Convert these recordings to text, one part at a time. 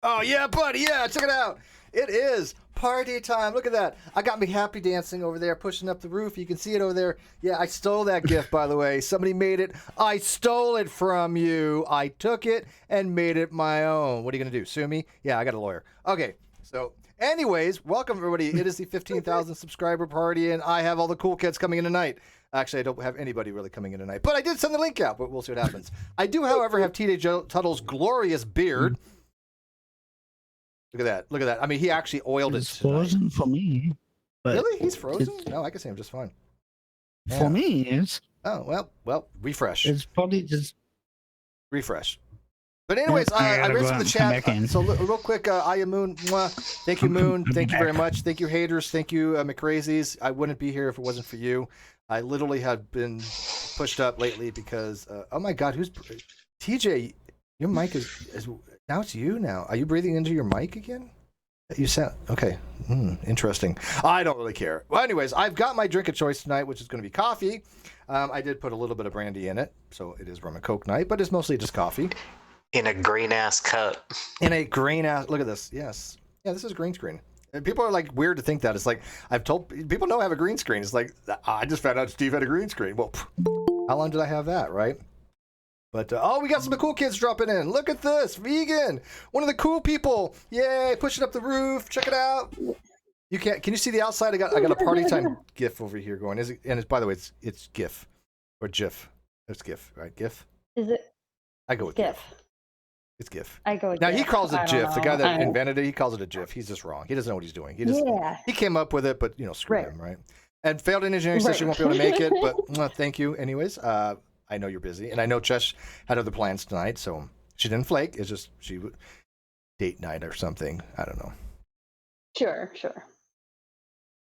Oh, yeah, buddy. Yeah, check it out. It is party time. Look at that. I got me happy dancing over there, pushing up the roof. You can see it over there. Yeah, I stole that gift, by the way. Somebody made it. I stole it from you. I took it and made it my own. What are you going to do? Sue me? Yeah, I got a lawyer. Okay, so anyways, welcome, everybody. It is the 15,000 subscriber party, and I have all the cool kids coming in tonight. Actually, I don't have anybody really coming in tonight, but I did send the link out, but we'll see what happens. I do, however, have TJ Tuttle's glorious beard. Look at that. Look at that. I mean, he actually oiled it. It's frozen for me. But really? He's frozen? No, I can see him just fine. Yeah. For me, it's. Oh, well, refresh. It's probably just. Refresh. But anyways, I read some of the chat. So real quick, Aya Moon, mwah. Thank you, Moon. Thank you very much. Thank you, haters. Thank you, McRazies. I wouldn't be here if it wasn't for you. I literally have been pushed up lately because, oh my God, who's... TJ, your mic is now it's you now. Are you breathing into your mic again? You sound... Okay. Interesting. I don't really care. Well, anyways, I've got my drink of choice tonight, which is going to be coffee. I did put a little bit of brandy in it, so it is rum and coke night, but it's mostly just coffee. In a green ass cup. In a green ass. Look at this. Yes. Yeah, this is green screen. And people are like weird to think that. It's like I've told people know I have a green screen. It's like I just found out Steve had a green screen. Well, how long did I have that, right? But oh, we got some cool kids dropping in. Look at this, vegan. One of the cool people. Yay! Pushing up the roof. Check it out. You can't. Can you see the outside? I got a party time GIF over here going. Is it? And it's by the way, it's GIF or GIF. It's GIF, right? GIF. Is it? I go with GIF. It's GIF. I go with now GIF. He calls it GIF. The guy that invented it, he calls it a GIF. He's just wrong. He doesn't know what he's doing. He came up with it, but screw him, right? And failed engineering says she won't be able to make it, but thank you anyways. I know you're busy, and I know Chesh had other plans tonight, so she didn't flake. It's just she would date night or something. I don't know. Sure.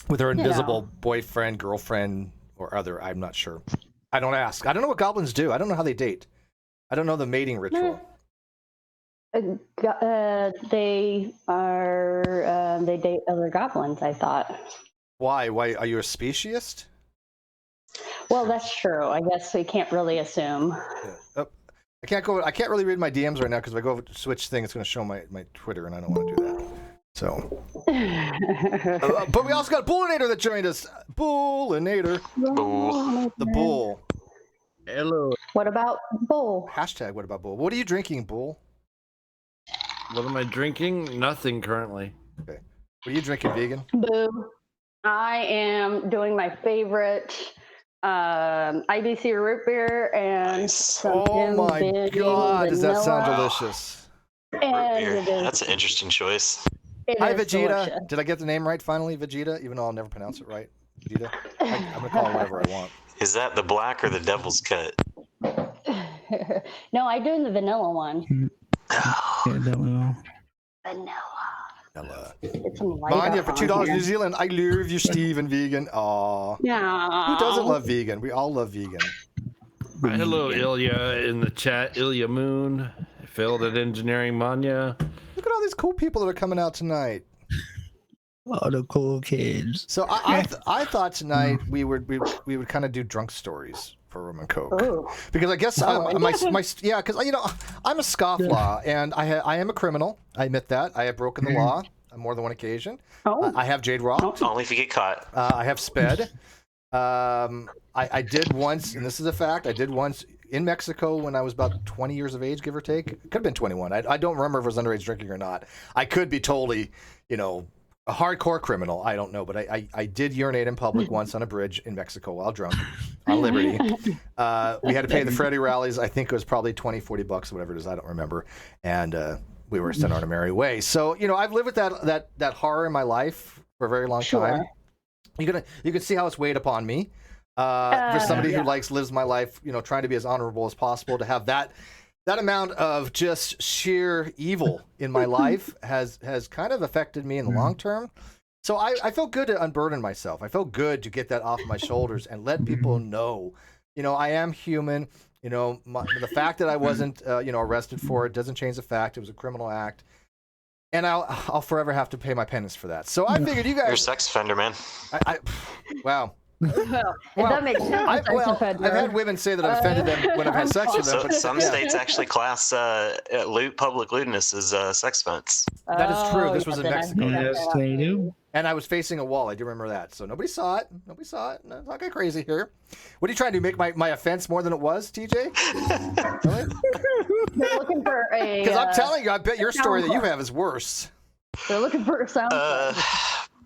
With her invisible boyfriend, girlfriend, or other, I'm not sure. I don't ask. I don't know what goblins do. I don't know how they date. I don't know the mating ritual. They date other goblins, I thought. Why are you a speciesist? Well, that's true. I guess we can't really assume. Yeah. I can't really read my DMs right now because if I go over to switch thing, it's going to show my Twitter, and I don't want to do that. So, but we also got Bullinator that joined us. Bullinator. Bull. The Bull. Hello. What about Bull? Hashtag what about Bull? What are you drinking, Bull? What am I drinking? Nothing currently. Okay. What are you drinking, vegan? Boo. I am doing my favorite IBC root beer and some oh my God, does that sound delicious? And That's an interesting choice. Hi, Vegeta. Delicious. Did I get the name right finally, Vegeta? Even though I'll never pronounce it right. Vegeta. I'm going to call it whatever I want. Is that the black or the devil's cut? No, I'm doing the vanilla one. Vanilla. It's some light Manya up for on $2 here. New Zealand. I love you, Steve and vegan. Aw. No. Who doesn't love vegan? We all love vegan. Hello, Ilya in the chat. Ilya Moon. Failed at engineering, Manya. Look at all these cool people that are coming out tonight. All the cool kids. So I thought tonight we would kind of do drunk stories for rum and coke. Ooh. Because I guess because I'm a scofflaw and I am a criminal. I admit that. I have broken the law on more than one occasion. Oh. I have Jade Rock. Only if you get caught. I have sped. I did once, and this is a fact. I did once in Mexico when I was about 20 years of age, give or take. It could have been 21. I don't remember if it was underage drinking or not. I could be totally, a hardcore criminal. I don't know, but I did urinate in public once on a bridge in Mexico while drunk on Liberty. We had to pay the Freddy rallies. I think it was probably $20, $40, whatever it is. I don't remember. And we were sent on a merry way. So, I've lived with that horror in my life for a very long time. You can see how it's weighed upon me. For somebody who lives my life, trying to be as honorable as possible, to have that amount of just sheer evil in my life has kind of affected me in the long term. So I felt good to unburden myself. I felt good to get that off my shoulders and let people know, I am human. The fact that I wasn't, arrested for it doesn't change the fact it was a criminal act. And I'll forever have to pay my penance for that. So I figured you guys... You're a sex offender, man. Wow. Well, that makes sense. I've had women say that I've offended them when I've had sex with them. So, But some states actually class public lewdness as sex offense. That is true. This was in then I Mexico. think Yes, that's they do. And I was facing a wall. I do remember that. So nobody saw it. Nobody saw it. No, it's not get crazy here. What are you trying to do? Make my offense more than it was, TJ? Really? They're looking for a. Because I'm telling you, I bet your story that you have is worse. They're looking for a sound.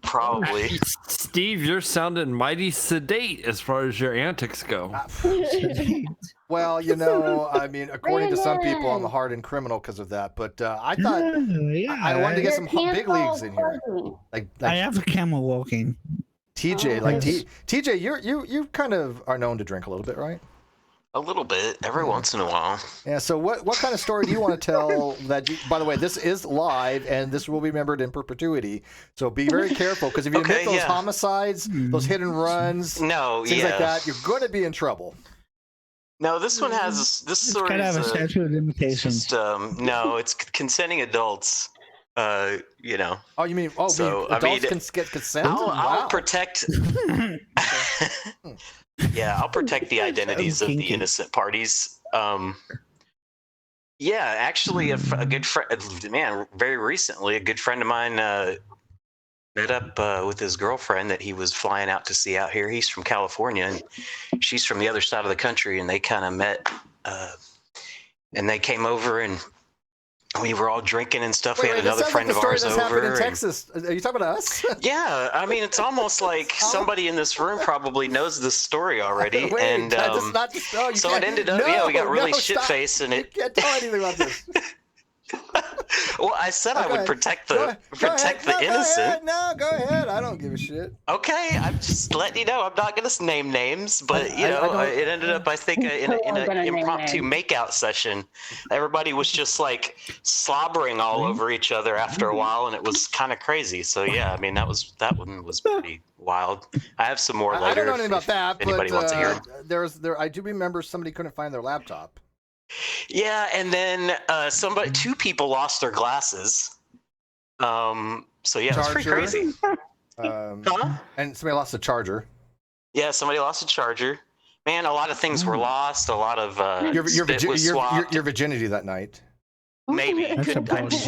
Probably. Steve, you're sounding mighty sedate as far as your antics go. Well, I mean, according to some people, I'm a hardened criminal because of that. But I thought I wanted to get some big leagues in here. Like I have a camel walking. TJ, TJ, you kind of are known to drink a little bit, right? A little bit, every once in a while. Yeah. So what kind of story do you want to tell? By the way, this is live and this will be remembered in perpetuity. So be very careful because if you admit those homicides, those hit and runs, things like that, you're going to be in trouble. No, this one has this It's sort gotta of have a statute of limitations. no, it's consenting adults. Oh, you mean So, adults can get consent? I'll protect. Yeah, I'll protect the identities of the innocent parties. Yeah, actually, a good friend, man, very recently, a good friend of mine met up with his girlfriend that he was flying out to see out here. He's from California, and she's from the other side of the country, and they kind of met, and they came over, and we were all drinking and stuff. We had another friend of ours over. In Texas. Are you talking about us? Yeah, I mean, it's almost like somebody in this room probably knows this story already. And so it ended up, we got really shit-faced, and it. You can't tell anything about this. Well, I said I would protect the innocent. Go ahead. I don't give a shit. Okay, I'm just letting you know. I'm not going to name names, but it ended up, I think, in an impromptu makeout session. Everybody was just like slobbering all over each other after a while, and it was kind of crazy. So yeah, I mean that one was pretty wild. I have some more later. I don't know anything about that, if anybody wants to hear. I do remember somebody couldn't find their laptop. Yeah, and then two people lost their glasses. So yeah, it's pretty crazy. And somebody lost a charger. Yeah, somebody lost a charger. Man, a lot of things were lost. A lot of spit was swapped. Your virginity that night. Maybe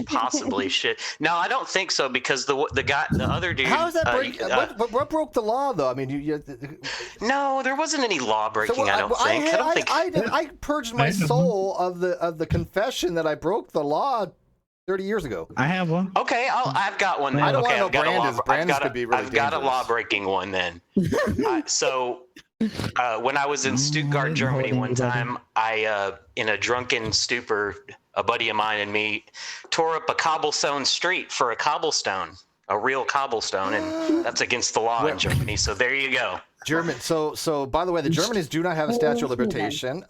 possibly shit. No, I don't think so because the other dude. How is that break? What broke the law though? I mean, no, there wasn't any law breaking. I don't think. I purged my soul of the confession that I broke the law 30 years ago. I have one. Okay, I've got one. Then. I don't okay, want to know Brandon's could be really I've got a law breaking one then. So. When I was in Stuttgart, Germany, one time, I, in a drunken stupor, a buddy of mine and me tore up a cobblestone street for a real cobblestone, and that's against the law in Germany. So there you go. So by the way, the Germans do not have a statute of limitation,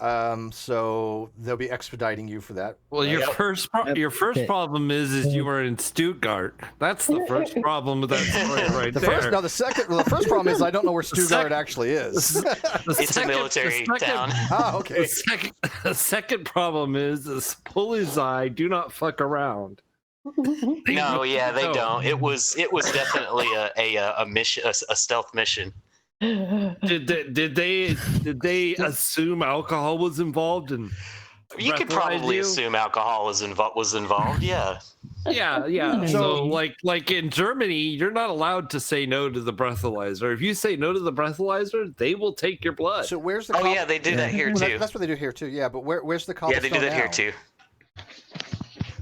so they'll be expediting you for that. Well, your first problem is you were in Stuttgart. That's the first problem with that story right there. The first problem is I don't know where Stuttgart actually is. It's a military town. Oh, okay. The second problem is bullseye. Do not fuck around. No, yeah, they don't. It was definitely a mission, a stealth mission. Did they assume alcohol was involved? And you could probably assume alcohol was involved. Yeah. Yeah. So like in Germany, you're not allowed to say no to the breathalyzer. If you say no to the breathalyzer, they will take your blood. So where's the? Yeah, they do that here too. That's what they do here too. Yeah, but where's the cobblestone? Yeah, they do that here too.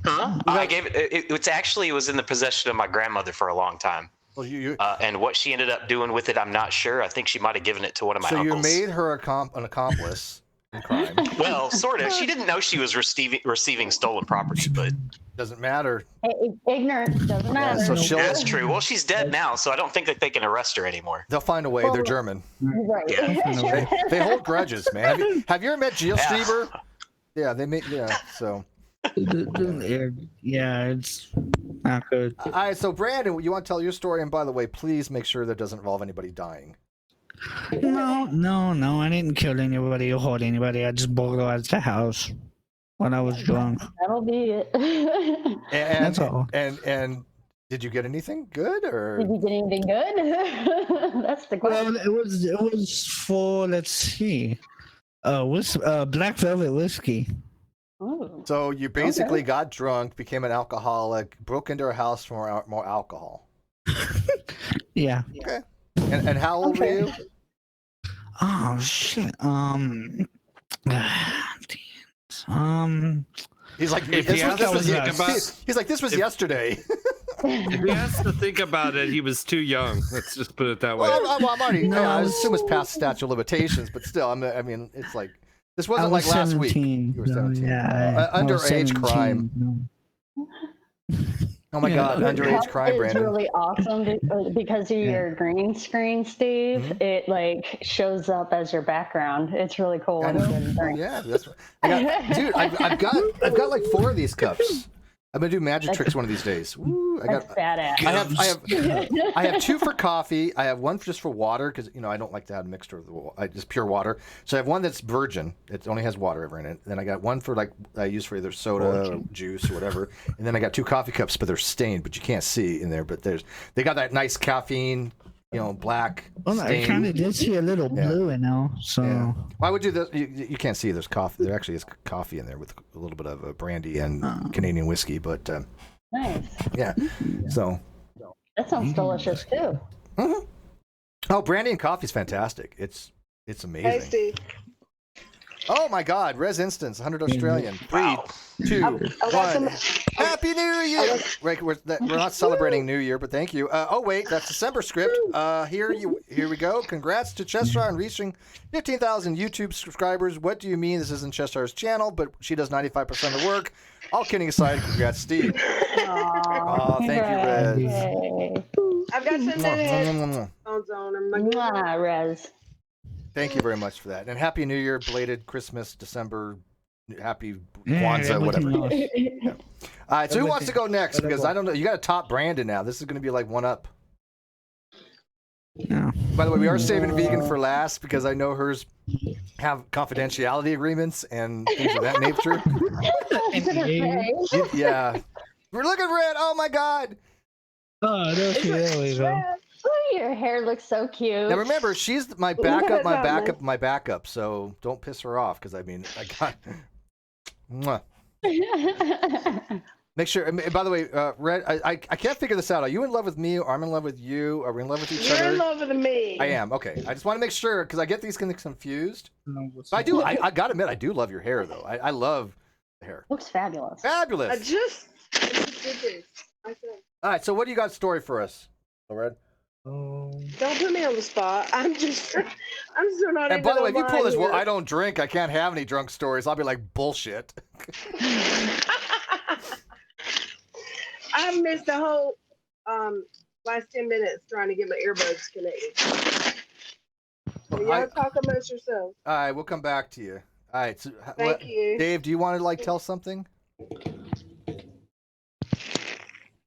Huh? I gave it. It was in the possession of my grandmother for a long time. Well, and what she ended up doing with it, I'm not sure. I think she might have given it to one of my uncles. So you made her an accomplice in crime. Well, sort of. She didn't know she was receiving stolen property, but doesn't matter. Ignorance doesn't matter. So that's true. Well, she's dead now, so I don't think that they can arrest her anymore. They'll find a way. They're German. Right. Yeah. They hold grudges, man. Have you ever met Jill Stieber? Yeah, they make. Yeah, so. Yeah, it's not good. All right, so Brandon, you want to tell your story? And by the way, please make sure that doesn't involve anybody dying. No, I didn't kill anybody or hurt anybody. I just burglarized the house when I was drunk. That'll be it. And that's all. And Did you get anything good or? Did you get anything good? That's the question. Well, it was for, let's see, Black Velvet whiskey. Ooh. So you basically got drunk, became an alcoholic, broke into a house for more alcohol. Yeah. Okay. And how old were you? Oh shit. He's like, If he has to think about, he's like, this was yesterday. if he has to think about it, he was too young. Let's just put it that way. Well, I'm already. No, I I was- assume it's past statute of limitations, but still, I mean, it's like this I wasn't was like last 17, week. You were so, 17. yeah, I was Underage 17, crime. no. Oh my Yeah. God, underage crime, It's Brandon. really awesome because of your green screen, Steve. Mhm. It like shows up as your background. It's really cool. I when you get a know. drink. Yeah, that's what dude. I've got like 4 of these cups. I'm gonna do magic tricks one of these days. Woo, That's badass. I have 2 for coffee. I have 1 just for water because I don't like to have a mixture of just pure water. So I have 1 that's virgin. It only has water in it. Then I got 1 for like I use for either soda or juice or whatever. And then I got 2 coffee cups, but they're stained, but you can't see in there. But they got that nice caffeine, black. Well, I stain. kind of did see a little Yeah. blue in there, so. Yeah. Why would you do this? You can't see. There's coffee. There actually is coffee in there with a little bit of brandy and Canadian whiskey. But Nice. yeah. So. That sounds delicious too. Mhm. Oh, brandy and coffee is fantastic. It's amazing. Hey, Steve. Oh my God, Res Instance, 100 Australian. 3, 2, I got 1. some- Happy New Year! Right, we're not celebrating New Year, but thank you. Oh wait, that's December script. Here we go. Congrats to Chestar on reaching 15,000 YouTube subscribers. What do you mean this isn't Chestar's channel? But she does 95% of the work. All kidding aside, congrats, Steve. Aw, Oh, thank you, Rez. Yay. I've got some minutes Mwah. on. Mwah, Rez. Thank you very much for that. And Happy New Year, belated Christmas, December, Happy Yeah, Kwanzaa, whatever. everything else. All right, so who wants to go next? Whatever. Because I don't know. You got to top Brandon now. This is going to be like one up. Yeah. By the way, we are saving vegan for last because I know hers have confidentiality agreements and things of that nature. Yeah. We're looking red. Oh my God. Oh, there we go. Oh, your hair looks so cute. Now remember, she's my backup. So don't piss her off because I got. Mwah. Make sure. And by the way, Red, I can't figure this out. Are you in love with me, or I'm in love with you? Are we in love with each You're other? in love with me. I am. Okay. I just want to make sure because I get these things confused. But I do. I gotta admit, I do love your hair though. I love the hair. Looks fabulous. Fabulous. I just did this. All right. So what do you got story for us, Red? Don't put me on the spot. I'm still not. And by the way, if you pull this, well, I I don't drink. I can't have any drunk stories. I'll be like bullshit. I missed the whole last 10 minutes trying to get my earbuds connected. So y'all talk amongst yourselves. All right, we'll come back to you. All right, so Thank you. Dave, do you want to tell something?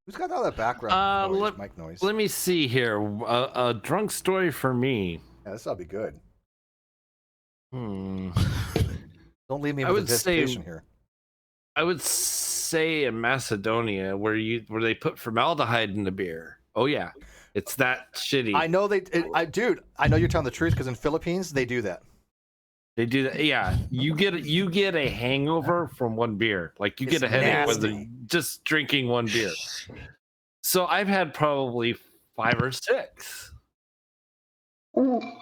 Who's got all that background noise, mic noise? Let me see here. A drunk story for me. Yeah, this will be good. Hmm. Don't leave me I with would say- anticipation here. I would say in Macedonia where they put formaldehyde in the beer. Oh yeah, it's that shitty. I know dude. I know you're telling the truth because in Philippines they do that. They do that. Yeah, you get a hangover from one beer. Like you get a headache with just drinking one beer. So I've had probably 5 or 6.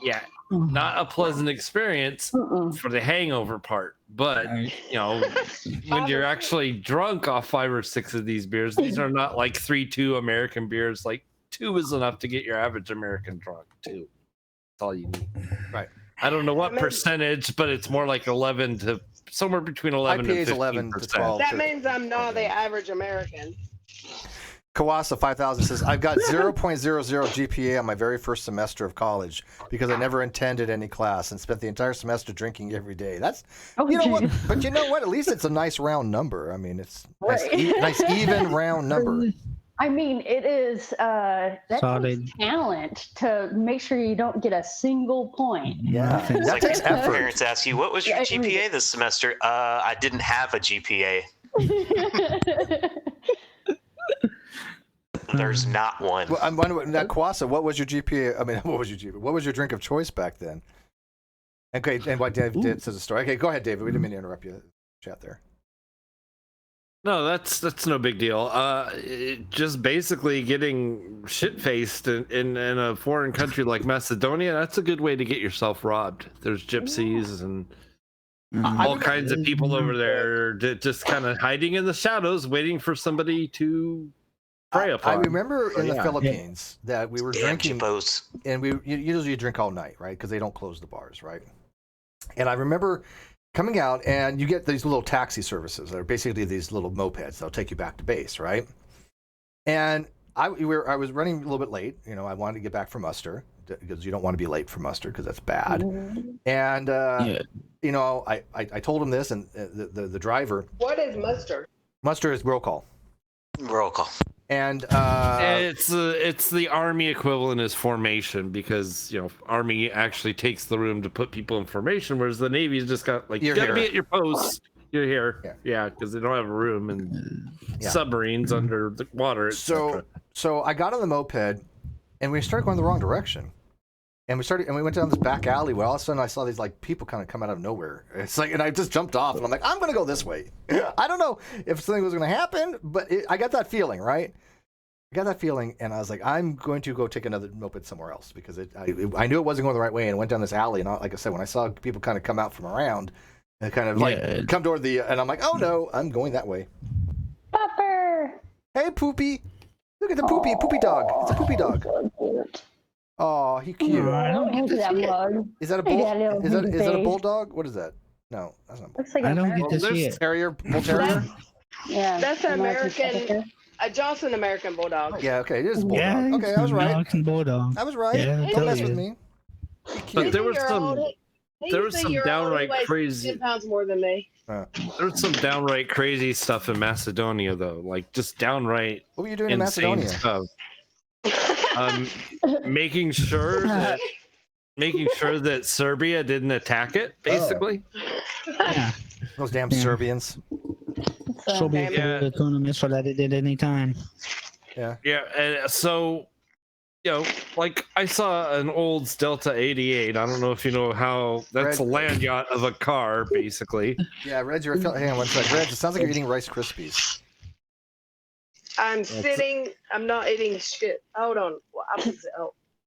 Yeah, not a pleasant experience for the hangover part. But when you're actually drunk off 5 or 6 of these beers, these are not like 3-2 American beers. Like 2 is enough to get your average American drunk. 2, that's all you need. Right. I don't know what percentage, but it's more like 11 to somewhere between 11 IPA and is 15%. 11 to 12. That means I'm not the average American. Kawasa 5000 says, I've got 0.00 GPA on my very first semester of college because I never attended any class and spent the entire semester drinking every day. That's, what? But you know what? At least it's a nice round number. I mean, it's nice even round number. I mean, it is that's Solid. talent to make sure you don't get a single point. Yeah, It's that like takes effort. parents ask you, what was your GPA this semester? I didn't have a GPA. There's not one. Well, I'm wondering that Kwasa. What was your GPA? I mean, what was your GPA? What was your drink of choice back then? Okay, and what Dave did says a story. Okay, go ahead, David. We didn't mean to interrupt you. Chat there. No, that's no big deal. Just basically getting shit faced in a foreign country like Macedonia. That's a good way to get yourself robbed. There's gypsies and all kinds of people over there just kind of hiding in the shadows, waiting for somebody to prey upon. I remember in the Philippines that we were drinking, and you usually drink all night, right? Because they don't close the bars, right? And I remember coming out, and you get these little taxi services that are basically these little mopeds that'll take you back to base, right? And I was running a little bit late. You know, I wanted to get back for muster because you don't want to be late for muster because that's bad. And you know, I told him this, and the driver. What is muster? Muster is roll call. Roll call. And it's the Army equivalent is formation, because you know Army actually takes the room to put people in formation, whereas the Navy's just got like you gotta be at your post. You're here, yeah, because they don't have a room and submarines under the water. So I got on the moped, and we started going the wrong direction, and we went down this back alley where all of a sudden I saw these like people kind of come out of nowhere. It's like, and I just jumped off, and I'm like, I'm gonna go this way. I don't know if something was gonna happen, but I got that feeling, right? I got that feeling, and I was like, I'm going to go take another moped somewhere else, because I knew it wasn't going the right way, and it went down this alley, and like I said, when I saw people kind of come out from around, and kind of like come toward and I'm like, oh no, I'm going that way. Pupper! Hey, Poopy! Look at the poopy dog. It's a poopy dog. Oh, he's cute. I don't get that mug. Is that a bull? Is that a bulldog? What is that? No, that's not. Looks like I don't get to see it. Terrier, bull terrier. That's an American. A Johnson American Bulldog. Yeah, okay, it is a bulldog. Okay, I was right. American bulldog. I was right. Yeah, Don't mess with me. But there was some downright crazy. 10 pounds more than me. There's some downright crazy stuff in Macedonia, though. Like just downright. What were you doing in insane Macedonia? Stuff. Making sure that Serbia didn't attack it. Basically. Yeah. Those damn Serbians. Soviet economists for that it did any time. Yeah. Yeah, and so, you know, like I saw an old Delta 88. I don't know if you know how that's a land yacht of a car, basically. Yeah, Reg, hang on one sec. Reg, it sounds like you're eating Rice Krispies. I'm sitting. I'm not eating shit. Hold on.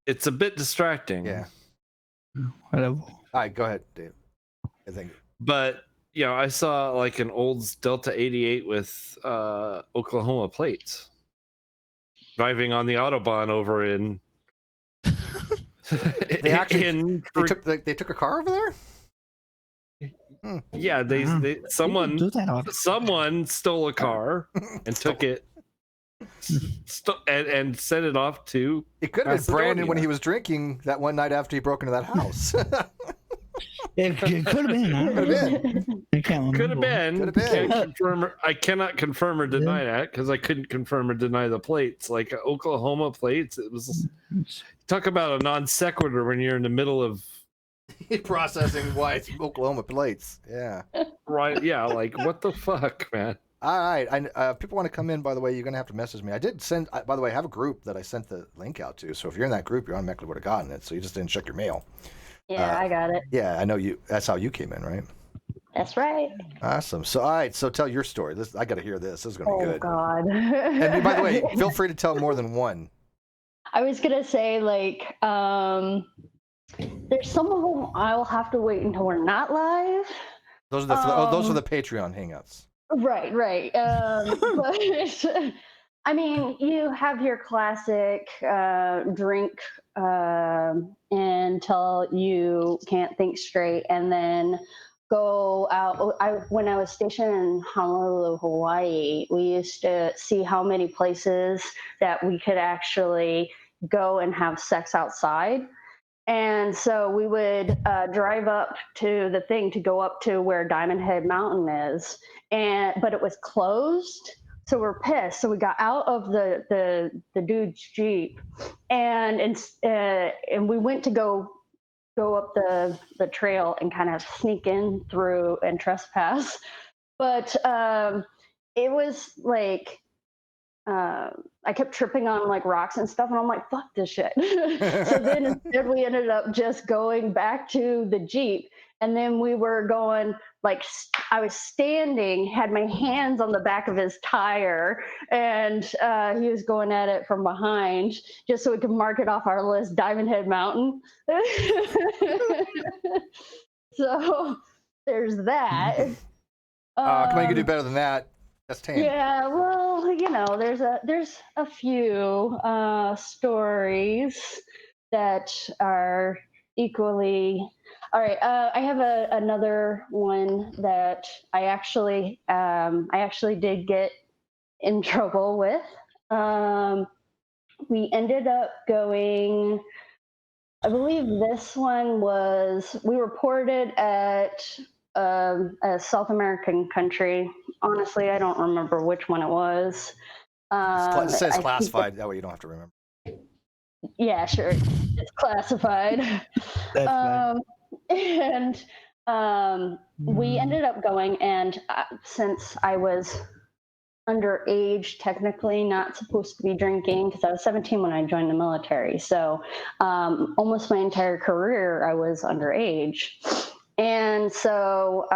It's a bit distracting. Yeah. Whatever. All right, go ahead, Dave. I think. But you know, I saw like an old Delta 88 with Oklahoma plates driving on the Autobahn over in. They took a car over there. Yeah, someone stole a car and took it and sent it off to. It could have been Brandon when he was drinking that one night after he broke into that house. It could have been. Could have been. I cannot confirm or deny that because I couldn't confirm or deny the plates. Like Oklahoma plates, it was talk about a non sequitur when you're in the middle of processing white Oklahoma plates. Yeah. Right. Yeah. Like what the fuck, man. All right. If people want to come in, by the way, you're gonna have to message me. I did send. By the way, I have a group that I sent the link out to. So if you're in that group, you automatically would have gotten it. So you just didn't check your mail. Yeah, I got it. Yeah, I know you. That's how you came in, right? That's right. Awesome. So, all right. So, tell your story. I got to hear this. This is going to be good. Oh God. And by the way, feel free to tell more than one. I was gonna say like, there's some of them I'll have to wait until we're not live. Those are the Patreon hangouts. Right. But I mean, you have your classic drink until you can't think straight, and then go out. When I was stationed in Honolulu, Hawaii, we used to see how many places that we could actually go and have sex outside. And so we would drive up to the thing to go up to where Diamond Head Mountain is, but it was closed. So we're pissed. So we got out of the dude's Jeep, and we went to go up the trail and kind of sneak in through and trespass. But it was like I kept tripping on like rocks and stuff, and I'm like, fuck this shit. So then instead we ended up just going back to the Jeep, and then we were going like I was standing, had my hands on the back of his tire, and he was going at it from behind just so we could mark it off our list, Diamond Head Mountain. So there's that. Come on, you can do better than that. That's tame. Yeah, well, you know, there's a few stories that are equally. All right, I have another one that I actually did get in trouble with. We ended up going. I believe this one was. We reported at a South American country. Honestly, I don't remember which one it was. It says classified. That way you don't have to remember. Yeah, sure. It's classified. And we ended up going, and since I was underage, technically not supposed to be drinking, because I was 17 when I joined the military. So almost my entire career, I was underage. And so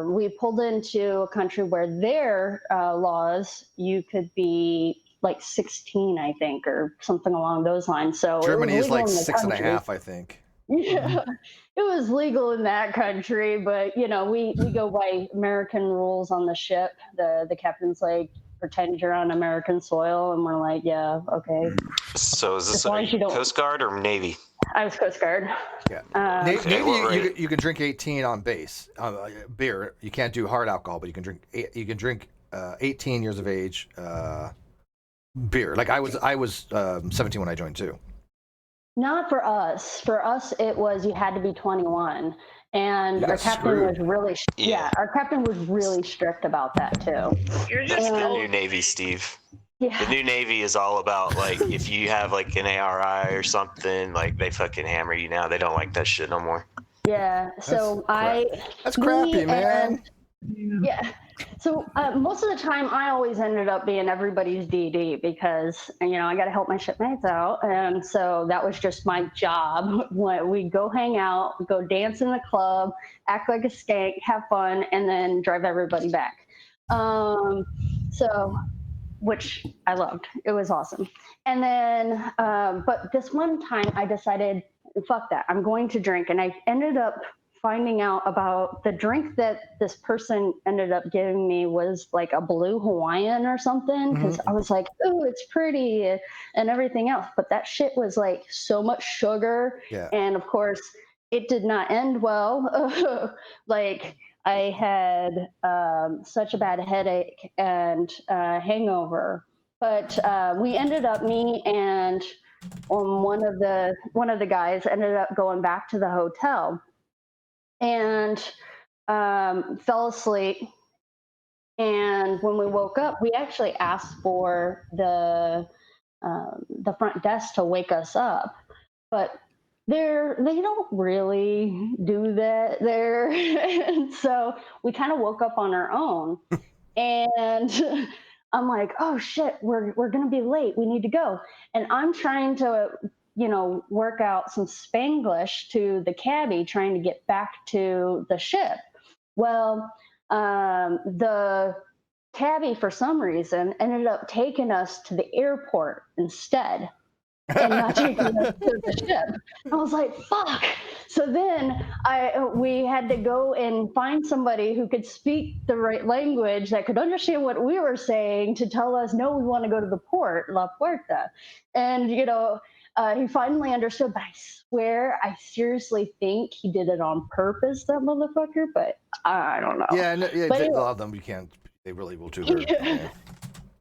we pulled into a country where their laws, you could be like 16, I think, or something along those lines. So Germany is like 6.5, I think. Yeah, it was legal in that country, but you know, we go by American rules on the ship. The captain's like, pretend you're on American soil, and we're like, yeah, okay. So is this Coast Guard or Navy? I was Coast Guard. Yeah. Navy, you can drink 18 on base. Beer. You can't do hard alcohol, but you can drink 18 years of age beer. Like I was 17 when I joined too. Not for us. For us, it was you had to be 21, and our captain was really our captain was really strict about that too. That's the new Navy, Steve. Yeah. The new Navy is all about like if you have like an ARI or something, like they fucking hammer you now. They don't like that shit no more. Yeah. So that's crappy, man. Yeah. So most of the time, I always ended up being everybody's DD because, you know, I got to help my shipmates out. And so that was just my job. We'd go hang out, go dance in the club, act like a skank, have fun, and then drive everybody back. Which I loved. It was awesome. And then, but this one time I decided, fuck that, I'm going to drink. And I ended up finding out about the drink that this person ended up giving me was like a blue Hawaiian or something. Because I was like, oh, it's pretty and everything else. But that shit was like so much sugar. Yeah. And of course, it did not end well. Like I had such a bad headache and hangover. But we ended up, me and one of the guys ended up going back to the hotel. And fell asleep. And when we woke up, we actually asked for the front desk to wake us up, but they don't really do that there. And so we kind of woke up on our own. And I'm like, oh shit, we're gonna be late. We need to go. And I'm trying to, you know, work out some Spanglish to the cabbie trying to get back to the ship. Well, the cabbie, for some reason, ended up taking us to the airport instead and not taking us to the ship. I was like, fuck. So then we had to go and find somebody who could speak the right language that could understand what we were saying to tell us, no, we want to go to the port, La Puerta. And, you know, he finally understood, but I swear, I seriously think he did it on purpose, that motherfucker, but I don't know. Yeah, a lot of them, you can't, they really will do their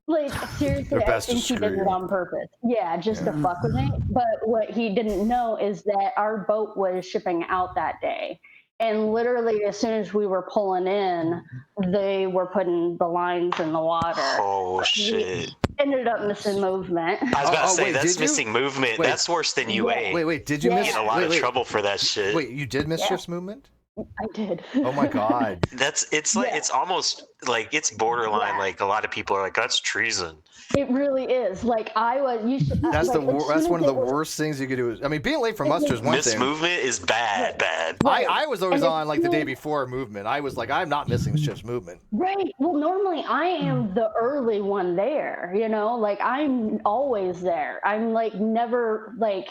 like, seriously, I think he did it on purpose. Yeah, just to fuck with me. But what he didn't know is that our boat was shipping out that day. And literally, as soon as we were pulling in, they were putting the lines in the water. Oh, shit. Ended up missing movement. I was about to say, that's missing movement. That's worse than UA. Wait, did you miss? You get a lot of trouble for that shit. Wait, you did miss ship's movement? I did. Oh my God. It's like Yeah. it's almost like it's borderline. Yeah. Like a lot of people are like, that's treason. It really is. Like I was. You should. That's like, as that's soon one as of the it was- worst things you could do. I mean, being late for muster is one Miss thing. movement is bad, bad. Right. I was always And as on like the soon day as- before movement. I was like, I'm not missing shift's movement. Right. Well, normally I am the early one there, you know, like I'm always there. I'm like never like,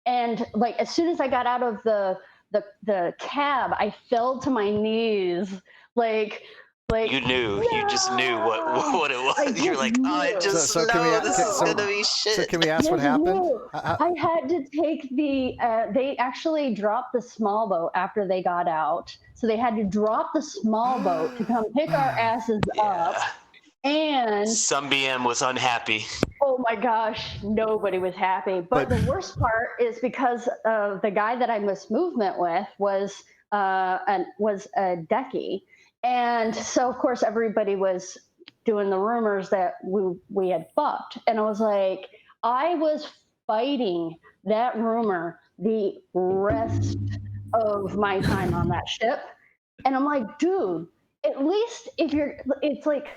and like as soon as I got out of the cab, I fell to my knees, like You knew. You just knew what it I was. You're just like, oh, I knew. just So can we- know this can- is so- gonna be So shit. can we ask what Yes, happened? no. I had to take the. They actually dropped the small boat after they got out, so they had to drop the small boat to come pick our asses up. Yeah. And Some BM was unhappy. oh my gosh, nobody was happy. But the worst part is because the guy that I missed movement with was a decky, and so of course everybody was doing the rumors that we had fucked, and I was like, I was fighting that rumor the rest of my time on that ship, and I'm like, dude, at least if you're, it's like.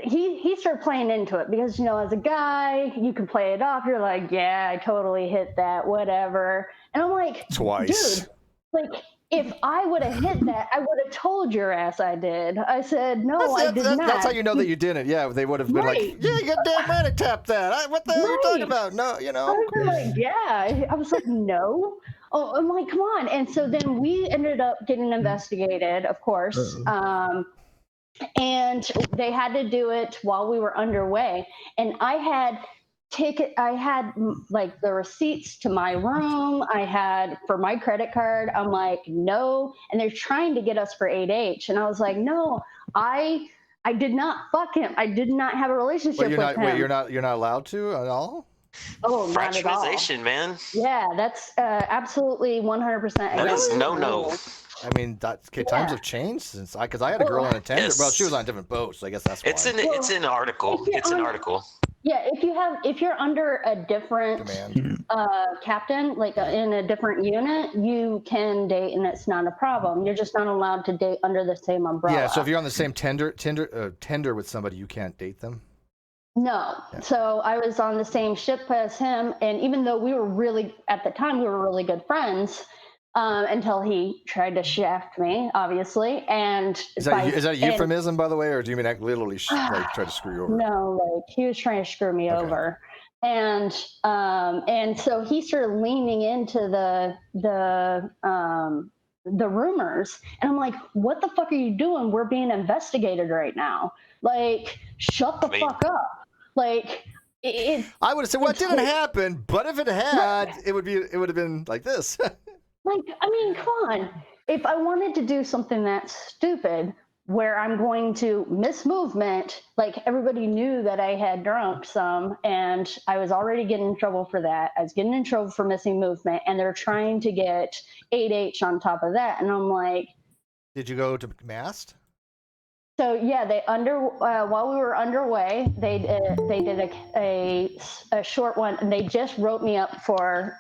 He started playing into it because, you know, as a guy, you can play it off. You're like, yeah, I totally hit that, whatever. And I'm like, Twice. dude, like if I would have hit that, I would have told your ass I did. I said, no, I did not. That's how you know that you didn't. Yeah, they would have been Right. like, yeah, you damn right I tapped that. What the hell are you talking Right. about? No, you I know. was like, yeah. I was like, no. Oh, I'm like, come on. And so then we ended up getting investigated, of course. And they had to do it while we were underway. And I had like the receipts to my room. I had for my credit card. I'm like, no. And they're trying to get us for 8H. And I was like, no, I did not fuck him. I did not have a relationship Wait, with him. you're not allowed to at all? Oh, not at all. Fraternization, man. Yeah, that's absolutely 100%. That is against no. the rules. I mean, times have changed since because I had a girl on a tender. Yes. Well, she was on a different boat, so I guess that's why. It's an article. It's an article. Yeah, if you're under a different Command. captain, like in a different unit, you can date, and it's not a problem. You're just not allowed to date under the same umbrella. Yeah, so if you're on the same tender with somebody, you can't date them. No. Yeah. So I was on the same ship as him, and even though we were at the time, we were really good friends. Until he tried to shaft me, obviously, and Is that a euphemism, by the way, or do you mean literally like try to screw you over? No, like he was trying to screw me over, and so he started leaning into the rumors, and I'm like, what the fuck are you doing? We're being investigated right now. Like, shut the fuck up. Like. I would have said, well, it didn't happen, but if it had, it would have been like this. Like, I mean, come on. If I wanted to do something that's stupid, where I'm going to miss movement, like everybody knew that I had drunk some, and I was already getting in trouble for that. I was getting in trouble for missing movement, and they're trying to get 8H on top of that. And I'm like, did you go to mast? so yeah, while we were underway, they did a short one, and they just wrote me up for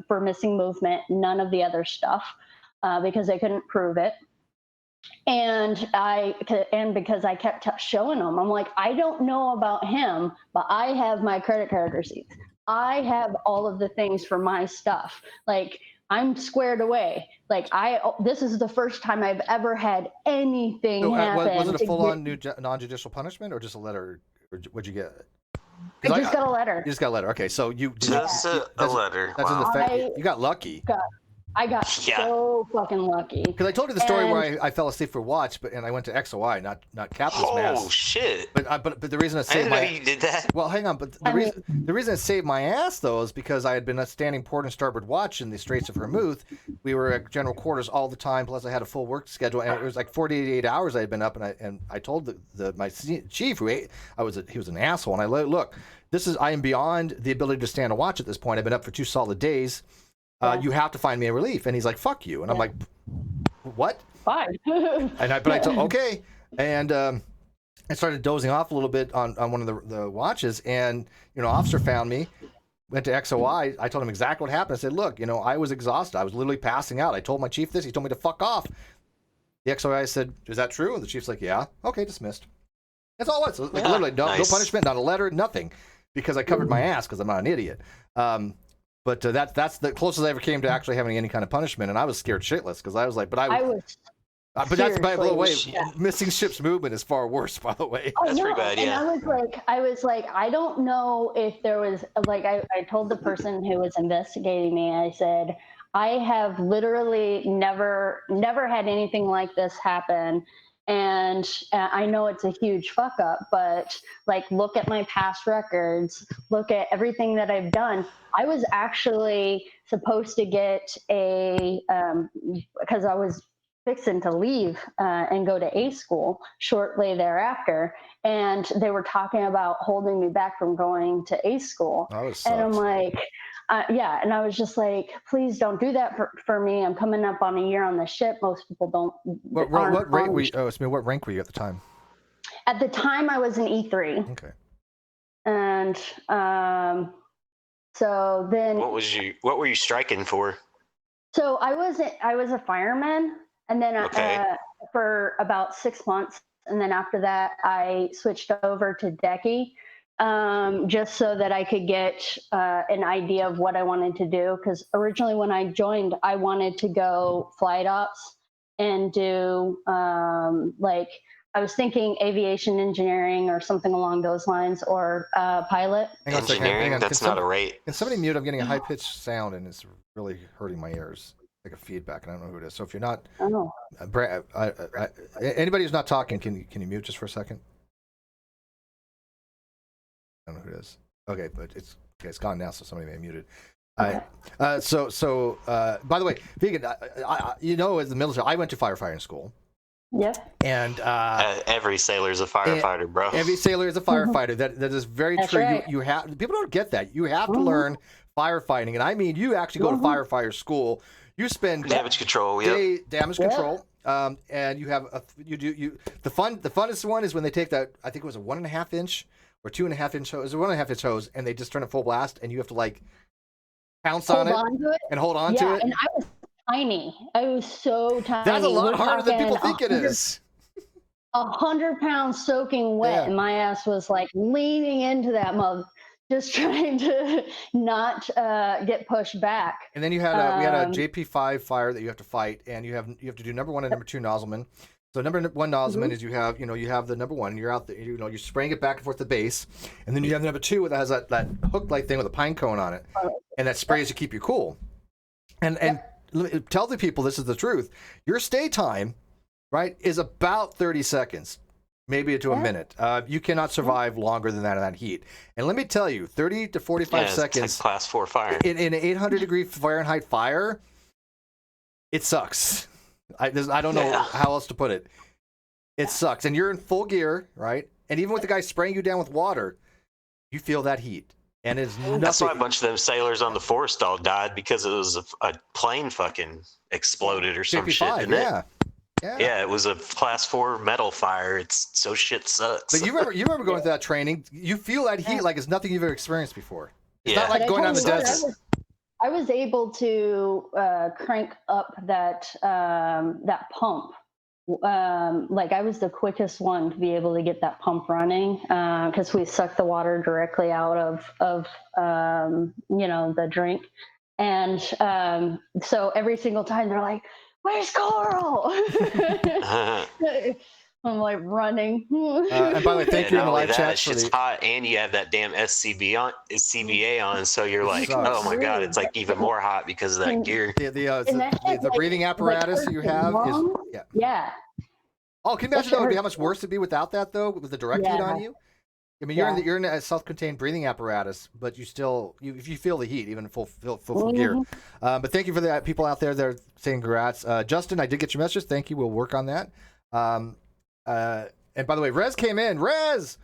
for missing movement, none of the other stuff, because they couldn't prove it, and because I kept showing them, I'm like, I don't know about him, but I have my credit card receipts, I have all of the things for my stuff, like. I'm squared away. Like this is the first time I've ever had anything happen. Was it a full-on non-judicial punishment, or just a letter? Or what'd you get? I just got a letter. You just got a letter. Okay, so you Just a letter. That's in Wow. effect. You got lucky. I got so fucking lucky. Because I told you the story where I fell asleep for watch, and I went to XOI, not captain's mast. Oh shit! But the reason it I saved didn't know you did that. well, hang on. But the reason it saved my ass though is because I had been standing port and starboard watch in the Straits of Hormuz. We were at general quarters all the time. Plus, I had a full work schedule, and it was like 48 hours I had been up. And I told my chief, he was an asshole. And I look, I am beyond the ability to stand a watch at this point. I've been up for 2 solid days. You have to find me a relief. And he's like, fuck you. And I'm like, what? Fine. I told, okay. And I started dozing off a little bit on one of the watches. And, officer found me. went to XOI, I told him exactly what happened. I said, look, I was exhausted. I was literally passing out. I told my chief this. He told me to fuck off. The XOI said, is that true? And the chief's like, yeah. Okay, dismissed. That's all it was. Like, literally, no punishment, not a letter, nothing. Because I covered my ass because I'm not an idiot. But that's the closest I ever came to actually having any kind of punishment. And I was scared shitless because I was like, but that's, by the way, missing ship's movement is far worse, by the way. That's pretty bad, yeah. And I was like, I don't know if there was, like, I told the person who was investigating me, I said, I have literally never had anything like this happen. And I know it's a huge fuck up, but like, look at my past records, look at everything that I've done. I was actually supposed to get because I was fixing to leave and go to A school shortly thereafter, and they were talking about holding me back from going to A school. And I'm like, and I was just like, please don't do that for me. I'm coming up on a year on the ship. Most people don't. What rank were you? What rank were you at the time? At the time, I was an E3. Okay. And so then, what were you striking for? So I was a fireman. And then for about 6 months, and then after that, I switched over to Decky, just so that I could get an idea of what I wanted to do. Because originally, when I joined, I wanted to go flight ops and do I was thinking aviation engineering or something along those lines, or pilot. Hang on a second. Hang on. That's not a rate. Can somebody mute? I'm getting a high pitched sound, and it's really hurting my ears. Like a feedback, and I don't know who it is. So if you're not, anybody who's not talking, can you mute just for a second? I don't know who it is. Okay, but it's gone now, so somebody may have muted. Okay. So by the way, Vegan, as the military, I went to firefighting school. Yeah. And every sailor is a firefighter, bro. Every sailor is a firefighter. That is very true. Right. You have people don't get that. You have to learn firefighting, and I mean, you actually go to firefighter school. You spend damage control, damage control, and you have the funnest one is when they take that, I think it was a 1.5 inch or 2.5 inch hose, a 1.5 inch hose, and they just turn it full blast, and you have to like pounce on it and hold on to it. And I was tiny. I was so tiny. That's a lot harder than people think it is. 100 pounds soaking wet, and my ass was like leaning into that mug, just trying to not get pushed back. And then we had a JP5 fire that you have to fight, and you have to do number 1 and number 2 nozzleman. So number 1 nozzleman is you have the number 1, and you're out there, you're spraying it back and forth to base, and then you have number 2 that has that hook like thing with a pine cone on it, and that sprays to keep you cool. And tell the people this is the truth. Your stay time, right, is about 30 seconds. Maybe to a minute. You cannot survive longer than that in that heat. And let me tell you, 30 to 45 seconds. It's like class 4 fire. In an 800-degree Fahrenheit fire, it sucks. I don't know how else to put it. It sucks. And you're in full gear, right? And even with the guy spraying you down with water, you feel that heat. And it's nothing. That's why a bunch of them sailors on the Forrestal died, because it was a plane fucking exploded or some shit. Yeah, it was a class 4 metal fire. So shit sucks. But you remember going through that training. You feel that heat like it's nothing you've ever experienced before. It's not like going down the desert. I was able to crank up that pump. I was the quickest one to be able to get that pump running, because we sucked the water directly out of the drink. And so every single time they're like, "Where's Coral?" I'm like running. And by the way, thank you in the live chat. It's just hot, and you have that damn CBA on, so you're like, oh my god, it's like even more hot because of that gear. The breathing apparatus you have is Oh, can you imagine how much worse it'd be without that though, with the direct heat on you? I mean, you're in a self-contained breathing apparatus, but you still you feel the heat even in full gear. But thank you for that, people out there that are saying congrats. Justin, I did get your message. Thank you. We'll work on that. And by the way, Rez came in. Rez,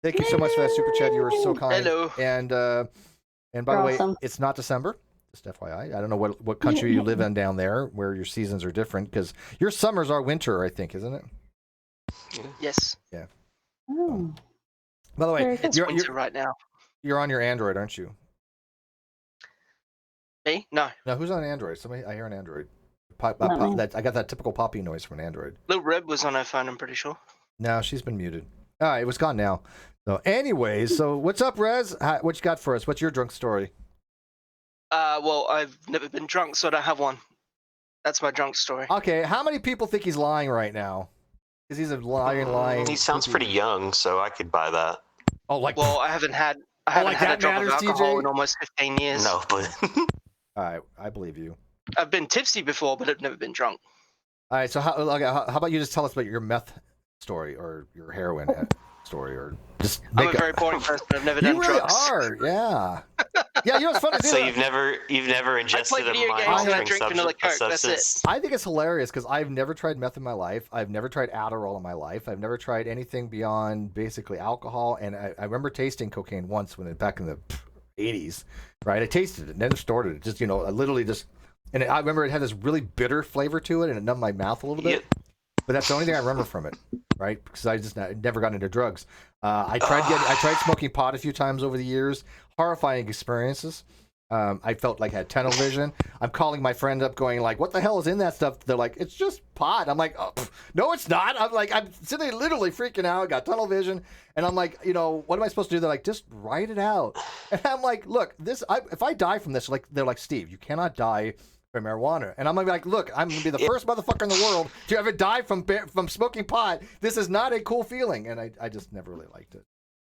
thank you so much for that super chat. You were so kind. Hello. And by the way, it's not December. Just FYI. I don't know what country you live in down there, where your seasons are different, because your summers are winter, I think, isn't it? Yes. Yeah. Oh. By the way, it's winter right now. You're on your Android, aren't you? Me? No. No, who's on Android? Somebody, I hear an Android. Not me. I got that typical poppy noise from an Android. Little Rib was on her phone, I'm pretty sure. No, she's been muted. All right, it was gone now. So, anyways, so what's up, Rez? What you got for us? What's your drunk story? Well, I've never been drunk, so I don't have one. That's my drunk story. Okay, how many people think he's lying right now? Because he's a lying. He sounds pretty young, so I could buy that. Oh, like. Well, I haven't had like had a that drop matters, of alcohol TJ? in almost 15 years. No, but All right, I believe you. I've been tipsy before, but I've never been drunk. All right, so how about you just tell us about your meth story or your heroin story, or just I'm make a very boring person. I've never done You really drugs. are, yeah. Yeah, you know what's funny? so you've never ingested a video games mild and I drink vanilla Coke, that's it. substance. I think it's hilarious because I've never tried meth in my life. I've never tried Adderall in my life. I've never tried anything beyond basically alcohol. And I remember tasting cocaine once back in the 80s, right? I tasted it, never stored it. Just, I literally just, and I remember it had this really bitter flavor to it and it numbed my mouth a little bit. Yep. But that's the only thing I remember from it, right? Because I never got into drugs. I tried smoking pot a few times over the years. Horrifying experiences. I felt like I had tunnel vision. I'm calling my friend up going like, what the hell is in that stuff? They're like, it's just pot. I'm like, oh, no, it's not. I'm sitting there literally freaking out. Got tunnel vision. And I'm like, what am I supposed to do? They're like, just write it out. And I'm like, look, if I die from this, like, they're like, Steve, you cannot die from marijuana. And I'm gonna be like, look, I'm gonna be the first motherfucker in the world to ever die from smoking pot. This is not a cool feeling. And I just never really liked it.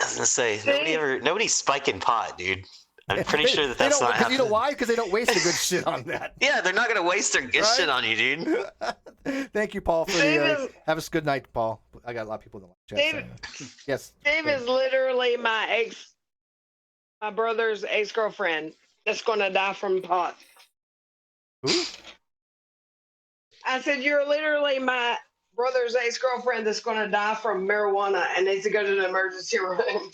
I was gonna say nobody's spiking pot, dude. I'm pretty sure that's not happening. You know why? Because they don't waste the good shit on that. Yeah, they're not gonna waste their good shit on you, dude. Thank you, Paul, for the. Have a good night, Paul. I got a lot of people in the chat. Yes. Steve is literally my brother's ex-girlfriend that's going to die from pot. Who? I said, you're literally my brother's ex-girlfriend that's going to die from marijuana and needs to go to the emergency room.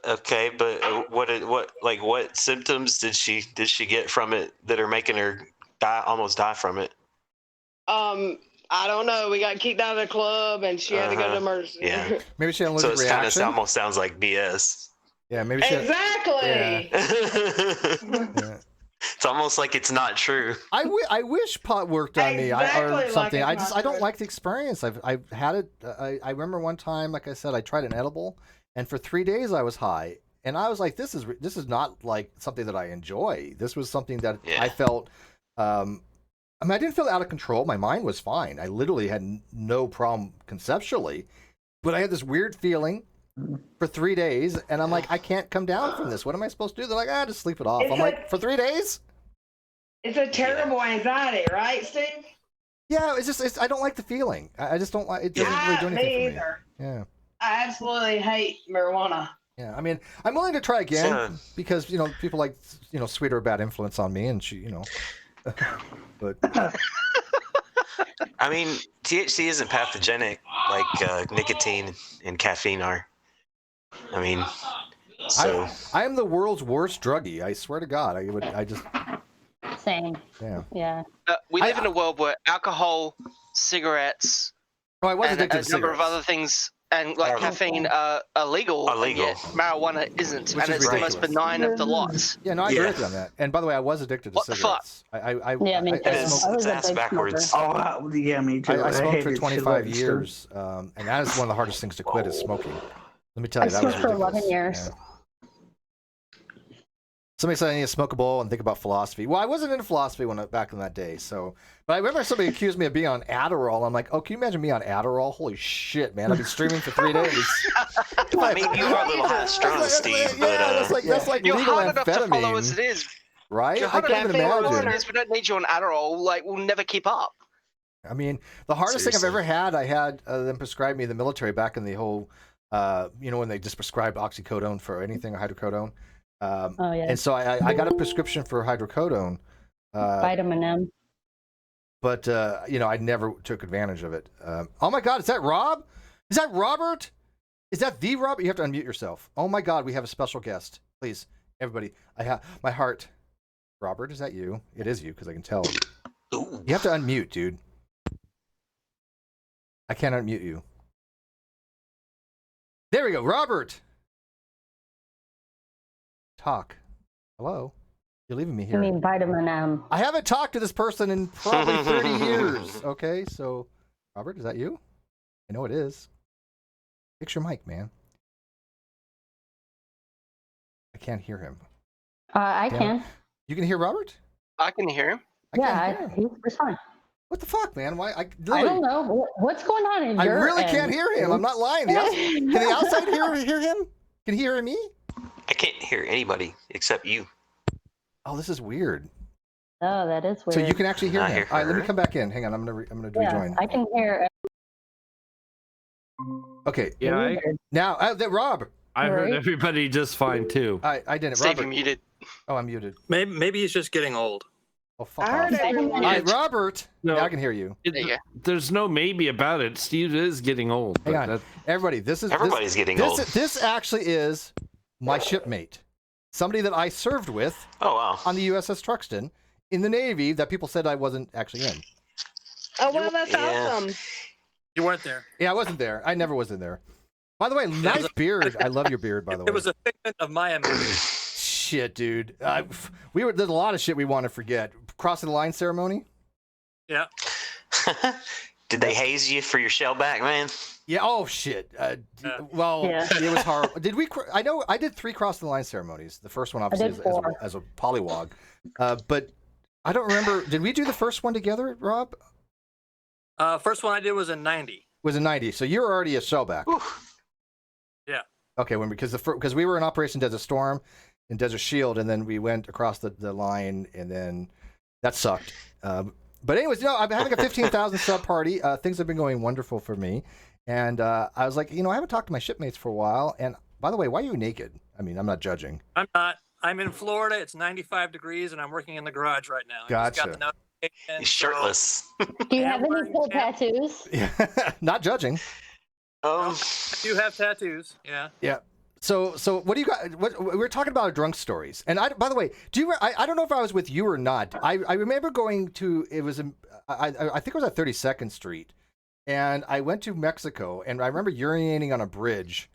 Okay, but what symptoms did she get from it that are making her almost die from it? I don't know. We got kicked out of the club and she had to go to the emergency room. Yeah. Maybe she had an So allergic it reaction. almost sounds like BS. Yeah, maybe she. Exactly. Yeah. It's almost like it's not true. I wish pot worked on me or Exactly something. like I don't like the experience. I've had it. I remember one time, like I said, I tried an edible, and for 3 days I was high, and I was like, this is not like something that I enjoy. This was something that I felt. I mean, I didn't feel out of control. My mind was fine. I literally had no problem conceptually, but I had this weird feeling for 3 days, and I'm like, I can't come down from this. What am I supposed to do? They're like, just sleep it off. I'm like, for 3 days? It's a terrible anxiety, right, Steve? Yeah, it's just I don't like the feeling. I just don't like it. Doesn't really do anything me for me. either. Yeah. I absolutely hate marijuana. Yeah, I mean, I'm willing to try again because people like Sweet or Bad influence on me, and she but I mean, THC isn't pathogenic like nicotine and caffeine are. I mean, so I am the world's worst druggie. I swear to God, I just Same. Yeah. We live in a world where alcohol, cigarettes, I was and addicted to a number of cigarettes. other things, and like caffeine are illegal. And yet marijuana isn't, Which and is it's the most ridiculous. benign of the lots. Yeah, no, I agree with you on that. And by the way, I was addicted to What the cigarettes. I Yeah, me too. I I was smoked, a big backwards. smoker. Oh, yeah, me too. I smoked for hated 25 cigarettes, years, and that is one of the hardest things to quit is smoking. Let me tell you, I that was smoked for ridiculous. 11 years. Yeah. Somebody said I need to smoke a bowl and think about philosophy. Well, I wasn't into philosophy back in that day, but I remember somebody accused me of being on Adderall. I'm like, oh, can you imagine me on Adderall? Holy shit, man! I've been streaming for 3 days. I mean, you are a little high strung, Steve, but that's like You're legal hard enough to follow as it amphetamine, is. right? You're I hard can't enough even to follow as it imagine. is. We don't need you on Adderall. Like, we'll never keep up. I mean, the hardest thing I've Seriously. ever had, I had them prescribe me in the military back in the whole, when they just prescribed oxycodone for anything or hydrocodone. Oh yeah. And so I got a prescription for hydrocodone, Vitamin M. but I never took advantage of it. Oh my God, is that Rob? Is that Robert? Is that the Robert? You have to unmute yourself. Oh my God, we have a special guest. Please, everybody. I have my heart. Robert, is that you? It is you because I can tell. Ooh. You have to unmute, dude. I can't unmute you. There we go, Robert. Talk. Hello. You're leaving me I here. mean vitamin M. I haven't talked to this person in probably 30 years. Okay, so Robert, is that you? I know it is. Fix your mic, man. I can't hear him. I Damn can. it. You can hear Robert? I can hear him. I can't hear him. He's fine. What the fuck, man? Why? I don't know. What's going on in I your really end? can't hear him. I'm not lying. Can the outside hear him? Can he hear me? I can't hear anybody except you. Oh, this is weird. Oh, that is weird. So you can actually hear I him. hear All right, let me her. come back in. Hang on, I'm gonna rejoin. I can hear. Okay. Yeah, Now, Rob. I heard Right. everybody just fine too. I didn't. Steve, Robert. you muted. Oh, I'm muted. Maybe he's just getting old. Oh, fuck I heard off. everyone. All right, Robert. No. Now I can hear you. It- There you go. there's no maybe about it. Steve is getting old. Hang but on. that- Everybody, Everybody's getting old. This actually is my shipmate. Somebody that I served with Oh wow. on the USS Truxton in the Navy that people said I wasn't actually in. Oh well, that's Yeah. awesome. You weren't there. Yeah, I wasn't there. I never was in there. By the way, nice beard. I love your beard, by the way. It was a figment of my imagination. Shit, dude. There's a lot of shit we want to forget. Crossing the line ceremony. Yeah. Did they haze you for your shell back, man? Yeah. Oh shit. Well, Yeah. it was hard. Did we? I know I did 3 crossing the line ceremonies. The first one obviously did 4. as a polywog, but I don't remember. Did we do the first one together, Rob? First one I did was in '90. It was in '90, so you were already a shellback. Yeah. Okay, because we were in Operation Desert Storm and Desert Shield, and then we went across the line, and then that sucked. But anyways, I'm having a 15,000 sub party. Things have been going wonderful for me, and I was like, I haven't talked to my shipmates for a while. And by the way, why are you naked? I mean, I'm not judging. I'm not. I'm in Florida. It's 95 degrees, and I'm working in the garage right now. I just got the notification, He's shirtless. Do you have any wearing cool pants. tattoos? Yeah, not judging. Oh, I do have tattoos. Yeah. Yeah. So what do you got? We were talking about drunk stories, and by the way, I don't know if I was with you or not. I remember going to I think it was at 32nd Street, and I went to Mexico, and I remember urinating on a bridge,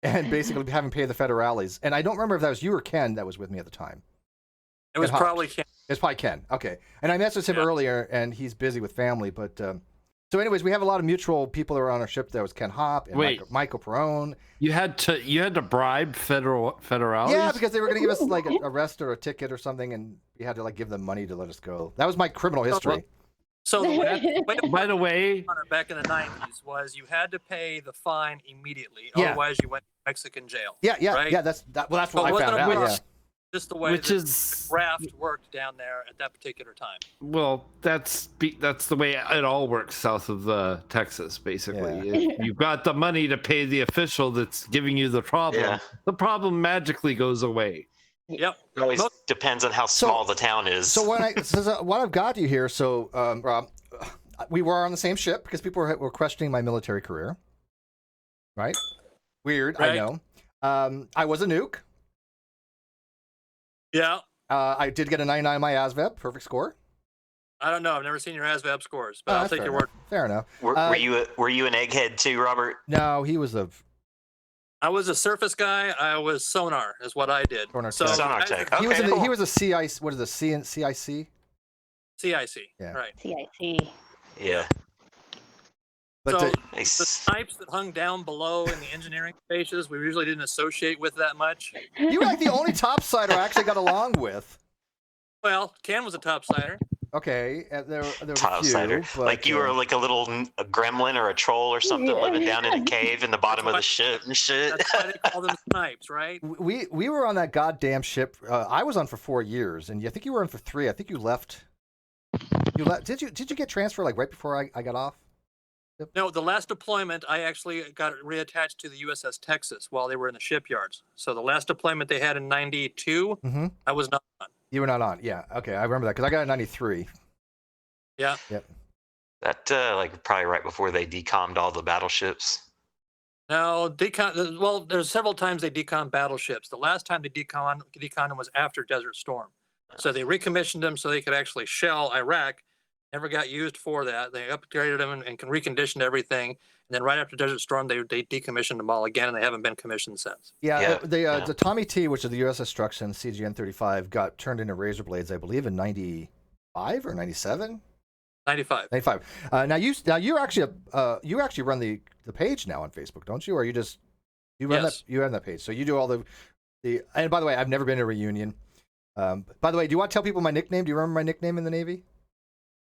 and basically having to pay the federales. And I don't remember if that was you or Ken that was with me at the time. It was Ken probably Hopps. It's probably Ken. Okay, and I messaged him earlier, and he's busy with family, but. So, anyways, we have a lot of mutual people that were on our ship. There was Ken Hopp and Michael Perone. You had to bribe federales? Yeah, because they were going to give us like a arrest or a ticket or something, and we had to like give them money to let us go. That was my criminal history. So the way By the way, back in the 90s was you had to pay the fine immediately, Yeah. otherwise you went to Mexican jail. Yeah, right? yeah. That's what But I wasn't found it out. worse? Yeah. Just the way which the is raft worked down there at that particular time. well, that's the way it all works south of Texas. Basically, if you've got the money to pay the official that's giving you the problem. The problem magically goes away. Yep. It always depends on how small the town is. So what I've got you here, so Rob, we were on the same ship because people were questioning my military career. Right? Weird, Right. I know. I was a nuke. Yeah. I did get a 99 on my ASVAB, perfect score. I don't know. I've never seen your ASVAB scores, but I'll that's take fair your enough. word. Fair enough. Were you an egghead too, Robert? No, he was a I was a surface guy. I was sonar, is what I did. Sonar So tech. Sonar tech. he was Okay, cool. he was a CIC. What is a CIC? CIC. Yeah. Right. CIC. Yeah. But so the- the Nice. snipes that hung down below in the engineering spaces, we usually didn't associate with that much. you were like the only topsider I actually got along with. Well, Ken was a topsider. Okay, there was a few. Topsider. But, Like you were like a gremlin or a troll or something living down in a cave in the bottom of the ship and shit. That's why they call them snipes, right? we were on that goddamn ship. I was on for 4 years, and I think you were on for 3. I think you left. You left. Did you get transferred like right before I got off? No, the last deployment, I actually got reattached to the USS Texas while they were in the shipyards. So the last deployment they had in '92, Mm-hmm. I was not on. You were not on. Yeah. Okay, I remember that because I got a 93. Yeah. Yep. That like probably right before they decommed all the battleships. No, well, there's several times they decommed battleships. The last time they decommed them was after Desert Storm. So they recommissioned them so they could actually shell Iraq. never got used for that. They upgraded them and reconditioned everything. And then right after Desert Storm, they decommissioned them all again, and they haven't been commissioned since. Yeah, the Tommy T, which is the USS Destruction CGN-35, got turned into Razor Blades, I believe, in 95 or 97. 95. 95. Now you actually run the page now on Facebook, don't you? Or you run that page. So you do all the. And by the way, I've never been to a reunion. By the way, do you want to tell people my nickname? Do you remember my nickname in the Navy?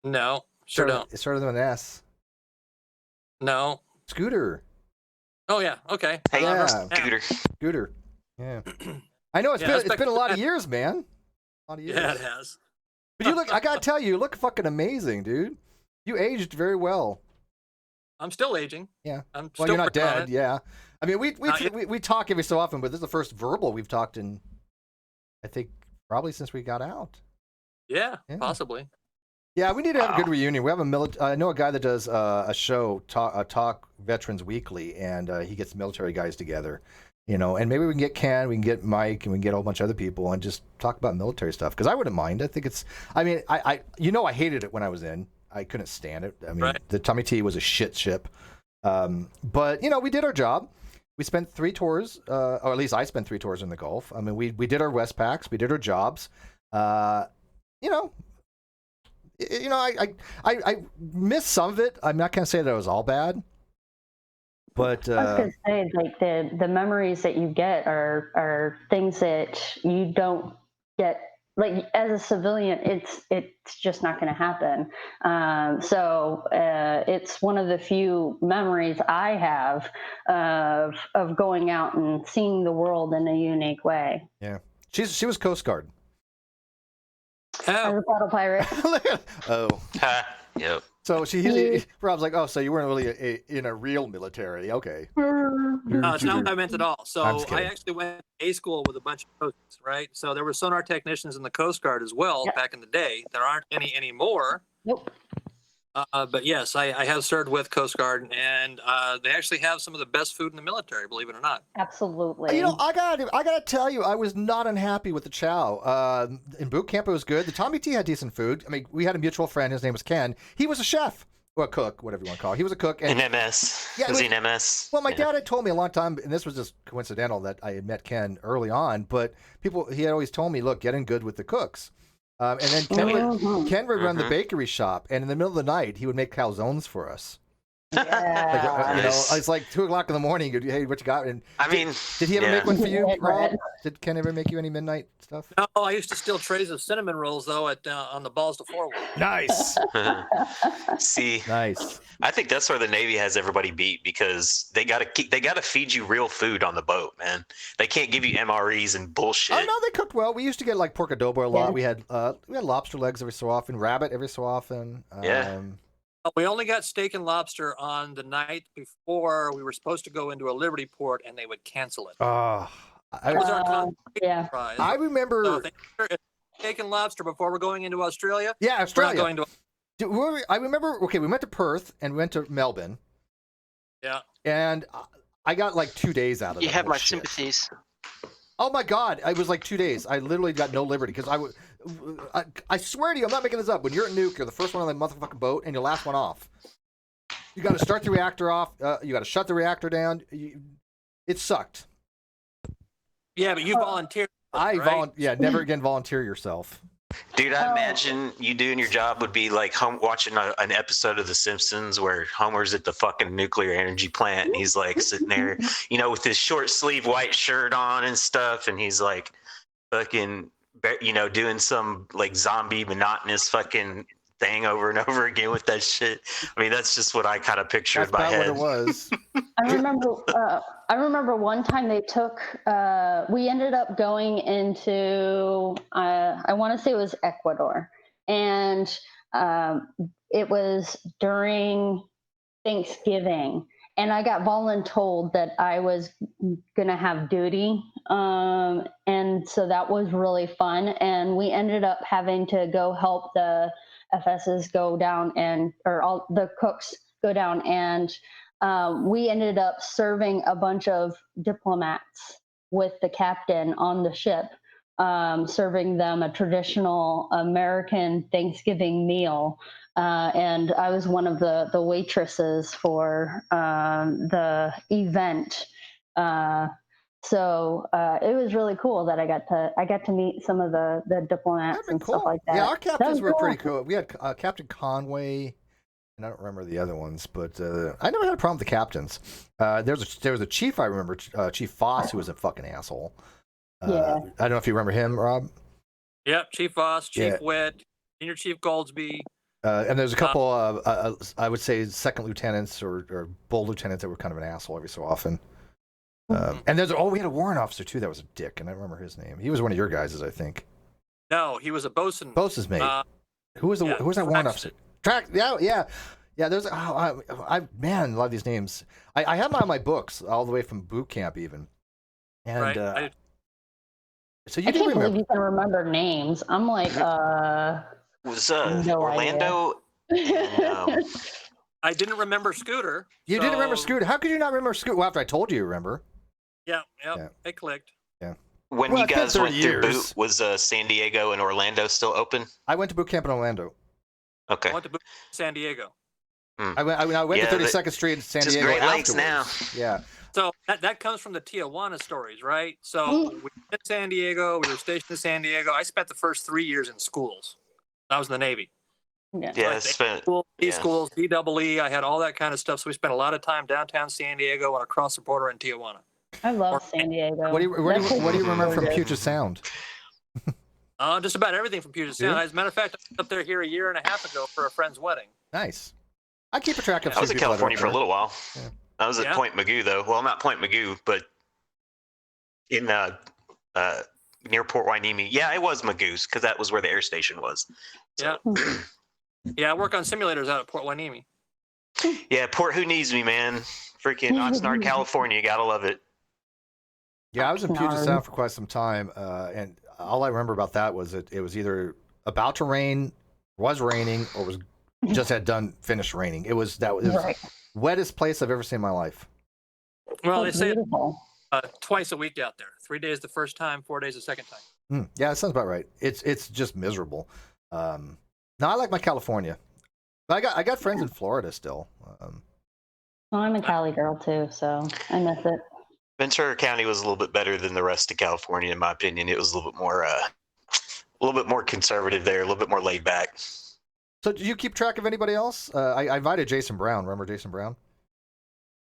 No, sure don't. It started with an S. No. Scooter. Oh yeah. Okay. Hey, Yeah. Scooter. Yeah. I know it's been a lot of years, man. A lot of years. Yeah, it has. But you look. I gotta tell you look fucking amazing, dude. You aged very well. I'm still aging. Yeah. I'm Well, still you're not working on dead. it. Yeah. I mean, we talk every so often, but this is the first verbal we've talked in. I think probably since we got out. Yeah, possibly. Yeah, we need to have a good reunion. We have I know a guy that does a show, Talk Veterans Weekly, and he gets military guys together, and maybe we can get Ken, we can get Mike, and we can get a whole bunch of other people and just talk about military stuff. Because I wouldn't mind. I think I hated it when I was in. I couldn't stand it. I mean, the Tommy T was a shit ship. But we did our job. We spent 3 tours, or at least I spent 3 tours in the Gulf. I mean, we did our Westpacks, we did our jobs. I missed some of it. I'm not gonna say that it was all bad, but I was gonna say, like, the memories that you get are things that you don't get. Like, as a civilian, it's just not going to happen. So it's one of the few memories I have of going out and seeing the world in a unique way. Yeah, she was Coast Guard. As a battle pirate. Oh. Yep. So Rob's like, oh, so you weren't really in a real military, okay? No, it's not what I meant at all. So I kidding. actually went to A school with a bunch of coasts, right? So there were sonar technicians in the Coast Guard as well back in the day. There aren't any anymore. Nope. But yes, I have served with Coast Guard, and they actually have some of the best food in the military, believe it or not. Absolutely. I gotta tell you, I was not unhappy with the chow. In boot camp, it was good. The Tommy T had decent food. I mean, we had a mutual friend. His name was Ken. He was a chef. Or a cook, whatever you want to call it. He was a cook. And MS. Yeah, was he an MS? Well, my dad had told me a long time, and this was just coincidental that I had met Ken early on, but he had always told me, look, get in good with the cooks. And then Ken would run the bakery shop, and in the middle of the night, he would make calzones for us. Yeah. It's like 2:00 in the morning. Hey, what you got? And did he ever make one for you, Rob? Did Ken ever make you any midnight stuff? No, I used to steal trays of cinnamon rolls though on the balls to forward. Nice. See, nice. I think that's where the Navy has everybody beat, because they gotta feed you real food on the boat, man. They can't give you MREs and bullshit. Oh no, they cooked well. We used to get like pork adobo a lot. We had lobster legs every so often, rabbit every so often. We only got steak and lobster on the night before we were supposed to go into a Liberty port, and they would cancel it. Oh, prize. I remember steak and lobster before we're going into Australia. Yeah, Australia. We're not going to. I remember. Okay, we went to Perth and we went to Melbourne. Yeah. And I got like 2 days out of it. You have my sympathies. Oh my God! I was like 2 days. I literally got no liberty because I swear to you, I'm not making this up. When you're a nuke, you're the first one on the motherfucking boat and your last one off. You got to start the reactor off. You got to shut the reactor down. It sucked. Yeah, but you volunteered. Never again volunteer yourself. Dude, I imagine you doing your job would be like watching an episode of The Simpsons where Homer's at the fucking nuclear energy plant and he's like sitting there, with his short sleeve white shirt on and stuff, and he's like fucking, doing some like zombie monotonous fucking thing over and over again with that shit. I mean, that's just what I kind of pictured in my head. That's what it was. I remember one time they took. We ended up going into. I want to say it was Ecuador, and it was during Thanksgiving, and I got voluntold that I was gonna have duty, and so that was really fun. And we ended up having to go help the FSs go down or all the cooks go down, and we ended up serving a bunch of diplomats with the captain on the ship. serving them a traditional American Thanksgiving meal. And I was one of the waitresses for the event. So it was really cool that I got to meet some of the diplomats and cool. stuff like that. Yeah, our captains were cool. pretty cool. We had Captain Conway, and I don't remember the other ones, but I never had a problem with the captains. There was a chief I remember, Chief Foss, who was a fucking asshole. Yeah. I don't know if you remember him, Rob. Yep, Chief Foss, Chief Yeah. Witt, Senior Chief Goldsby. And there's a couple I would say second lieutenants or bull lieutenants that were kind of an asshole every so often. And we had a warrant officer too that was a dick, and I don't remember his name. He was one of your guys', I think. No, he was a bosun. Bosun's mate. Who was that warrant officer? Yeah. There's man, a lot of these names. I have them on my books all the way from boot camp even. And Right. so you I do can't believe remember? you can remember names. I'm like, Was No Orlando? And, I didn't remember Scooter. You didn't remember so- Scooter? How could you not remember Scooter? Well, after I told you, remember? Yeah, Yeah. it clicked. when Well, you it's been guys 30 went through years. boot, was San Diego and Orlando still open? I went to boot camp in Orlando. Okay. I went to San Diego. I went Yeah, to 32nd Street in San just Diego. Great Lakes afterwards. Yeah. So that comes from the Tijuana stories, right? So we were in San Diego. We were stationed in San Diego. I spent the first 3 years in schools. I was in the Navy. yeah. Yeah, Like it's been, School, B yeah. schools, DEE. I had all that kind of stuff. So we spent a lot of time downtown San Diego and across the border in Tijuana. I love San Diego. What do you remember from Puget? Puget Sound? Just about everything from Puget Sound. As a matter of fact, I was up there here a year and a half ago for a friend's wedding. Nice. I keep a track of. I was in people that are California up for a there. little while. Yeah. I was at Yeah. Point Magoo though. Well, not Point Magoo, but in near Port Hueneme. Yeah, it was Magoo's because that was where the air station was. Yeah. Yeah, I work on simulators out at Port Hueneme. Yeah, Port Hueneme, man. Freaking Oxnard, California. Gotta love it. Yeah, I was in Puget Oxnard. Sound for quite some time, and all I remember about that was it was either about to rain, was raining, or was just had finished raining. It was Right. wettest place I've ever seen in my life. Well, they That's say beautiful. twice a week out there. 3 days the first time, 4 days the second time. Yeah, that sounds about right. It's just miserable. No, I like my California, but I got friends in Florida still. Well, I'm a Cali girl too, so I miss it. Ventura County was a little bit better than the rest of California, in my opinion. It was a little bit more conservative there, a little bit more laid back. So, do you keep track of anybody else? I invited Jason Brown. Remember Jason Brown?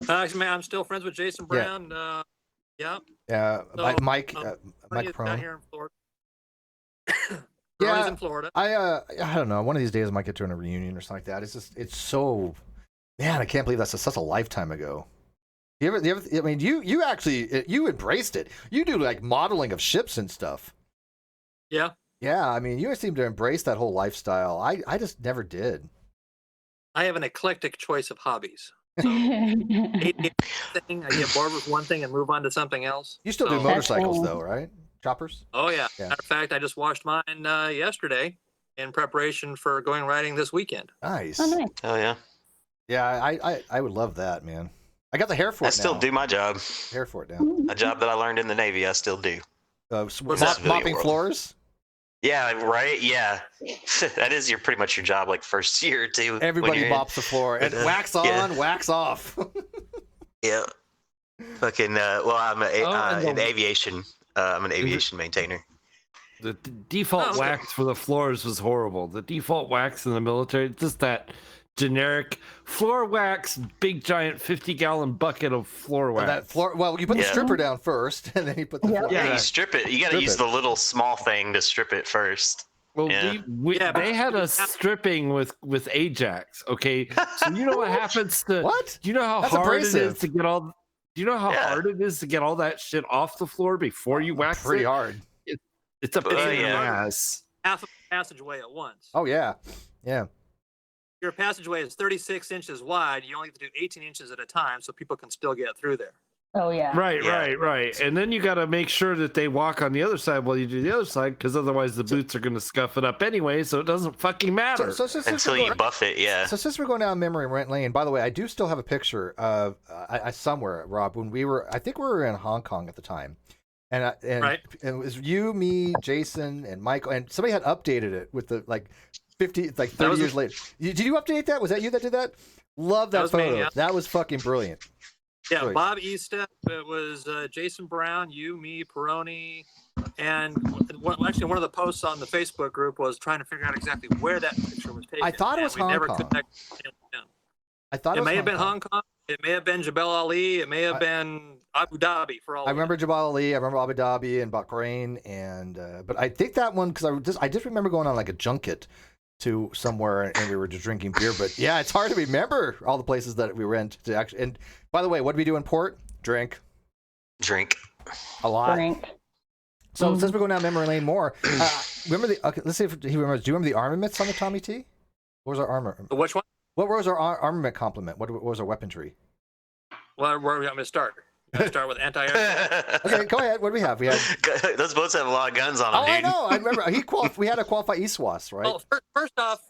I'm still friends with Jason Brown. Yeah. Yeah, So, Mike Bernie Mike is Prone. down here in Florida. Yeah, Bernie's in Florida. I don't know. One of these days I might get to a reunion or something like that. It's so, man, I can't believe that's such a lifetime ago. You ever? I mean, you actually you embraced it. You do like modeling of ships and stuff. Yeah. Yeah, I mean, you seem to embrace that whole lifestyle. I just never did. I have an eclectic choice of hobbies. So, I get bored with one thing and move on to something else. You still do So- motorcycles cool. though, right? Choppers. Oh yeah. Yeah. Matter of fact, I just washed mine yesterday in preparation for going riding this weekend. Nice. Oh, nice. Oh yeah, Yeah, I would love that, man. I got the hair for it I still now. do my job. Hair for it now. A job that I learned in the Navy, I still do. What's that? Mopping World. floors. Yeah, right. Yeah, that is pretty much your job, like first year or two. when Everybody you're in. mops the floor and wax on, Yeah. wax off. Yeah. Fucking. Well, I'm and in aviation. I'm an aviation maintainer. The default Oh, okay. wax for the floors was horrible. The default wax in the military, just that generic floor wax, big giant 50-gallon bucket of floor wax. That floor. Well, you put the Yeah. stripper down first, and then you put the. Yeah. Floor. Yeah, Yeah. you strip it. You got to Strip use it. the little small thing to strip it first. Well, Yeah. Yeah, they had us stripping with Ajax. Okay, so you know what happens to What? Do you know how That's hard it abrasive. is to get all? Do you know how Yeah. hard it is to get all that shit off the floor before you wax Pretty it? hard. It's a pain in the yeah. ass. Half of the passageway at once. Oh yeah, yeah. Your passageway is 36 inches wide. You only have to do 18 inches at a time, so people can still get through there. Oh yeah. Right, Yeah. right. And then you got to make sure that they walk on the other side while you do the other side, because otherwise the boots are going to scuff it up anyway. So it doesn't fucking matter. So since Until we're you going, buff it, yeah. so since we're going down memory lane, by the way, I do still have a picture of I somewhere, Rob, when I think we were in Hong Kong at the time, and Right. and it was you, me, Jason, and Michael, and somebody had updated it with the like 30 years later. Did you update that? Was that you that did that? Love that was me, photo. yeah. That was fucking brilliant. Yeah, Brilliant. Bob Estep. It was Jason Brown, you, me, Peroni, and actually one of the posts on the Facebook group was trying to figure out exactly where that picture was taken. I thought it was and we Hong never Kong. could nail it down. I thought It it may was have been Hong Kong. It may have been Jebel Ali. It may have been Abu Dhabi for all. I remember Jebel Ali. I remember Abu Dhabi and Bahrain, and but I think that one because I just remember going on like a junket to somewhere and we were just drinking beer. But yeah, it's hard to remember all the places that we went to actually. And by the way, what did we do in port? Drink a lot. Drink. So since we're going down memory lane more, remember the? Okay, let's see if he remembers. Do you remember the armaments on the Tommy T? What was our armor? Which one? What was our armament complement? What was our weaponry? Well, where are we going to start? We're going to start with anti-air. Okay, go ahead. What do we have? We had. Those boats have a lot of guns on them, Oh, dude. I know. I remember. We had to qualify ESWAS, right? Well, first off,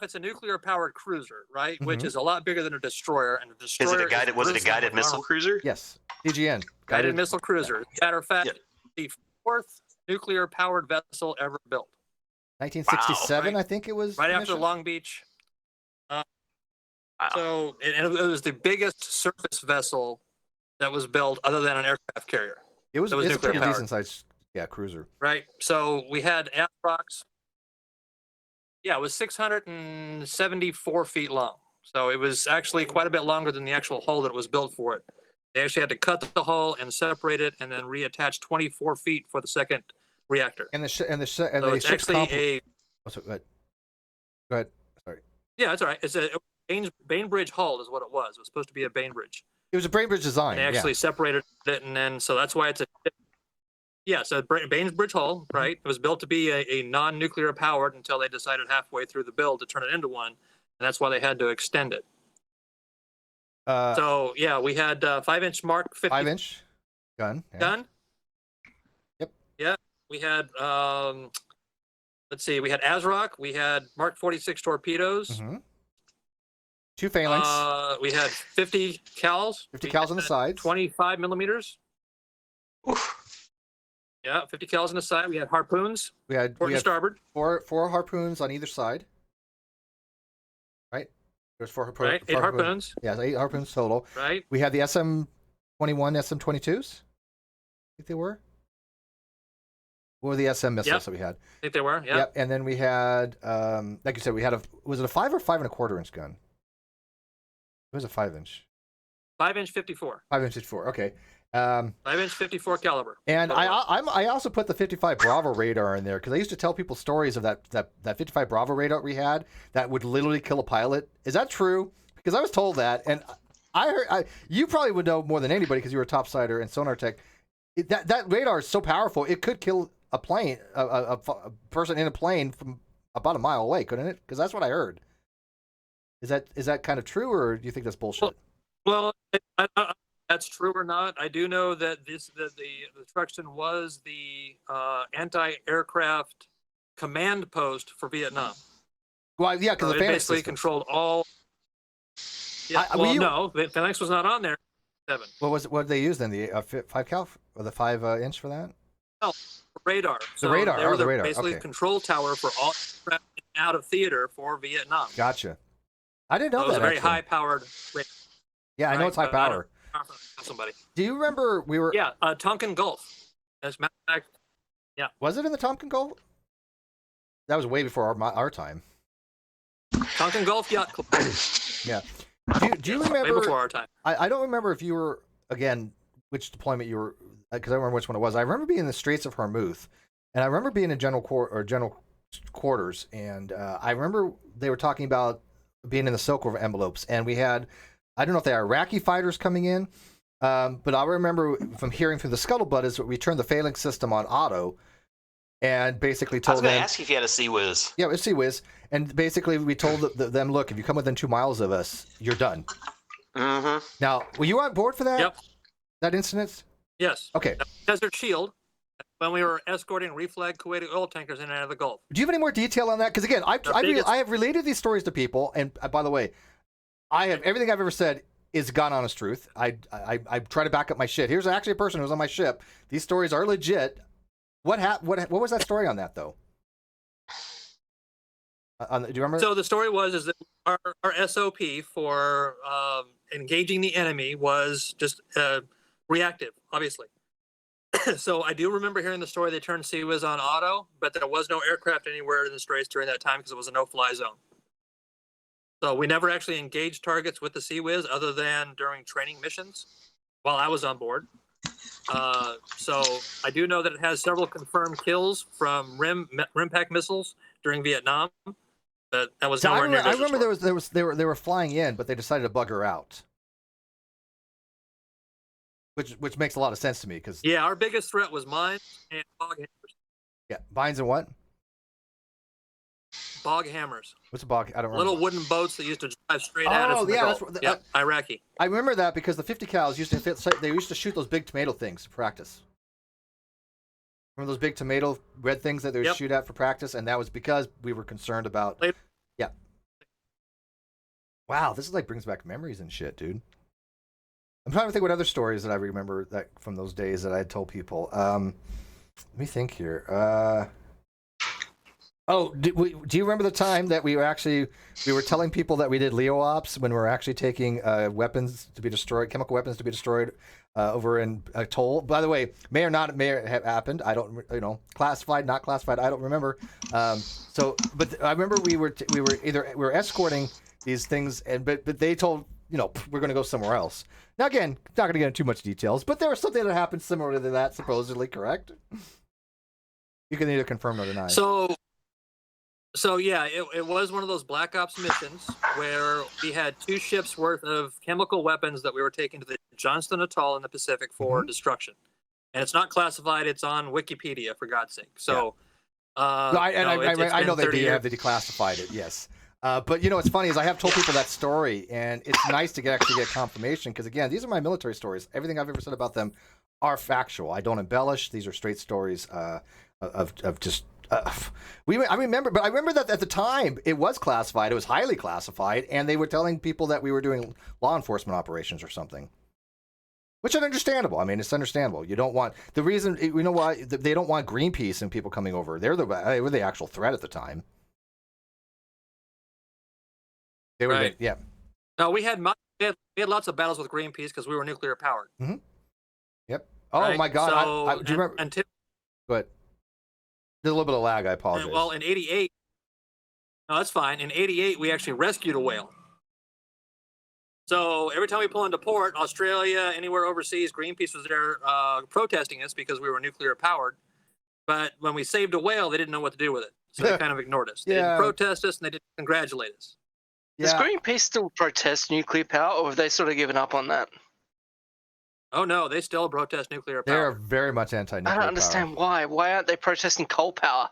it's a nuclear-powered cruiser, right? Which is a lot bigger than a destroyer, and a destroyer. Was it a guided missile cruiser? Yes. DGN. Guided missile cruiser. As a matter of fact, the fourth nuclear-powered vessel ever built. 1967, Wow. I think it was. Right after commissioned? Long Beach. Wow. So it was the biggest surface vessel that was built other than an aircraft carrier. It was It was it's a pretty nuclear-powered. decent sized, cruiser. Right. So we had Aprox. Yeah, it was 674 feet long. So it was actually quite a bit longer than the actual hull that was built for it. They actually had to cut the hull and separate it, and then reattach 24 feet for the second reactor. And So it's actually Oh, so, go ahead. Sorry. Yeah, that's all right. It's a Bainbridge hull is what it was. It was supposed to be a Bainbridge. It was a Bainbridge design. And they actually separated it, and then so that's why it's a Bainbridge hull, right? It was built to be a non-nuclear powered until they decided halfway through the build to turn it into one, and that's why they had to extend it. So yeah, we had 5-inch Mark 50 5-inch gun. Yeah. gun. Yep. Yeah, we had let's see, we had ASRock, we had Mark 46 torpedoes. Mm-hmm. 2 phalanx. We had 50 cals. 50 cals on the sides. 25 millimeters. Oof. Yeah, 50 cals on the side. We had harpoons. We had Port and starboard. four harpoons on either side. Right? There's 4 harpoons. Right, 8 harpoons. Yeah, 8 harpoons total. Right. We had the SM-21, SM-22s. I think they were. What were the SM missiles that we had? I think they were. Yeah. Yep. And then we had, like you said, was it a 5 or 5.25 inch gun? It was a 5-inch. 5-inch 54. 5-inch 54. Okay. 5-inch 54 caliber. And I also put the 55 Bravo radar in there because I used to tell people stories of that 55 Bravo radar we had that would literally kill a pilot. Is that true? Because I was told that, and I heard you probably would know more than anybody because you were a topsider and sonar tech. That radar is so powerful it could kill a plane, a person in a plane from about a mile away, couldn't it? Because that's what I heard. Is that kind of true, or do you think that's bullshit? Well, I don't know if that's true or not. I do know that the Truxton was the anti-aircraft command post for Vietnam. Well, yeah, because So the it Phalanx basically system. controlled all. Yeah, no, the Phalanx was not on there. 7. What did they use then? The 5 cal or the 5 inch for that? No, radar. The radar. They were the radar. basically Okay. control tower for all aircraft in and out of theater for Vietnam. Gotcha. I didn't know So it was that. a very actually. high-powered. Yeah, I know it's high power. Somebody. Do you remember we were? Yeah, Tonkin Gulf. As a matter of fact, Was it in the Tonkin Gulf? That was way before our time. Tonkin Gulf Yacht Club. Yeah. Do you Way remember? before our time. I don't remember if you were again which deployment you were because I don't remember which one it was. I remember being in the Straits of Hormuz, and I remember being in general quarters, and I remember they were talking about being in the Silk Road envelopes, and we had I don't know if they are Iraqi fighters coming in, but I remember from hearing through the scuttlebutt is we turned the Phalanx system on auto, and basically I was told going to them. ask you if you had a Sea Whiz. Yeah, it was Sea Whiz, and basically we told them, look, if you come within 2 miles of us, you're done. Mm-hmm. Now, were you on board for that? Yep. That incident? Yes. Okay. Desert Shield. When we were escorting reflag Kuwaiti oil tankers in and out of the Gulf. Do you have any more detail on that? Because again, I have related these stories to people, and by the way, I have everything I've ever said is God honest truth. I try to back up my shit. Here's actually a person who was on my ship. These stories are legit. What was that story on that though? Do you remember? So the story is that our SOP for engaging the enemy was just reactive, obviously. So I do remember hearing the story they turned CIWS on auto, but there was no aircraft anywhere in the Straits during that time because it was a no-fly zone. So we never actually engaged targets with the CIWS other than during training missions while I was on board. So I do know that it has several confirmed kills from Rimpak missiles during Vietnam. But that was nowhere near. I remember they were flying in, but they decided to bug her out. Which makes a lot of sense to me because our biggest threat was mines and bog hammers. Yeah, mines and what? Bog hammers. What's a bog? I don't remember. Little wooden boats that used to drive straight at us. Iraqi. I remember that because the 50 cals used to shoot those big tomato things for practice. Remember those big tomato red things that they would shoot at for practice, and that was because we were concerned about. Yeah. Wow, this is like brings back memories and shit, dude. I'm trying to think what other stories that I remember that from those days that I had told people. Let me think here. Do you remember the time that we were telling people that we did Leo ops when we were actually taking weapons to be destroyed, chemical weapons to be destroyed over in Atoll? By the way, may or not have happened. I don't, classified, not classified. I don't remember. But I remember we were escorting these things, but they told we're going to go somewhere else. Now again, not going to get into too much details, but there was something that happened similar to that, supposedly, correct? You can either confirm or deny. So yeah, it was one of those Black Ops missions where we had 2 ships worth of chemical weapons that we were taking to the Johnston Atoll in the Pacific for destruction. And it's not classified, it's on Wikipedia, for God's sake. So I know they declassified it, yes. But what's funny is I have told people that story, and it's nice to actually get confirmation because again, these are my military stories. Everything I've ever said about them are factual. I don't embellish. These are straight stories of just. I remember that at the time it was classified. It was highly classified, and they were telling people that we were doing law enforcement operations or something. Which is understandable. I mean, it's understandable. You don't want the reason. You know why they don't want Greenpeace and people coming over. They were the actual threat at the time. They were, yeah. No, we had lots of battles with Greenpeace because we were nuclear powered. Mm-hmm. Yep. Oh my God! Do you remember? Go ahead. There's a little bit of lag. I apologize. Well, in '88, no, that's fine. In '88, we actually rescued a whale. So every time we pull into port, Australia, anywhere overseas, Greenpeace was there protesting us because we were nuclear powered. But when we saved a whale, they didn't know what to do with it, so they kind of ignored us. They didn't protest us, and they didn't congratulate us. Does Greenpeace still protest nuclear power, or have they sort of given up on that? Oh no, they still protest nuclear power. They're very much anti-nuclear power. I don't understand why. Why aren't they protesting coal power?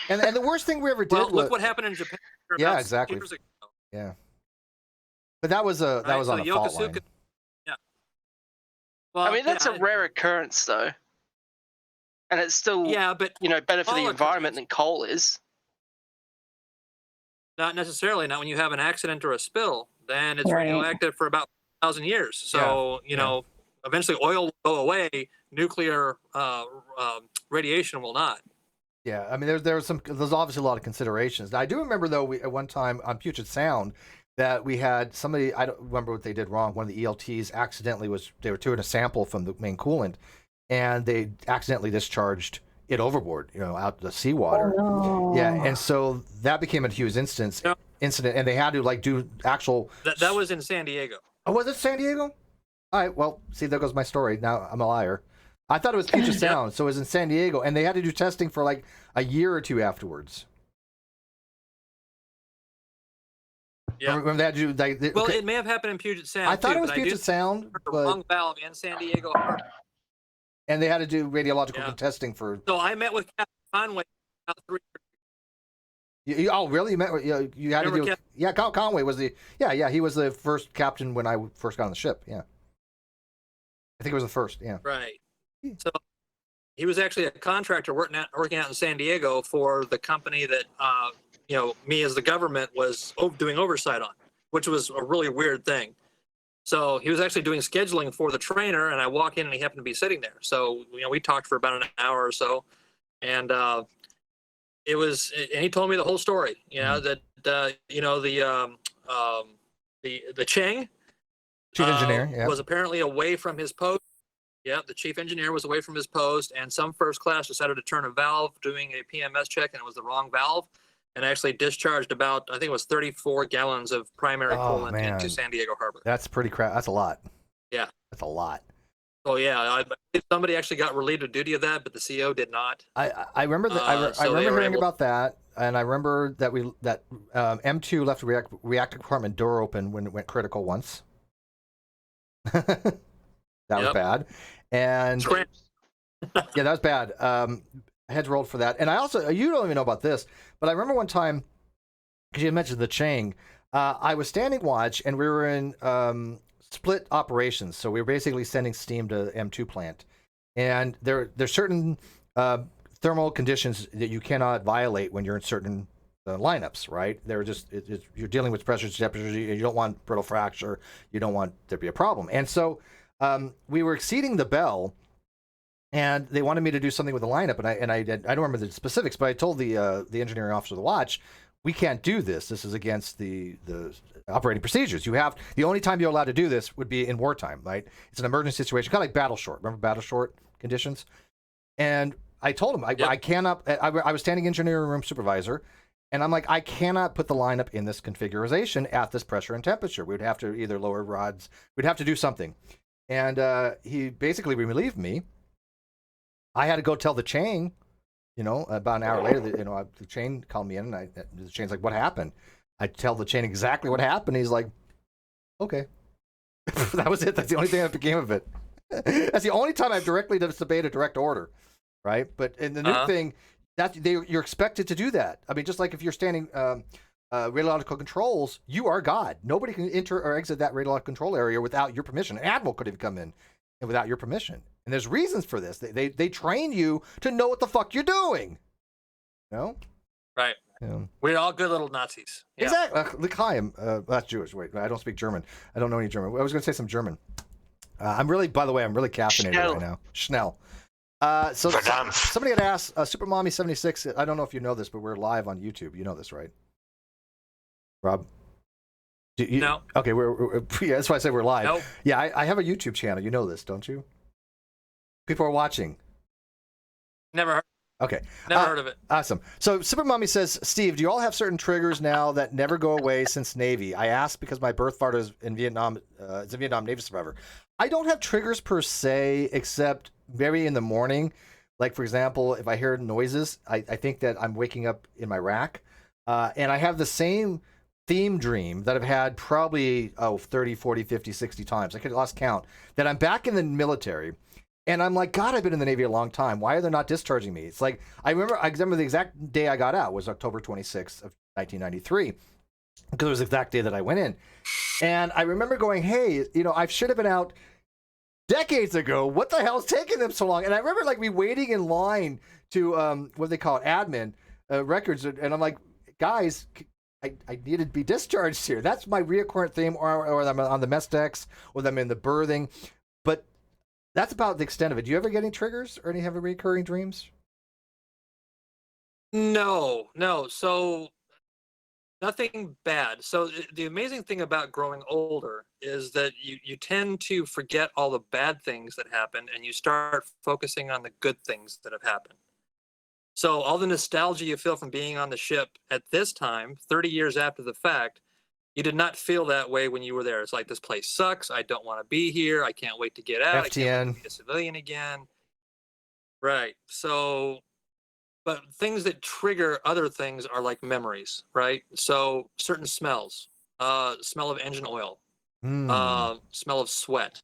and the worst thing we ever did. Well, look what happened in Japan. Yeah, exactly. Years ago. Yeah, but that was on a fault line. Yeah. Well, I mean, that's a rare occurrence, though, and it's still but better for the environment than coal is. Not necessarily. Not when you have an accident or a spill, then it's radioactive for about 1,000 years. So eventually oil will go away. Nuclear radiation will not. Yeah, I mean, there's obviously a lot of considerations. Now, I do remember though, at one time on Puget Sound, that we had somebody. I don't remember what they did wrong. One of the ELTs accidentally they were doing a sample from the main coolant, and they accidentally discharged it overboard, out the seawater. Oh, no. Yeah, and so that became a huge incident, and they had to do actual. That was in San Diego. Oh, was it San Diego? All right, well, see, there goes my story. Now I'm a liar. I thought it was Puget Sound, so it was in San Diego, and they had to do testing for a year or two afterwards. Yeah. Remember they had to do well, it may have happened in Puget Sound. I thought it was Puget Sound, but lung valve in San Diego. And they had to do radiological testing for. So I met with Captain Conway about 3 years. Oh, really? You met? You had to do. Yeah, Conway was the. Yeah. He was the first captain when I first got on the ship. Yeah. I think it was the first. Yeah. Right. So he was actually a contractor working out in San Diego for the company that me as the government was doing oversight on, which was a really weird thing. So he was actually doing scheduling for the trainer, and I walk in and he happened to be sitting there. So we talked for about an hour or so, and it was, and he told me the whole story. That the Cheng Chief engineer was apparently away from his post. Yeah, the chief engineer was away from his post, and some first class decided to turn a valve doing a PMS check, and it was the wrong valve, and actually discharged about, I think it was 34 gallons of primary coolant into San Diego Harbor. That's pretty crap. That's a lot. Yeah. That's a lot. Oh yeah, somebody actually got relieved of duty of that, but the CO did not. I remember that. I remember hearing about that, and I remember that M2 left the reactor compartment door open when it went critical once. That was bad, and yeah, that was bad. Heads rolled for that, and I also, you don't even know about this, but I remember one time, because you mentioned the Chang, I was standing watch, and we were in split operations, so we were basically sending steam to M2 plant, and there's certain thermal conditions that you cannot violate when you're in certain lineups, right? They're just you're dealing with pressures, temperatures. You don't want brittle fracture. You don't want there to be a problem. And so we were exceeding the bell, and they wanted me to do something with the lineup, and I don't remember the specifics, but I told the engineering officer of the watch, we can't do this. This is against the operating procedures. The only time you're allowed to do this would be in wartime, right? It's an emergency situation, kind of like battle short. Remember battle short conditions? And I told him I cannot. I was standing engineering room supervisor, and I'm like, I cannot put the lineup in this configuration at this pressure and temperature. We'd have to either lower rods. We'd have to do something. And he basically relieved me. I had to go tell the Chang. About an hour later, the Chain called me in, and the Chain's like, "What happened?" I tell the Chain exactly what happened. He's like, "Okay." That was it. That's the only thing that became of it. That's the only time I've directly disobeyed a direct order, right? But in the new thing, you're expected to do that. I mean, just like if you're standing radiological controls, you are God. Nobody can enter or exit that radiological control area without your permission. An admiral could have come in without your permission. And there's reasons for this. They train you to know what the fuck you're doing. No? Right. Yeah. We're all good little Nazis. Yeah. Exactly. That's Jewish. Wait, I don't speak German. I don't know any German. I was going to say some German. By the way, I'm really caffeinated right now. Schnell. So somebody had asked, Super Mommy 76, I don't know if you know this, but we're live on YouTube. You know this, right? Rob? No. Okay, yeah, that's why I said we're live. Nope. Yeah, I have a YouTube channel. You know this, don't you? People are watching. Never heard. Okay. Never heard of it. Awesome. So Super Mommy says, Steve, do you all have certain triggers now that never go away since Navy? I asked because my birth father is in Vietnam. Is a Vietnam Navy survivor. I don't have triggers per se, except maybe in the morning. Like, for example, if I hear noises, I think that I'm waking up in my rack. And I have the same theme dream that I've had probably 30, 40, 50, 60 times. I could have lost count. That I'm back in the military. And I'm like, God, I've been in the Navy a long time. Why are they not discharging me? It's like, I remember the exact day I got out was October 26th of 1993, because it was the exact day that I went in. And I remember going, hey, I should have been out decades ago. What the hell is taking them so long? And I remember like me waiting in line to, what do they call it, admin records. And I'm like, guys, I need to be discharged here. That's my recurrent theme, or I'm on the mess decks, or I'm in the berthing. But that's about the extent of it. Do you ever get any triggers or any have recurring dreams? No. So nothing bad. So the amazing thing about growing older is that you tend to forget all the bad things that happened, and you start focusing on the good things that have happened. So all the nostalgia you feel from being on the ship at this time, 30 years after the fact, you did not feel that way when you were there. It's like, this place sucks. I don't want to be here. I can't wait to get out. FTN. I can't wait to be a civilian again. Right. So, but things that trigger other things are like memories, right? So certain smells, smell of engine oil, smell of sweat,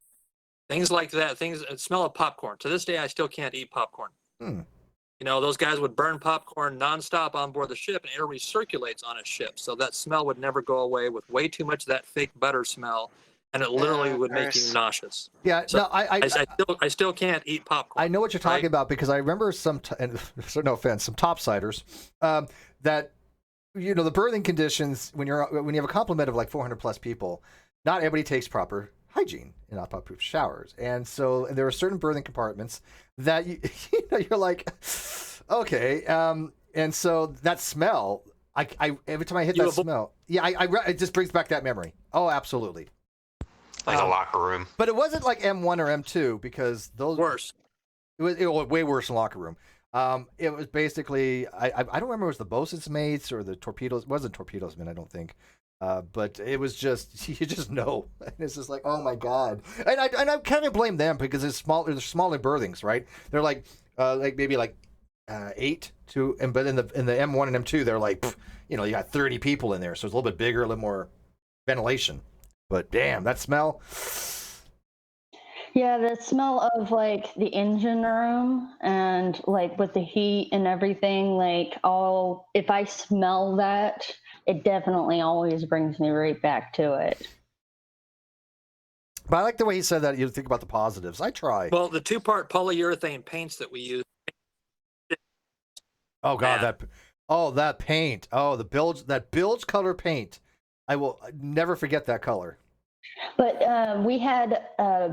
things like that. Smell of popcorn. To this day, I still can't eat popcorn. Those guys would burn popcorn nonstop on board the ship, and air recirculates on a ship. So that smell would never go away, with way too much of that fake butter smell, and it literally would make you nauseous. Yeah, so no, I still can't eat popcorn. I know what you're talking about, because I remember and no offense, some topsiders that, the berthing conditions, when you have a complement of like 400 plus people, not everybody takes proper hygiene in output-proof showers. And so there are certain berthing compartments that you're like, okay. And so that smell, I every time I hit that smell, it just brings back that memory. Oh, absolutely. Like a locker room. But it wasn't like M1 or M2 because those Worse. It was way worse than locker room. It was basically I don't remember if it was the bosun's mates or the torpedoes. It wasn't torpedoes men, I don't think. But it was just you just know. And it's just like, oh my god. And I kind of blame them because they're smaller berthings, right? They're like maybe 8 to but in the M1 and M2 they're like you got 30 people in there, so it's a little bit bigger, a little more ventilation. But damn, that smell. Yeah, the smell of like the engine room and like with the heat and everything, if I smell that, it definitely always brings me right back to it. But I like the way he said that you think about the positives. I try. Well, the 2-part polyurethane paints that we use. Oh god, that paint. Oh, that bilge color paint. I will never forget that color. But we had,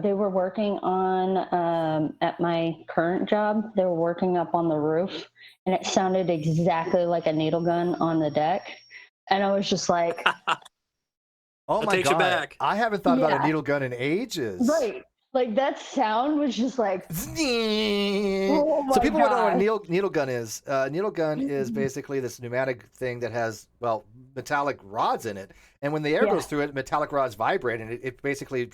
they were working on, at my current job, they were working up on the roof, and it sounded exactly like a needle gun on the deck. And I was just like, oh my takes you god, back. I haven't thought about a needle gun in ages. Right. Like that sound was just like, oh so people my don't know what a God. needle gun is. Needle gun is basically this pneumatic thing that has, metallic rods in it. And when the air goes through it, metallic rods vibrate, and it basically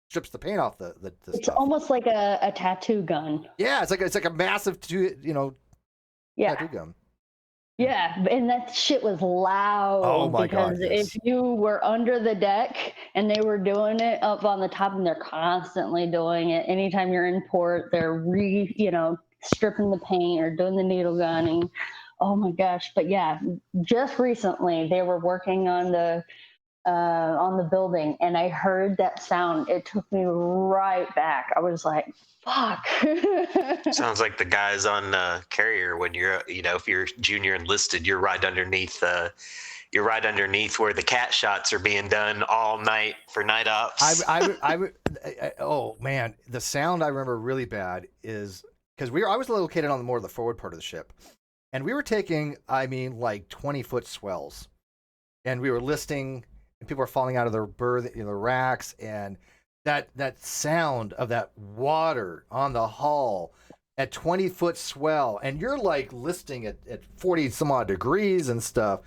strips the paint off the It's stuff. almost like a tattoo gun. Yeah, it's like a massive, tattoo gun. Yeah, and that shit was loud. Oh my God, because yes. if you were under the deck and they were doing it up on the top, and they're constantly doing it. Anytime you're in port, they're stripping the paint or doing the needle gunning. Oh my gosh! But yeah, just recently they were working on the building, and I heard that sound. It took me right back. I was like, fuck. Sounds like the guys on Carrier when you're, if you're junior enlisted, you're right underneath where the cat shots are being done all night for night ops. Oh man, the sound I remember really bad is because I was located on more of the forward part of the ship, and we were taking 20-foot swells, and we were listing, and people were falling out of their berth, the racks, and that sound of that water on the hull at 20-foot swell, and you're like listing at 40 some odd degrees and stuff.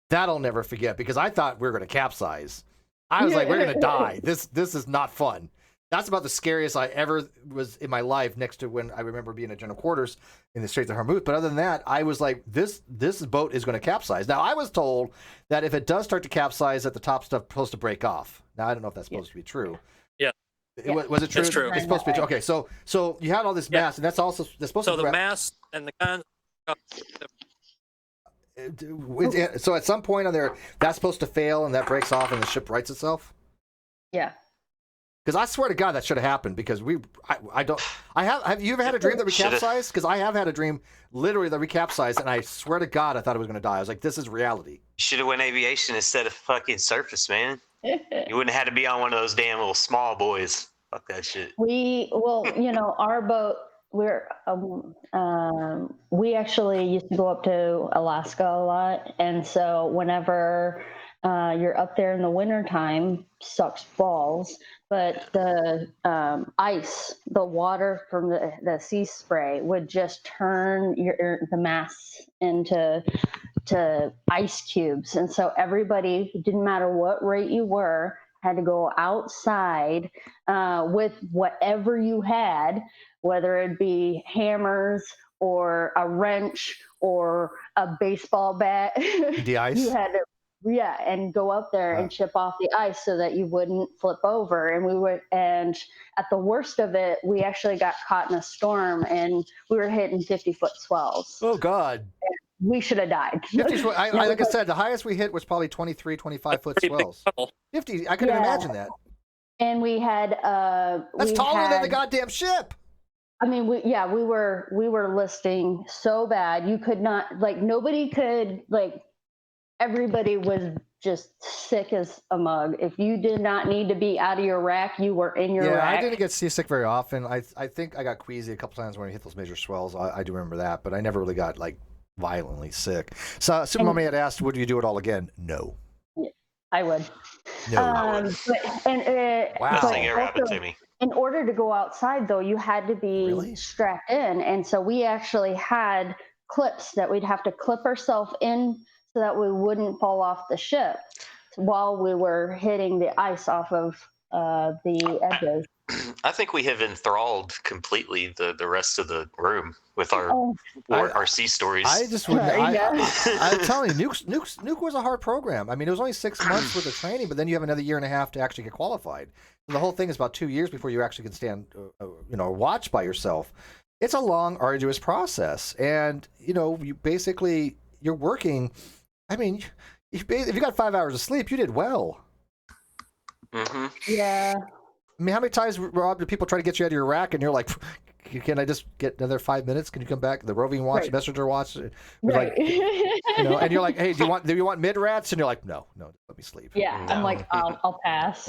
That'll never forget, because I thought we were going to capsize. I was like, we're going to die. This is not fun. That's about the scariest I ever was in my life, next to when I remember being at general quarters in the Straits of Hormuz. But other than that, I was like, this boat is going to capsize. Now, I was told that if it does start to capsize, that the top stuff is supposed to break off. Now, I don't know if that's supposed to be true. Yeah. Was it true? It's true. It's supposed to be true. Okay, so you had all this mass, and that's supposed So to... the mass and the guns. So at some point on there, that's supposed to fail, and that breaks off, and the ship rights itself? Yeah. Because I swear to God that should have happened, because have you ever had a dream that we capsized? Because I have had a dream literally that we capsized, and I swear to God I thought it was going to die. I was like, this is reality. You should have went aviation instead of fucking surface, man. You wouldn't have had to be on one of those damn little small boys. Fuck that shit. Our boat, we actually used to go up to Alaska a lot. And so whenever you're up there in the wintertime, sucks balls. But the ice, the water from the sea spray would just turn the mass into ice cubes. And so everybody, didn't matter what rate you were, had to go outside with whatever you had, whether it be hammers or a wrench or a baseball bat. The ice? You had to, and go up there and chip off the ice so that you wouldn't flip over. And at the worst of it, we actually got caught in a storm, and we were hitting 50-foot swells. Oh God. We should have died. 50 like I said, the highest we hit was probably 23, 25-foot swells. 50, I couldn't imagine that. And we had that's taller than the goddamn ship. I mean, we were listing so bad. You could not, nobody could, everybody was just sick as a mug. If you did not need to be out of your rack, you were in your rack. I didn't get seasick very often. I think I got queasy a couple times when I hit those major swells. I do remember that, but I never really got like violently sick. So Super Mommy had asked, would you do it all again? No. I would. No. I would. Wow. Nothing ever happened to me. In order to go outside, though, you had to be strapped in. And so we actually had clips that we'd have to clip ourselves in so that we wouldn't fall off the ship while we were hitting the ice off of the edges. I think we have enthralled completely the rest of the room with our sea stories. I just wouldn't. I'm telling you, Nuke was a hard program. I mean, it was only 6 months worth of training, but then you have another 1.5 years to actually get qualified. And the whole thing is about 2 years before you actually can stand, watch by yourself. It's a long, arduous process, and you're working. I mean, if you got 5 hours of sleep, you did well. Mm-hmm. Yeah. I mean, how many times, Rob, do people try to get you out of your rack, and you're like, "Can I just get another 5 minutes? Can you come back?" The roving watch, messenger watch, right? And you're like, "Hey, do you want mid rats?" And you're like, "No, let me sleep." Yeah, no. I'm like, I'll pass.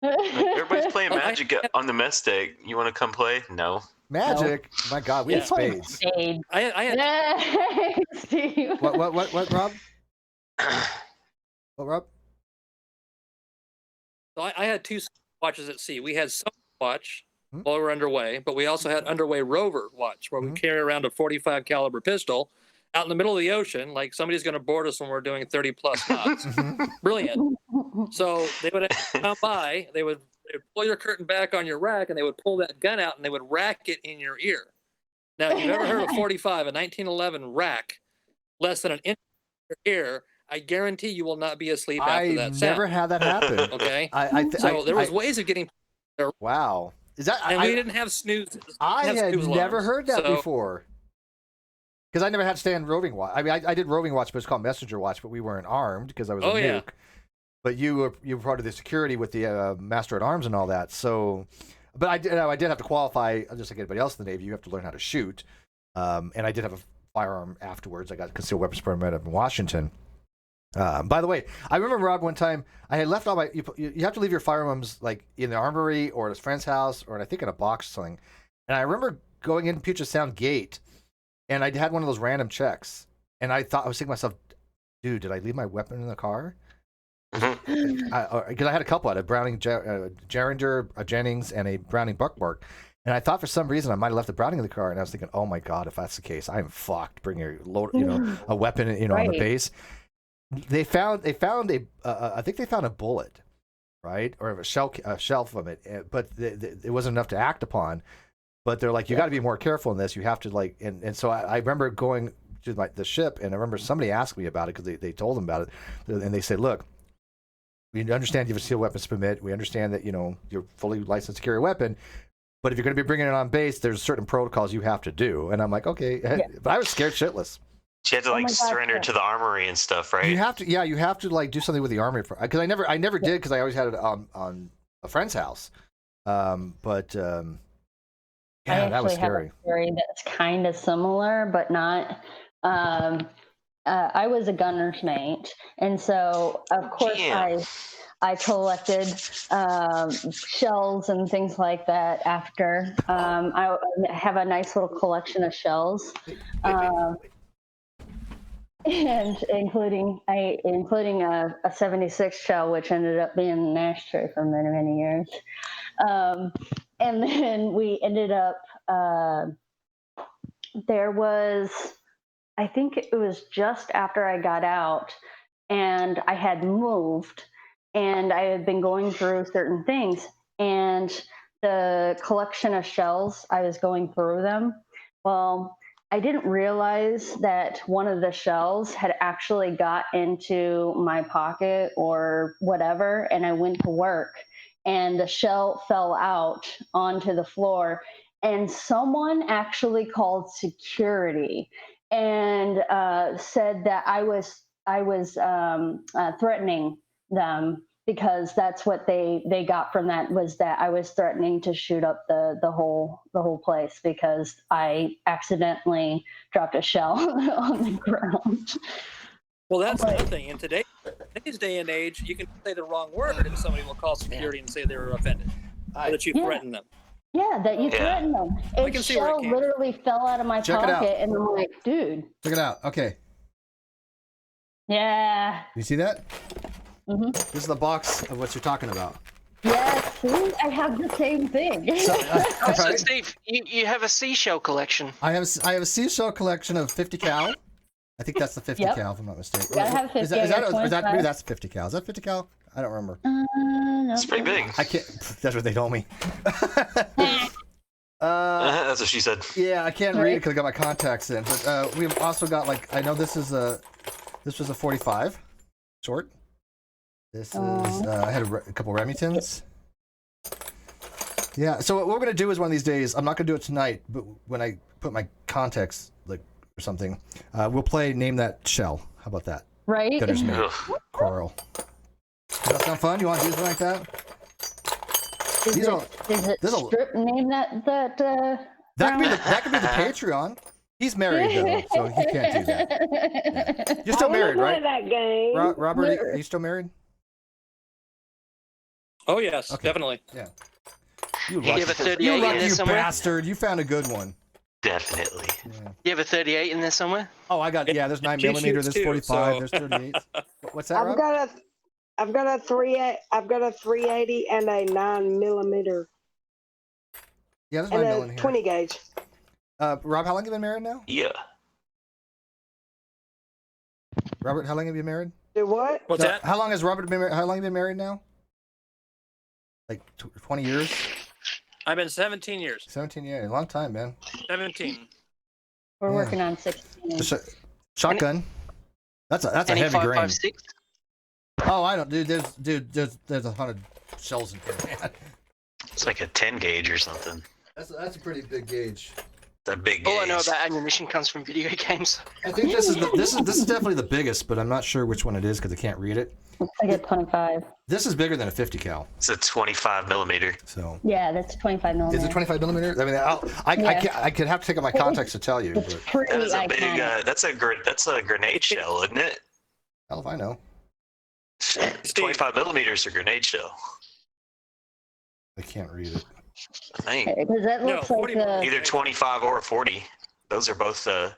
Yeah. Everybody's playing Magic on the mess deck. You want to come play? No. Magic? No. My God, we had spades. I had. Steve. What, Rob? What, Rob? So I had 2 watches at sea. We had summer watch while we were underway, but we also had underway rover watch, where we carry around a 45 caliber pistol out in the middle of the ocean, like somebody's going to board us when we're doing 30 plus knots. Brilliant. So they would come by, they would pull your curtain back on your rack, and they would pull that gun out and they would rack it in your ear. Now, if you've ever heard of 45, a 1911 rack, less than an inch in your ear, I guarantee you will not be asleep after that sound. I never had that happen. Okay? So there was ways of getting there. Wow. Is that? And we didn't have snoozes. I had never heard that before. Because I never had to stand roving watch. I mean, I did roving watch, but it's called messenger watch, but we weren't armed because I was a nuke. Yeah. But you were part of the security with the master at arms and all that. So, but I did have to qualify, just like anybody else in the Navy. You have to learn how to shoot. And I did have a firearm afterwards. I got a concealed weapons permit up in Washington. By the way, I remember, Rob, one time I had left all my. You have to leave your firearms like in the armory or at a friend's house or I think in a box or something. And I remember going in Puget Sound Gate, and I had one of those random checks, and I was thinking to myself, dude, did I leave my weapon in the car? Because I had a couple. I had a Browning Derringer, a Jennings, and a Browning Buckmark. And I thought for some reason I might have left the Browning in the car, and I was thinking, oh my God, if that's the case, I'm fucked. Bringing a weapon, on the base. They found I think they found a bullet, right, or a shelf of it, but it wasn't enough to act upon. But they're like, you got to be more careful in this. You have to and so I remember going to the ship, and I remember somebody asked me about it because they told them about it, and they said, look, we understand you have a sealed weapons permit. We understand that you're fully licensed to carry a weapon. But if you're going to be bringing it on base, there's certain protocols you have to do. And I'm like, okay. Yeah. But I was scared shitless. You had to surrender to the armoury and stuff, right? You have to, you have to do something with the armory because I never did because I always had it on a friend's house. Yeah, that was scary. Have a story that's kind of similar, but not. I was a gunner's mate, and so of course I collected shells and things like that. After I have a nice little collection of shells. And including a 76 shell, which ended up being an ashtray for many, many years. And then we ended up, there was, I think it was just after I got out and I had moved and I had been going through certain things, and the collection of shells, I was going through them. Well, I didn't realize that one of the shells had actually got into my pocket or whatever, and I went to work, and the shell fell out onto the floor, and someone actually called security and said that I was threatening them, because that's what they got from that, was that I was threatening to shoot up the whole place because I accidentally dropped a shell on the ground. Well, that's another thing. In today's today's day and age, you can say the wrong word and somebody will call security and say they were offended. Or that you threatened them. Yeah, that you threatened them. I Its can see where it shell came literally fell out of my Check it out. pocket, and I'm like, dude. Check it out. Okay. Yeah. You see that? Mm-hmm. This is the box of what you're talking about. Yes, see, I have the same thing. So, So, right? Steve, you have a seashell collection. I have a seashell collection of 50 cal. I think that's the 50 Yep. cal, if I'm not mistaken. Gotta have 50, Is that, I got maybe 25. that's 50 cal. Is that 50 cal? I don't remember. No. It's pretty big. I can't. That's what they told me. That's what she said. Yeah, I can't read it because I got my contacts in. But we've also got I know this was a 45 short. This is I had a couple Remingtons. Yeah. So what we're gonna do is one of these days. I'm not gonna do it tonight, but when I put my contacts or something, we'll play Name That Shell. How about that? Right? Gunner's Mate. Ugh. Coral. Does that sound fun? You want to do something like that? Is These it, are- is it this are- strip name that That could be the Patreon. He's married though, so he can't do that. Yeah. You're still married, right? That game. Robert, are you still married? Oh, yes, Okay. definitely. Yeah. You have a 38 in lucky there you somewhere? bastard! You found a good one. Definitely. Yeah. You have a 38 in there somewhere? Oh, I got there's 9 She millimeter, shoots there's too, 45, so- there's 38. What's that, Rob? I've got a 380 and a 9mm Yeah, there's 9 and mil a in here. 20 gauge. Rob, how long have you been married now? Yeah. Robert, how long have you been married? Do what? What's that? How long has Robert been married? How long have you been married now? Like 20 years? I've been 17 years. 17 years, a long time, man. 17. We're Yeah. working on 16. Just a shotgun. That's a Any heavy grain. 5.56? Oh, I don't, dude. There's 100 shells in here, man. It's like a 10 gauge or something. That's a pretty big gauge. It's a big gauge. All I know about ammunition comes from video games. I think this is definitely the biggest, but I'm not sure which one it is because I can't read it. Looks like a 25. This is bigger than a 50 cal. It's a 25 millimeter. So Yeah, that's 25 millimeter. is it 25 millimeter? I mean, I could have to take out my contacts to tell you, It's but pretty That is a iconic. big. That's a grenade shell, isn't it? hell if I know. 25 millimeters are grenade shell. I can't read it. I think Because that No, looks like 40 the... either 25 or 40. Those are both. I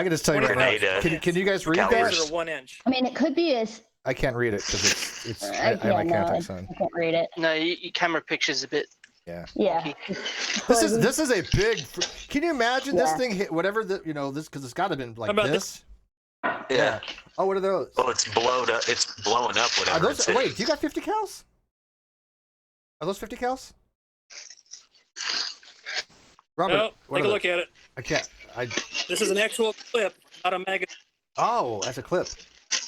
can just tell you right Grenade, now. Can you guys read calibers. that? Are 1 inch. I mean, it could be as... I can't read it because it's I I have my can't, no, I contacts on. can't read it. No, your camera picture's a bit. Yeah. Yeah. This is a big. Can you imagine this Yeah. thing hit whatever this because it's got to been like How about this. Yeah. Oh, what are those? Well, it's blowed up. It's blowing up. Are Whatever. those? it's Wait, hitting. do you got 50 cals? Are those 50 cals? Robert, No, what take are a those? look at it. I can't. This is an actual clip, not a magazine. Oh, that's a clip.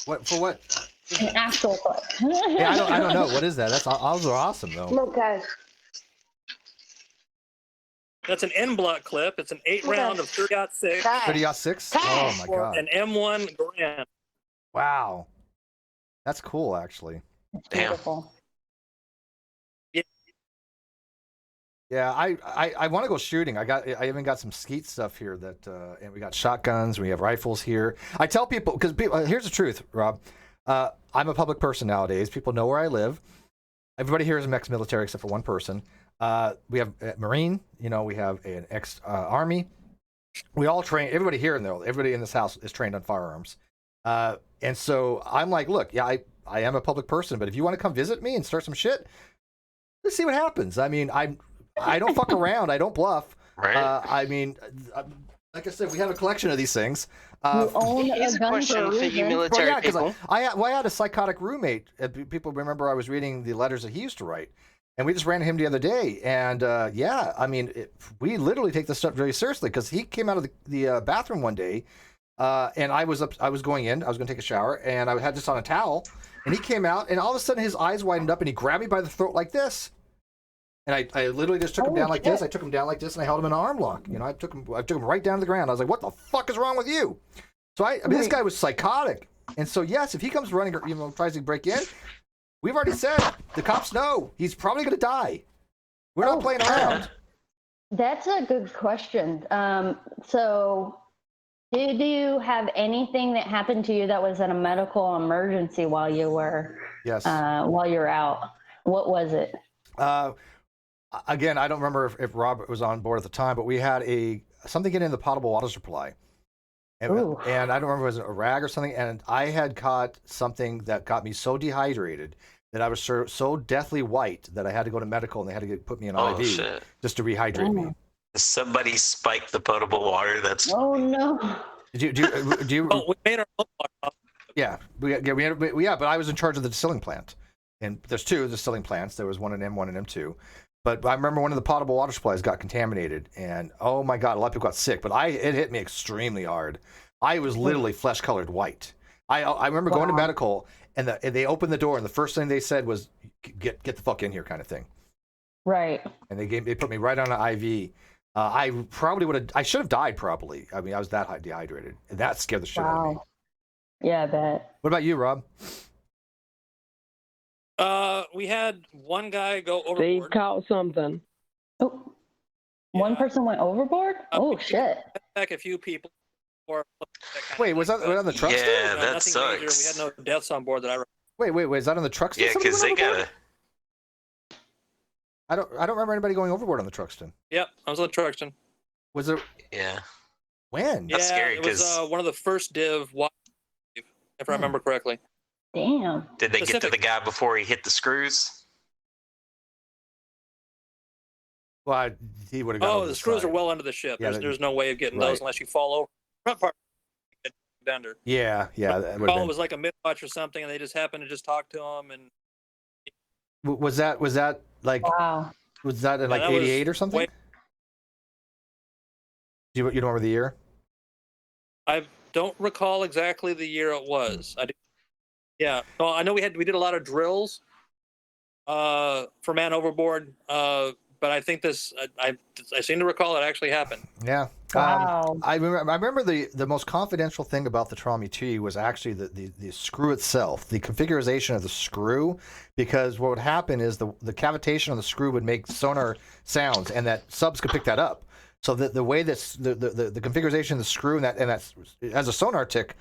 What for? What? An actual clip. Yeah, I don't know. What is that? Those are awesome though. Okay. That's an N block clip. It's an 8 round of 3-06 30-06. Oh my for god. an M1 Grand. Wow. That's cool, actually. It's Damn. beautiful. Yeah, I want to go shooting. I even got some skeet stuff here that and we got shotguns. We have rifles here. I tell people because here's the truth, Rob. I'm a public person nowadays. People know where I live. Everybody here is ex-military except for one person. We have a Marine. We have an ex-Army. We all train. Everybody here everybody in this house is trained on firearms. And so I'm like, look, yeah, I am a public person, but if you want to come visit me and start some shit, let's see what happens. I mean, I don't fuck around. I don't bluff. Right. I mean, like I said, we have a collection of these things. You own Here's a a gun question for for a you reason. military Well, yeah, because people. I had a psychotic roommate. People remember I was reading the letters that he used to write, and we just ran him the other day. And yeah, I mean, we literally take this stuff very seriously because he came out of the bathroom one day, and I was going in. I was going to take a shower, and I had this on a towel, and he came out, and all of a sudden his eyes widened up, and he grabbed me by the throat like this. And I literally just took him down like this. I took him down like this, and I held him in an arm lock. I took him right down to the ground. I was like, "What the fuck is wrong with you?" So I mean, this guy was psychotic. And so yes, if he comes running, or tries to break in, we've already said the cops know he's probably going to die. We're not playing around. That's a good question. So Did you have anything that happened to you that was in a medical emergency while you were out? What was it? Again, I don't remember if Robert was on board at the time, but we had something getting in the potable water supply. And I don't remember if it was a rag or something. And I had caught something that got me so dehydrated that I was so deathly white that I had to go to medical and they had to put me in IV shit. just to rehydrate me. Somebody spiked the potable water. That's Oh no. Do you Oh, we made our own water. Yeah, but I was in charge of the distilling plant, and there's two distilling plants. There was one in M1 and M2, but I remember one of the potable water supplies got contaminated, and oh my god, a lot of people got sick. But it hit me extremely hard. I was literally flesh colored white. I remember going to medical, and they opened the door, and the first thing they said was, "Get the fuck in here," kind of thing. Right. And they put me right on an IV. I should have died probably. I mean, I was that dehydrated, and that scared the shit out of me. Yeah, I bet. What about you, Rob? We had one guy go overboard. They caught something. Oh, one person went overboard? Oh, shit. Back a few people. Wait, was that on the truck? Yeah, that nothing sucks. major. We had no deaths on board that I. Wait, is that on the Truxton? Yeah, because they gotta. I don't remember anybody going overboard on the Truxton. Yep, I was on the Truxton. Was there? Yeah. When? That's scary, it was one of the first div, if I remember correctly. Damn. Did they get to the guy before he hit the screws? Well, he would have gone. Oh, the screws are well under the ship. Yeah, There's no way of getting those unless you fall over. Front part under. Yeah. That It was like a mid-watch or something, and they just happened to just talk to him. And was that like? Wow. Was that in like '88 or something? You don't remember the year? I don't recall exactly the year it was. I did. Yeah. Well, I know we did a lot of drills for man overboard. But I think I seem to recall it actually happened. Yeah. Wow. I remember the most confidential thing about the Trami T was actually the screw itself, the configuration of the screw, because what would happen is the cavitation on the screw would make sonar sounds, and that subs could pick that up. So the way that the configuration of the screw and that as a sonar tech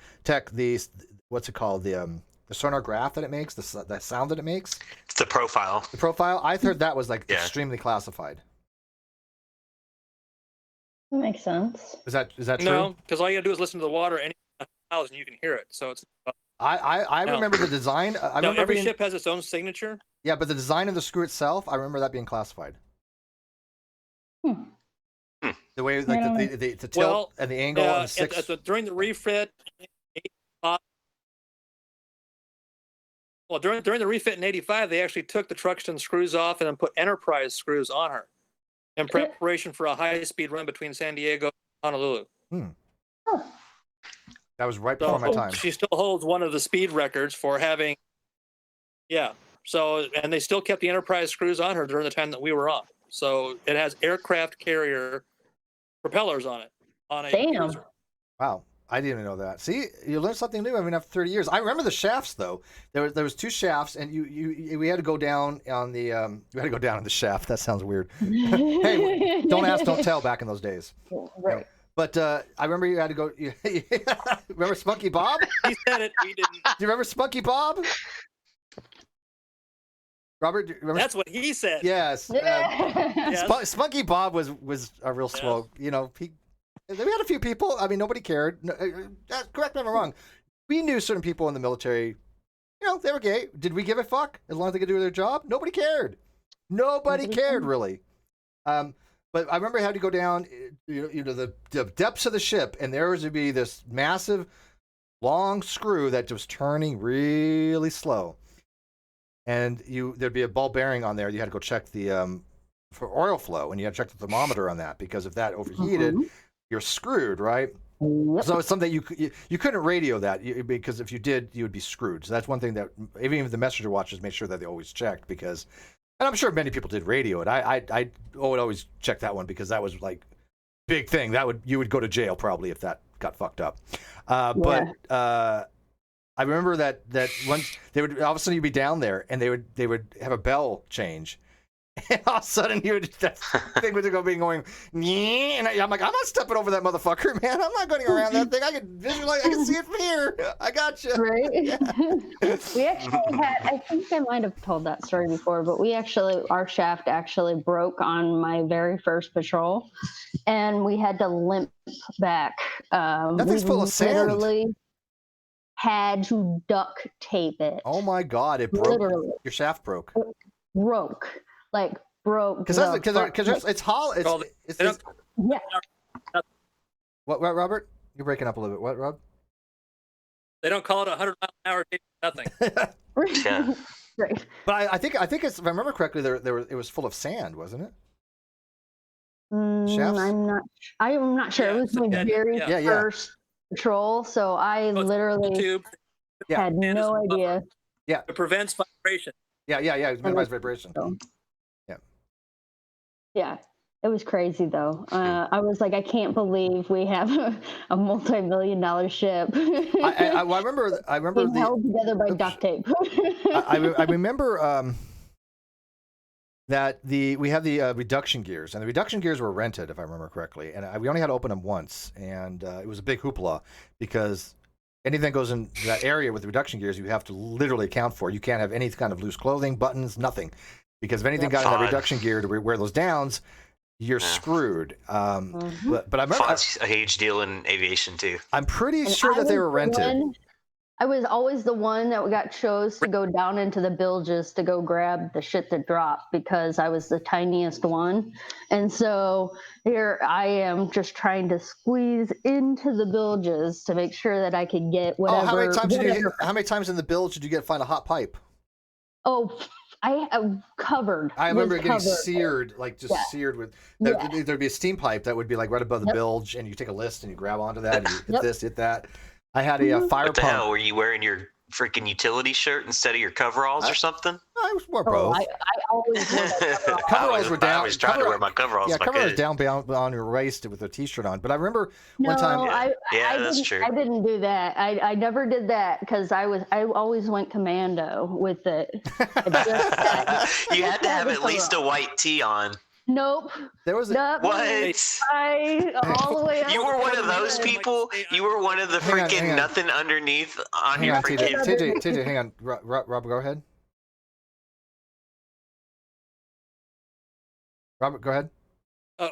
what's it called, the sonar graph that it makes, the sound that it makes. It's the profile. The profile. I heard that was extremely classified. That makes sense. Is that true? No, because all you gotta do is listen to the water any miles and you can hear it. So it's. I remember the design. Every ship has its own signature. Yeah, but the design of the screw itself, I remember that being classified. The way the tilt and the angle and the six. During the refit. Well, during the refit in '85, they actually took the Truxton screws off and then put Enterprise screws on her in preparation for a high-speed run between San Diego and Honolulu. That was right before my time. She still holds one of the speed records for having. Yeah. So, and they still kept the Enterprise screws on her during the time that we were on. So it has aircraft carrier propellers on it. On a cruiser. Wow. I didn't even know that. See, you learn something new. I mean, after 30 years, I remember the shafts though. There was two shafts, and we had to go down on the the shaft. That sounds weird. Hey, don't ask, don't tell. Back in those days, right? But I remember you had to go. Remember Spunky Bob? He said it. We didn't. Do you remember Spunky Bob? Robert, do you remember? That's what he said. Yes. Yes. Spunky Bob was a real smoke. You know, we had a few people. I mean, nobody cared. Correct me if I'm wrong. We knew certain people in the military. You know, they were gay. Did we give a fuck? As long as they could do their job, nobody cared. Nobody cared really. But I remember I had to go down, the depths of the ship, and there was to be this massive, long screw that was turning really slow, and there'd be a ball bearing on there. You had to go check the for oil flow, and you had to check the thermometer on that, because if that overheated. You're screwed, right? Yep. So it's something you couldn't radio that, because if you did, you would be screwed. So that's one thing that even if the messenger watches made sure that they always checked, because, and I'm sure many people did radio it. I would always check that one, because that was like big thing. You would go to jail probably if that got fucked up. But I remember that once they would all of a sudden you'd be down there, and they would have a bell change. And all of a sudden, that thing was going, and I'm like, I'm not stepping over that motherfucker, man. I'm not going around that thing. I can visualize, I can see it from here. I got you. Right? We actually had, I think I might have told that story before, but our shaft actually broke on my very first patrol, and we had to limp back. That thing's full of sand. Literally had to duct tape it. Oh my God, it broke. Literally. Your shaft broke. Broke. Like, broke. Because it's hollow. Yeah. What, Robert? You're breaking up a little bit. What, Rob? They don't call it 100 mile an hour nothing. Yeah. Right. But I think it's, if I remember correctly, it was full of sand, wasn't it? Shafts? I'm not sure. Yeah, It was my very first patrol, so I literally had no idea. Yeah. It prevents vibration. Yeah. It minimizes vibration. So, yeah. It was crazy though. I was like, I can't believe we have a multi-million-dollar ship. I remember being held together by duct tape. I remember that we have the reduction gears, and the reduction gears were rented, if I remember correctly, and we only had to open them once, and it was a big hoopla because anything that goes in that area with the reduction gears, you have to literally account for. You can't have any kind of loose clothing, buttons, nothing, because if anything got in that reduction gear to wear those downs, you're screwed. But I remember Font's a huge deal in aviation too. I'm pretty sure that they were rented. I was always the one that got chose to go down into the bilges to go grab the shit that dropped because I was the tiniest one. And so here I am just trying to squeeze into the bilges to make sure that I could get whatever. Oh, how many times in the bilge did you find a hot pipe? Oh, I covered. I remember getting seared, seared with. There'd be a steam pipe that would be like right above the bilge, and you take a list and you grab onto that, and you hit this, hit that. I had a fire What the pump. hell? Were you wearing your freaking utility shirt instead of your coveralls or something? I wore both. I always wore my coveralls were down. I was trying to wear my coveralls. Yeah, coveralls down on your waist with a t-shirt on. But I remember one time. That's true. I didn't do that. I never did that because I always went commando with it. You had to have at least a white tee on. Nope. There was what? All the way up. You were one of those people. You were one of the freaking nothing underneath on your freaking. TJ, hang on. Rob, go ahead. Robert, go ahead.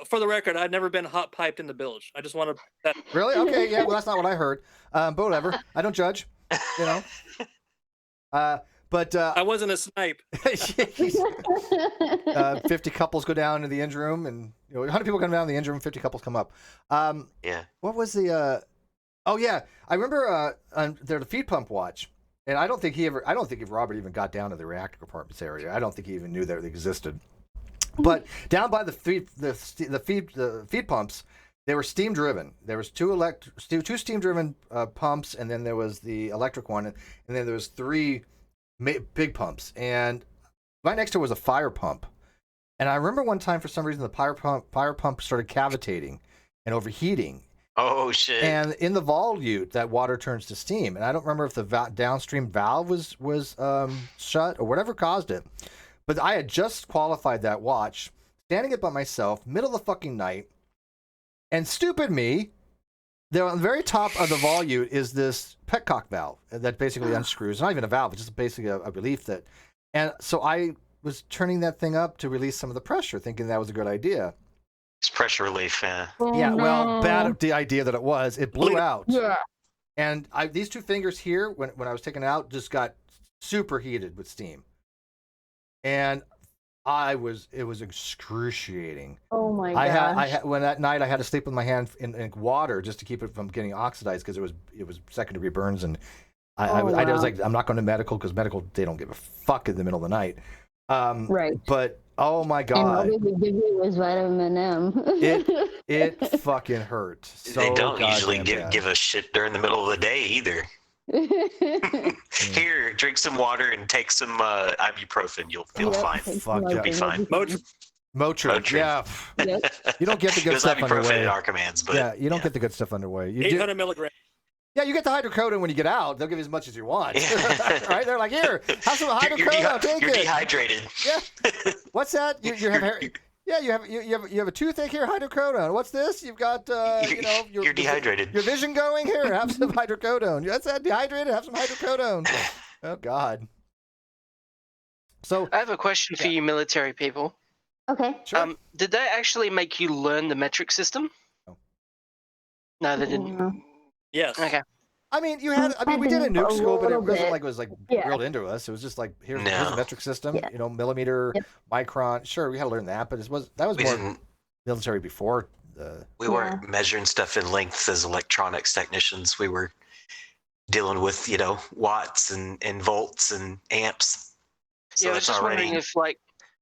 For the record, I'd never been hot piped in the bilge. I just want to. Really? Okay. Yeah. Well, that's not what I heard. But whatever. I don't judge. You know. But I wasn't a snipe. 50 couples go down to the engine room, and 100 people come down to the engine room. 50 couples come up. Yeah. What was the? Oh yeah, I remember the feed pump watch, and I don't think Robert even got down to the reactor compartments area. I don't think he even knew that it existed. But down by the feed pumps, they were steam driven. There was two steam driven pumps, and then there was the electric one, and then there was 3 big pumps, and right next to it was a fire pump. And I remember one time, for some reason, the fire pump started cavitating and overheating. Oh shit! And in the volute, that water turns to steam. And I don't remember if the downstream valve was shut or whatever caused it. But I had just qualified that watch, standing it by myself, middle of the fucking night, and stupid me. There on the very top of the volute is this petcock valve that basically unscrews. Not even a valve, it's just basically a relief that. And so I was turning that thing up to release some of the pressure, thinking that was a good idea. It's pressure relief, yeah. Yeah, well, bad the idea that it was. It blew out. Yeah. And these 2 fingers here, when I was taking it out, just got super heated with steam. And it was excruciating. Oh my gosh. When that night I had to sleep with my hand in water just to keep it from getting oxidized because it was 2nd-degree burns, and I was like, I'm not going to medical because medical, they don't give a fuck in the middle of the night. Right. But oh my God. And all they give you was vitamin M. It fucking hurt. So they don't usually bad. give a shit during the middle of the day either. Here, drink some water and take some ibuprofen. You'll feel fine. You'll be fine. Motrin. Yeah. You don't get the good stuff underway. Our commands, but yeah, you don't get the good stuff underway. 800 milligrams. Yeah, you get the hydrocodone when you get out. They'll give you as much as you want. Yeah. Right? They're like, here, have some hydrocodone. Take You're it. dehydrated. Yeah. What's that? You have hair. Yeah, you have a toothache here. Hydrocodone. What's this? You've got You're dehydrated. Your vision going here. Have some hydrocodone. That's that. Dehydrated. Have some hydrocodone. Oh God. So I have a question for you, military people. Okay. sure. Did they actually make you learn the metric system? No. No, they didn't. Yes. Okay. I mean, we did it in nuke school, but it wasn't like it was like Yeah. drilled into us. It was just like here's No. a metric system. Yeah. Millimeter, Yep. micron. Sure, we had to learn that, but that was We more didn't. military before the. We weren't measuring stuff in lengths as electronics technicians. We were dealing with watts and volts and amps. So Yeah, I was that's just already. wondering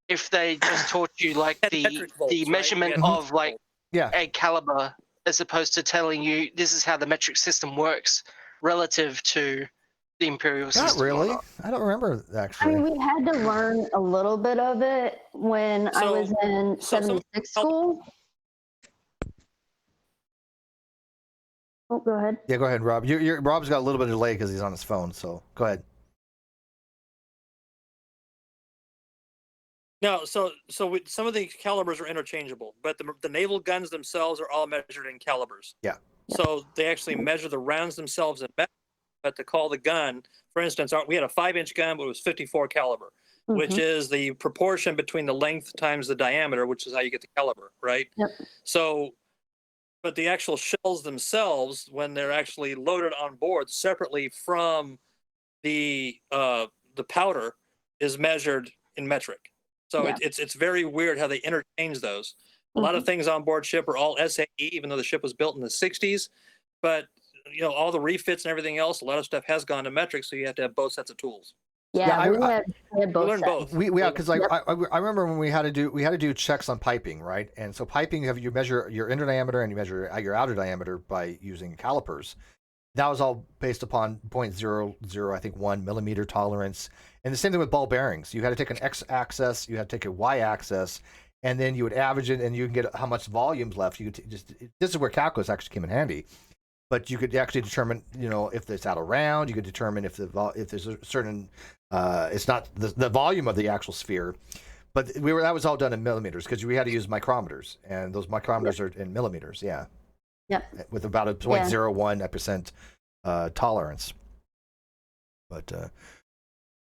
if they just taught you like Had the metric volts, right? measurement We had of like Yeah. a caliber, as opposed to telling you this is how the metric system works relative to the imperial Not system. or really. not. I don't remember I actually. mean, we had to learn a little bit of it when I So- was in so some- 76 school. Oh, go ahead. Yeah, go ahead, Rob. Rob's got a little bit of delay because he's on his phone. So go ahead. No, so some of the calibers are interchangeable, but the naval guns themselves are all measured in calibers. Yeah. So they actually measure the rounds themselves in metric, but to call the gun, for instance, we had a 5-inch gun, but it was 54 caliber, which Mhm. is the proportion between the length times the diameter, which is how you get the caliber, right? Yep. So, but the actual shells themselves, when they're actually loaded on board separately from the powder, is measured in metric. So Yeah. it's very weird how they interchange those. A lot of things on board ship are all SAE, even though the ship was built in the 60s. But all the refits and everything else, a lot of stuff has gone to metric, so you have to have both sets of tools. Yeah, we had We both learned sets. both. We because like Yep. I remember when we had to do checks on piping, right? And so piping, you measure your inner diameter and you measure your outer diameter by using calipers. That was all based upon 0.00, I think 1 millimeter tolerance. And the same thing with ball bearings. You had to take an x-axis, you had to take a y-axis, and then you would average it, and you can get how much volume's left. You could this is where calculus actually came in handy. But you could actually determine, if it's out of round. You could determine if there's a certain, it's not the volume of the actual sphere. But that was all done in millimeters because we had to use micrometers, and those micrometers are in millimeters. Yeah. Yep. With about a 0.01% tolerance. But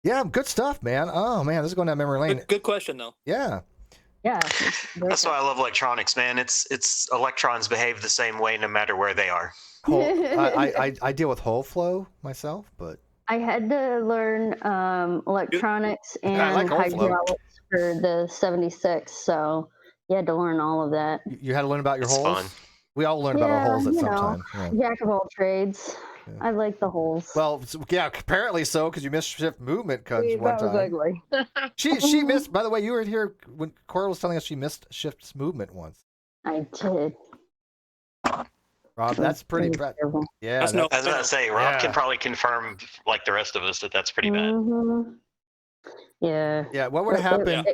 yeah, good stuff, man. Oh man, this is going down memory lane. Good question, though. Yeah. Yeah. That's why I love electronics, man. It's electrons behave the same way no matter where they are. I deal with whole flow myself, but I had to learn electronics and I like whole flow. hydraulics for the 76, so you had to learn all of that. you had to learn about your It's holes. fun. We all learn about our holes at some time. Yeah. Jack of all trades. Yeah. I like the holes. Well, yeah, apparently so, because you missed shift movement comes one that was time. ugly. She missed. By the way, you were here when Cora was telling us she missed shift's movement once. I did. Rob, that's pretty bad. Yeah, That's no- I was about to say, Rob Yeah. can probably confirm, like the rest of us, that that's pretty bad. Mm-hmm. Yeah. yeah. What would happen, Yeah.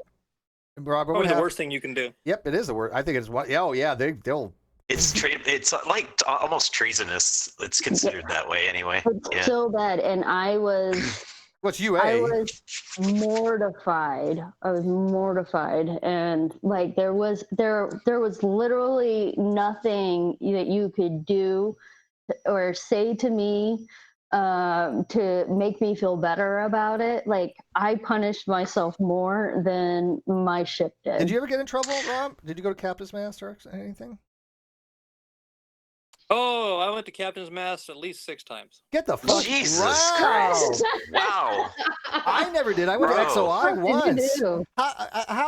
Rob? What Probably would the happen? worst thing you can do. Yep, it is the worst. I think it's one. Yeah, oh yeah, they'll. It's like almost treasonous. It's considered that way anyway. It's Yeah. so bad, and I was What's UA? I was mortified. I was mortified, and like there was literally nothing that you could do or say to me to make me feel better about it. Like I punished myself more than my ship did. Did you ever get in trouble, Rob? Did you go to captain's mast or anything? Oh, I went to captain's mast at least 6 times. Get the fuck. Jesus Wow. Christ! Wow. I never did. I went to Bro. XOI What did you once. do? How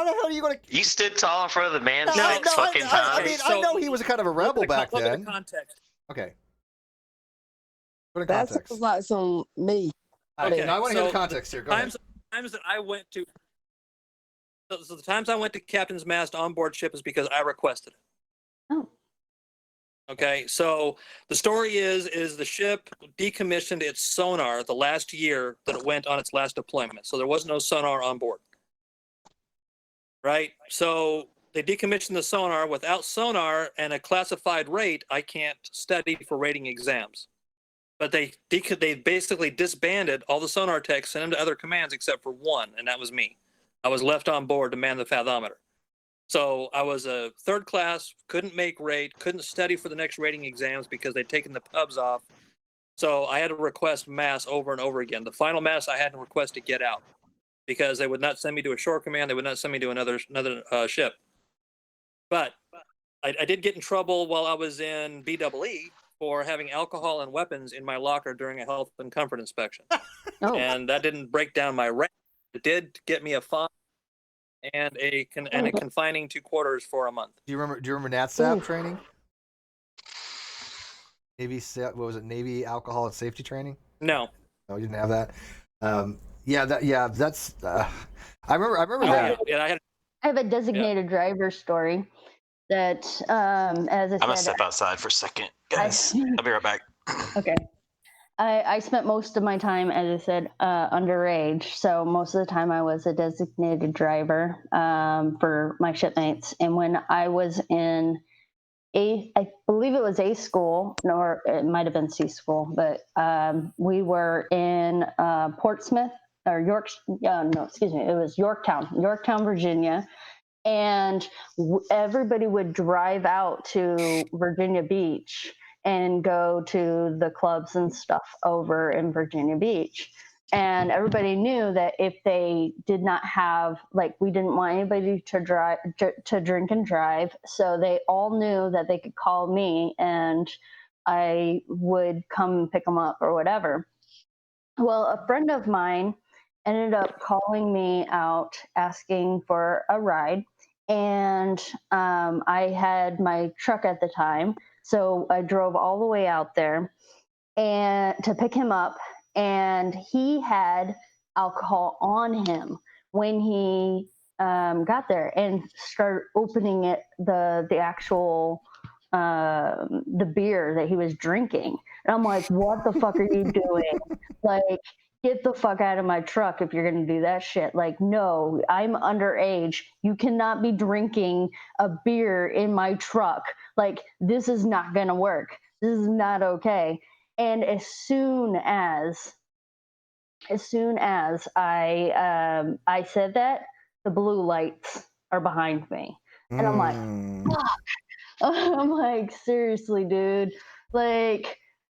the hell are you going to? You stood tall in front of the man No, 6 fucking I times. mean, I So- know he was kind of a rebel back Look at then. the context. Okay. Put in That context. sounds like some me. All right, Okay, now I want to hear so the context here. Go ahead. Times that I went to. So the times I went to captain's mast on board ship is because I requested it. Oh. Okay, so the story is the ship decommissioned its sonar the last year that it went on its last deployment. So there was no sonar on board. Right? So they decommissioned the sonar. Without sonar and a classified rate, I can't study for rating exams. But they basically disbanded all the sonar techs, sent them to other commands except for one, and that was me. I was left on board to man the fathometer. So I was a third class, couldn't make rate, couldn't study for the next rating exams because they'd taken the pubs off. So I had to request mass over and over again. The final mass I had to request to get out because they would not send me to a shore command. They would not send me to another ship. But I did get in trouble while I was in BEE for having alcohol and weapons in my locker during a health and comfort inspection. Oh. And that didn't break down my rank. It did get me a fine and a confining to quarters for a month. Do you remember NatSap training? What was it? Navy alcohol and safety training? No. No, you didn't have that. That's. I remember that. Yeah, I have a designated driver story that, as I said, I'm gonna step outside for a second, guys. I'll be right back. Okay. I spent most of my time, as I said, underage. So most of the time I was a designated driver for my shipmates. And when I was in I believe it was A school, or it might have been C school, but we were in Portsmouth or it was Yorktown, Virginia. And everybody would drive out to Virginia Beach and go to the clubs and stuff over in Virginia Beach. And everybody knew that if they did not have, we didn't want anybody to drink and drive. So they all knew that they could call me and I would come pick them up or whatever. Well, a friend of mine ended up calling me out asking for a ride. And I had my truck at the time. So I drove all the way out there and to pick him up. And he had alcohol on him when he got there and started opening the actual the beer that he was drinking. And I'm like, what the fuck are you doing? Get the fuck out of my truck if you're going to do that shit. No, I'm underage. You cannot be drinking a beer in my truck. This is not going to work. This is not okay. And as soon as I said that, the blue lights are behind me. And I'm like, fuck. I'm like, seriously, dude.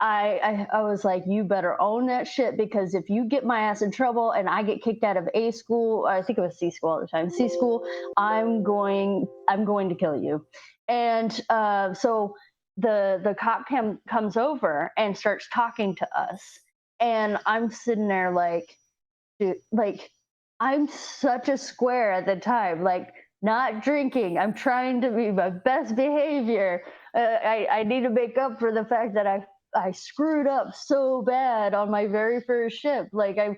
I was like, you better own that shit, because if you get my ass in trouble and I get kicked out of A school, I think it was C school at the time, C school, I'm going to kill you. And so the cop comes over and starts talking to us, and I'm sitting there dude, I'm such a square at the time, not drinking. I'm trying to be my best behavior. I need to make up for the fact that I screwed up so bad on my very first ship. I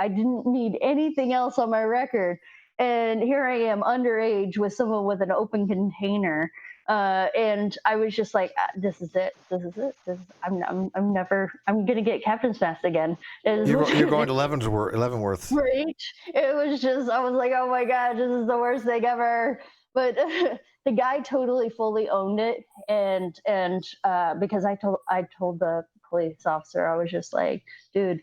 didn't need anything else on my record. And here I am underage with someone with an open container. And I was just like, this is it. I'm going to get captain's mast again. You're going to Leavenworth. Right. It was just, I was like, oh my God, this is the worst thing ever. But the guy totally fully owned it. And because I told the police officer, I was just like, dude,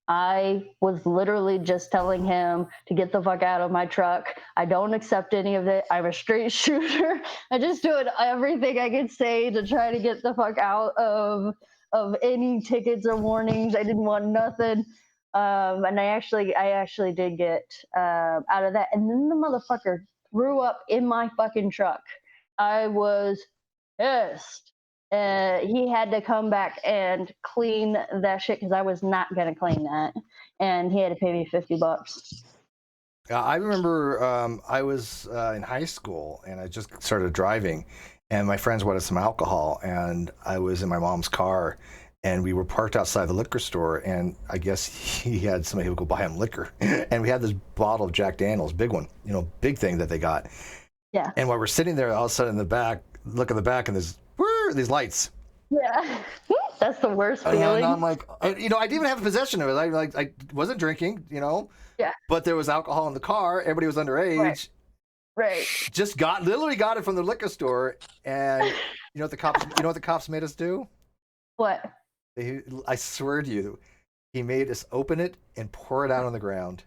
I was literally just telling him to get the fuck out of my truck. I don't accept any of it. I'm a straight shooter. I just doing everything I could say to try to get the fuck out of any tickets or warnings. I didn't want nothing. And I actually did get out of that. And then the motherfucker threw up in my fucking truck. I was pissed. He had to come back and clean that shit because I was not going to clean that. And he had to pay me $50. I remember I was in high school and I just started driving, and my friends wanted some alcohol, and I was in my mom's car, and we were parked outside the liquor store, and I guess he had somebody who would go buy him liquor. And we had this bottle of Jack Daniels, big one, big thing that they got. Yeah. And while we're sitting there, all of a sudden in the back, look in the back, and there's these lights. Yeah. That's the worst feeling. And I'm like, I didn't even have possession of it. I wasn't drinking, Yeah. But there was alcohol in the car. Everybody was underage. Right. Just literally got it from the liquor store. And you know what the cops made us do? What? I swear to you, he made us open it and pour it out on the ground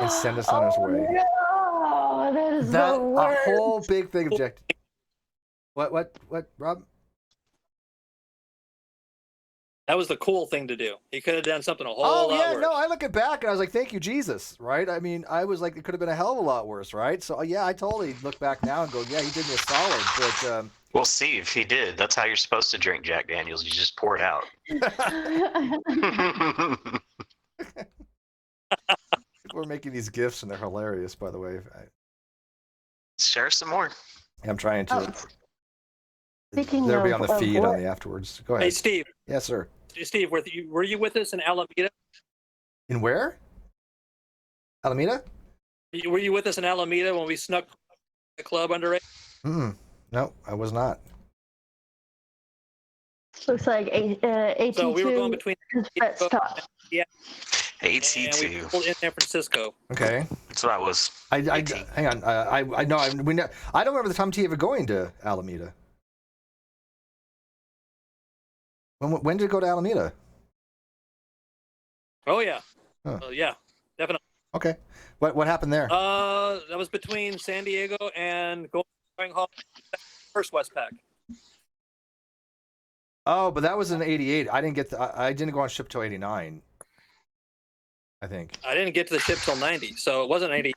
and send us on his way. No, that is the A worst. whole big thing object. What, Rob? That was the cool thing to do. He could have done something a whole Oh lot yeah, worse. no, I look back and I was like, thank you, Jesus, right? I mean, I was like, it could have been a hell of a lot worse, right? So yeah, I totally look back now and go, yeah, he did me a solid, but We'll see if he did. That's how you're supposed to drink Jack Daniels. You just pour it out. people are making these gifts and they're hilarious, by the way. Share some more. I'm trying to. Speaking They'll be of- on the of feed what? on the afterwards. Go ahead. Hey, Steve. Yes, sir. Steve, were you with us in Alameda? In where? Alameda? Were you with us in Alameda when we snuck the club underage? No, I was not. Looks like AT2 So we were going between stop. and we AT2. pulled in San Francisco. Okay. That's what I was. Hang on. I know. I don't remember the Tom T ever going to Alameda. When did it go to Alameda? Oh yeah. Huh. Yeah, definitely. Okay. What happened there? That was between San Diego and going home first Westpac. Oh, but that was in '88. I didn't go on ship till '89. I think. I didn't get to the ship till '90, so it wasn't '80.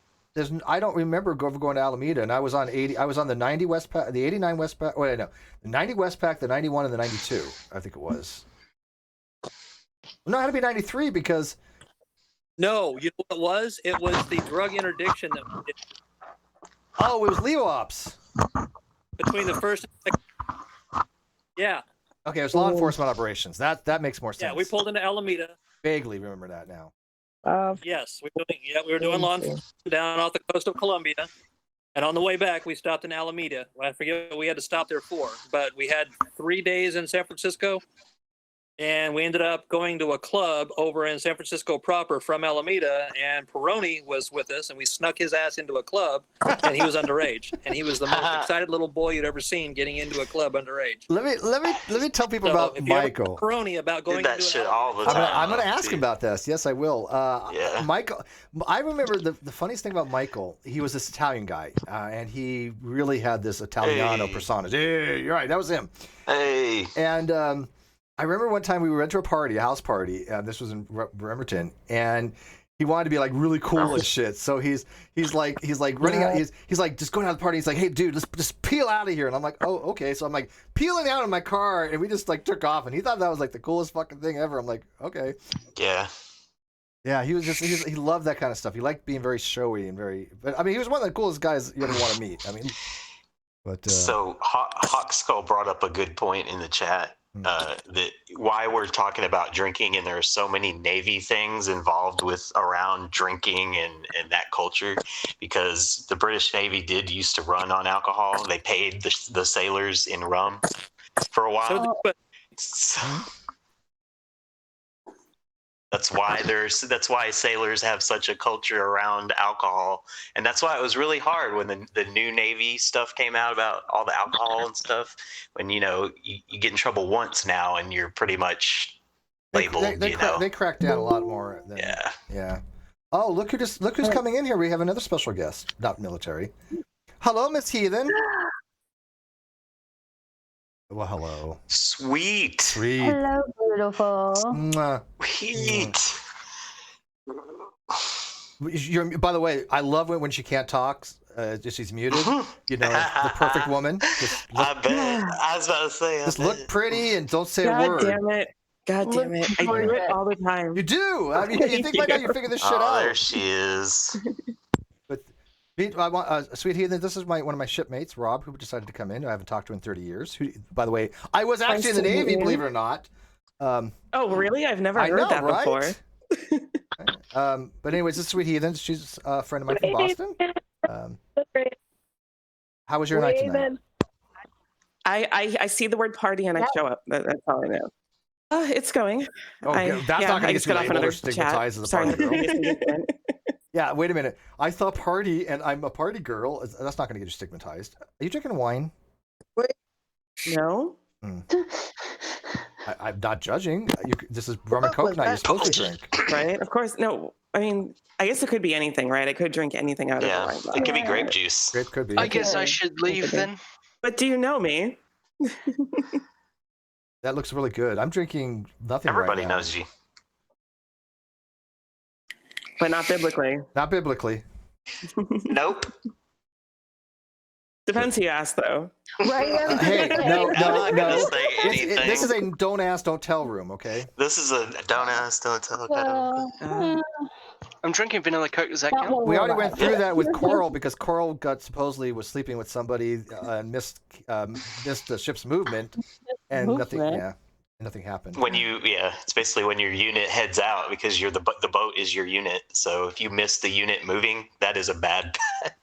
I don't remember going to Alameda, and I was on I was on the '90 Westpac, the '89 Westpac. Wait, no, the '90 Westpac, the '91, and the '92. I think it was. No, it had to be '93 because. No, you know what it was? It was the drug interdiction that we did Oh, it was Leo Ops. between the first and second. Yeah. Okay, it was law enforcement operations. That makes more sense. Yeah, we pulled into Alameda. Vaguely remember that now. Yes, we were doing law enforcement down off the coast of Colombia. And on the way back, we stopped in Alameda. I forget what we had to stop there for, but we had 3 days in San Francisco. And we ended up going to a club over in San Francisco proper from Alameda, and Peroni was with us, and we snuck his ass into a club, and he was underage, and he was the most excited little boy you'd ever seen getting into a club underage. Let me tell people So about if you ever Michael. ask Peroni about going Did that into an shit Alameda all the club, time. I'm gonna ask dude. him about this. Yes, I will. Yeah. Michael, I remember the funniest thing about Michael. He was this Italian guy, and he really had this Italiano Hey. persona. Hey, you're right. That was him. Hey. And I remember one time we went to a house party, and this was in Bremerton, and he wanted to be like really cool and shit. So he's like running out. He's like just going out of the party. He's like, hey dude, let's just peel out of here. And I'm like, oh okay. So I'm like peeling out of my car, and we just like took off. And he thought that was like the coolest fucking thing ever. I'm like, okay. Yeah. Yeah, he loved that kind of stuff. He liked being very showy and very. But I mean, he was one of the coolest guys you ever want to meet. I mean, but So Hawk Skull brought up a good point in the chat. That why we're talking about drinking, and there are so many Navy things involved with around drinking and that culture, because the British Navy did used to run on alcohol. They paid the sailors in rum for a while. So that's why sailors have such a culture around alcohol, and that's why it was really hard when the new Navy stuff came out about all the alcohol and stuff. When you get in trouble once now, and you're pretty much labeled. they cracked down a lot more. Yeah. Oh, look who's coming in here. We have another special guest, not military. Hello, Miss Heathen. Well, hello. Sweet. Hello, beautiful. Mwah. Sweet. By the way, I love it when she can't talk. She's muted. You know, the perfect woman. I bet. I was about to say. Just look pretty and don't say a God word. damn it. God damn it. I do it all the time. You do. I mean, you think by now you figure this shit out. There she is. But I want, Sweet Heathen, this is one of my shipmates, Rob, who decided to come in. I haven't talked to in 30 years. Who, by the way, I was actually in the Navy, believe it or not. Oh, really? I've never I heard know, that right? before. But anyways, this is Sweet Heathen. She's a friend of mine from Boston. How was your night tonight? I see the word party and I show up. That's all I know. It's going. Oh, that's not going to get you labeled or chat. stigmatized as a party girl. Yeah, wait a minute. I thought party and I'm a party girl. That's not going to get you stigmatized. Are you drinking wine? No. I'm not judging. This is rum and coke night. You're supposed to drink. Right? Of course. No, I mean, I guess it could be anything, right? I could drink anything out of the Yeah, wine it glass. could be grape juice. Grape could be. I guess I should leave then. But do you know me? That looks really good. I'm drinking nothing Everybody right now. knows you. But not biblically. Not biblically. Nope. Depends who you ask, though. Right? Hey, no. I'm not gonna say anything. This is a don't ask, don't tell room, okay? This is a don't ask, don't tell. Well, I'm drinking vanilla Coke. Does that not count? one We already more went life. through that with Coral because Coral supposedly was sleeping with somebody and missed the ship's movement, and nothing happened. When it's basically when your unit heads out because you're the boat is your unit. So if you miss the unit moving, that is a bad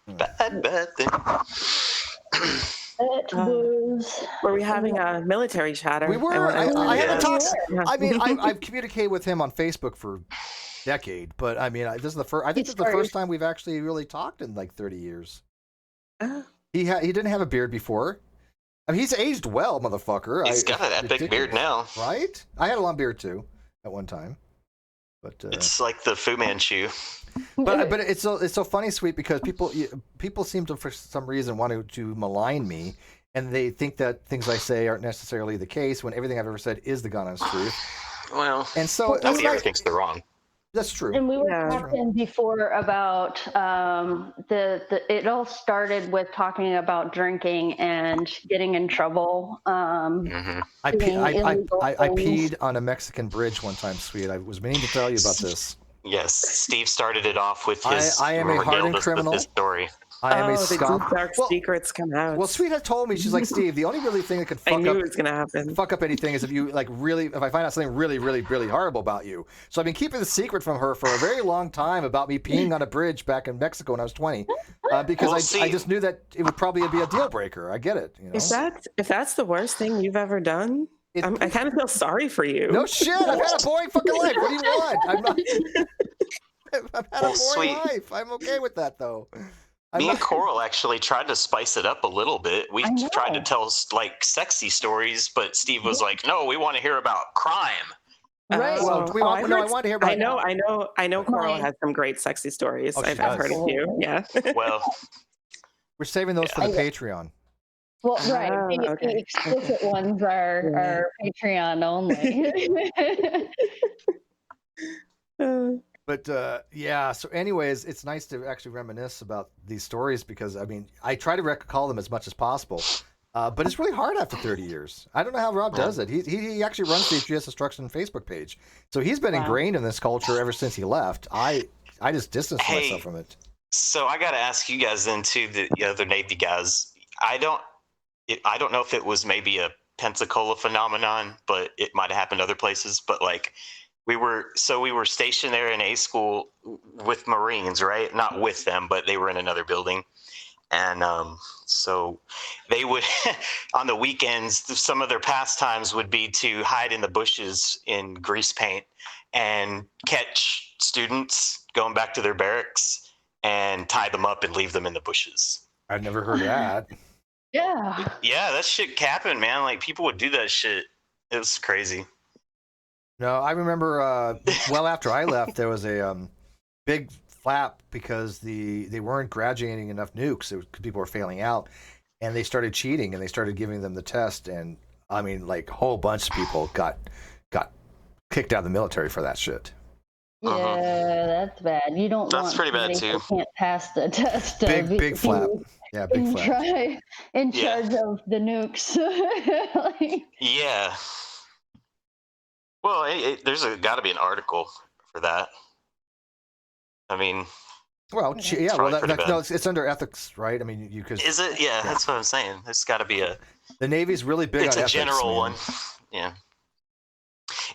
thing. It was. Were we having a military chatter? We were. I haven't talked. Yeah. I mean, I've communicated with him on Facebook for a decade, but I mean, this is the first. I think it's the first time we've actually really talked in like 30 years. He didn't have a beard before. I mean, he's aged well, motherfucker. He's got an epic beard now, right? I had a long beard too at one time, but it's like the Fu Manchu. But it's so funny, sweet, because people seem to for some reason want to malign me, and they think that things I say aren't necessarily the case when everything I've ever said is the God honest truth. Well, and so nobody ever thinks they're wrong. That's true. And we were talking before about it all started with talking about drinking and getting in trouble. I peed on a Mexican bridge one time, sweet. I was meaning to tell you about this. Yes, Steve started it off with his. I am a hardened criminal. His story. I am a the scum. deep dark secrets come out. Well, Sweet had told me, she's like, Steve, the only really thing that could fuck up anything is if you if I find out something really, really, really horrible about you. So I've been keeping the secret from her for a very long time about me peeing on a bridge back in Mexico when I was 20, because I just knew that it would probably be a deal breaker. I get it. You know? If that's the worst thing you've ever done, I kind of feel sorry for you. No shit, I've had a boring fucking life. What do you want? I've had a boring life. I'm okay with that though. Me and Coral actually tried to spice it up a little bit. We tried to tell like sexy stories, but Steve was like, "No, we want to hear about crime." Right. Well, I want to hear about. I know. Coral has some great sexy stories. I've heard a few. Yeah. Well, we're saving those for the Patreon. Well, right. The explicit ones are Patreon only. But so anyways, it's nice to actually reminisce about these stories because, I mean, I try to recall them as much as possible, but it's really hard after 30 years. I don't know how Rob does it. He actually runs the GS Destruction Facebook page. So he's been ingrained in this culture ever since he left. I just distanced myself from it. So I got to ask you guys then, too, the other Navy guys. I don't know if it was maybe a Pensacola phenomenon, but it might have happened other places. But like, we were stationed there in A school with Marines, right? Not with them, but they were in another building. And so they would, on the weekends, some of their pastimes would be to hide in the bushes in grease paint and catch students going back to their barracks and tie them up and leave them in the bushes. I've never heard of that. Yeah. Yeah, that shit happened, man. Like, people would do that shit. It was crazy. No, I remember well after I left, there was a big flap because they weren't graduating enough nukes. People were failing out, and they started cheating, and they started giving them the test. And I mean, like, a whole bunch of people got kicked out of the military for that shit. Yeah, that's bad. You don't. That's pretty bad too. Can't pass the test. Big flap. Yeah, big flap. In charge of the nukes. Yeah. Well, there's got to be an article for that. I mean, well, it's under ethics, right? I mean, you could. Is it? Yeah, that's what I'm saying. There's got to be a. The Navy's really big on ethics. It's a general one. Yeah.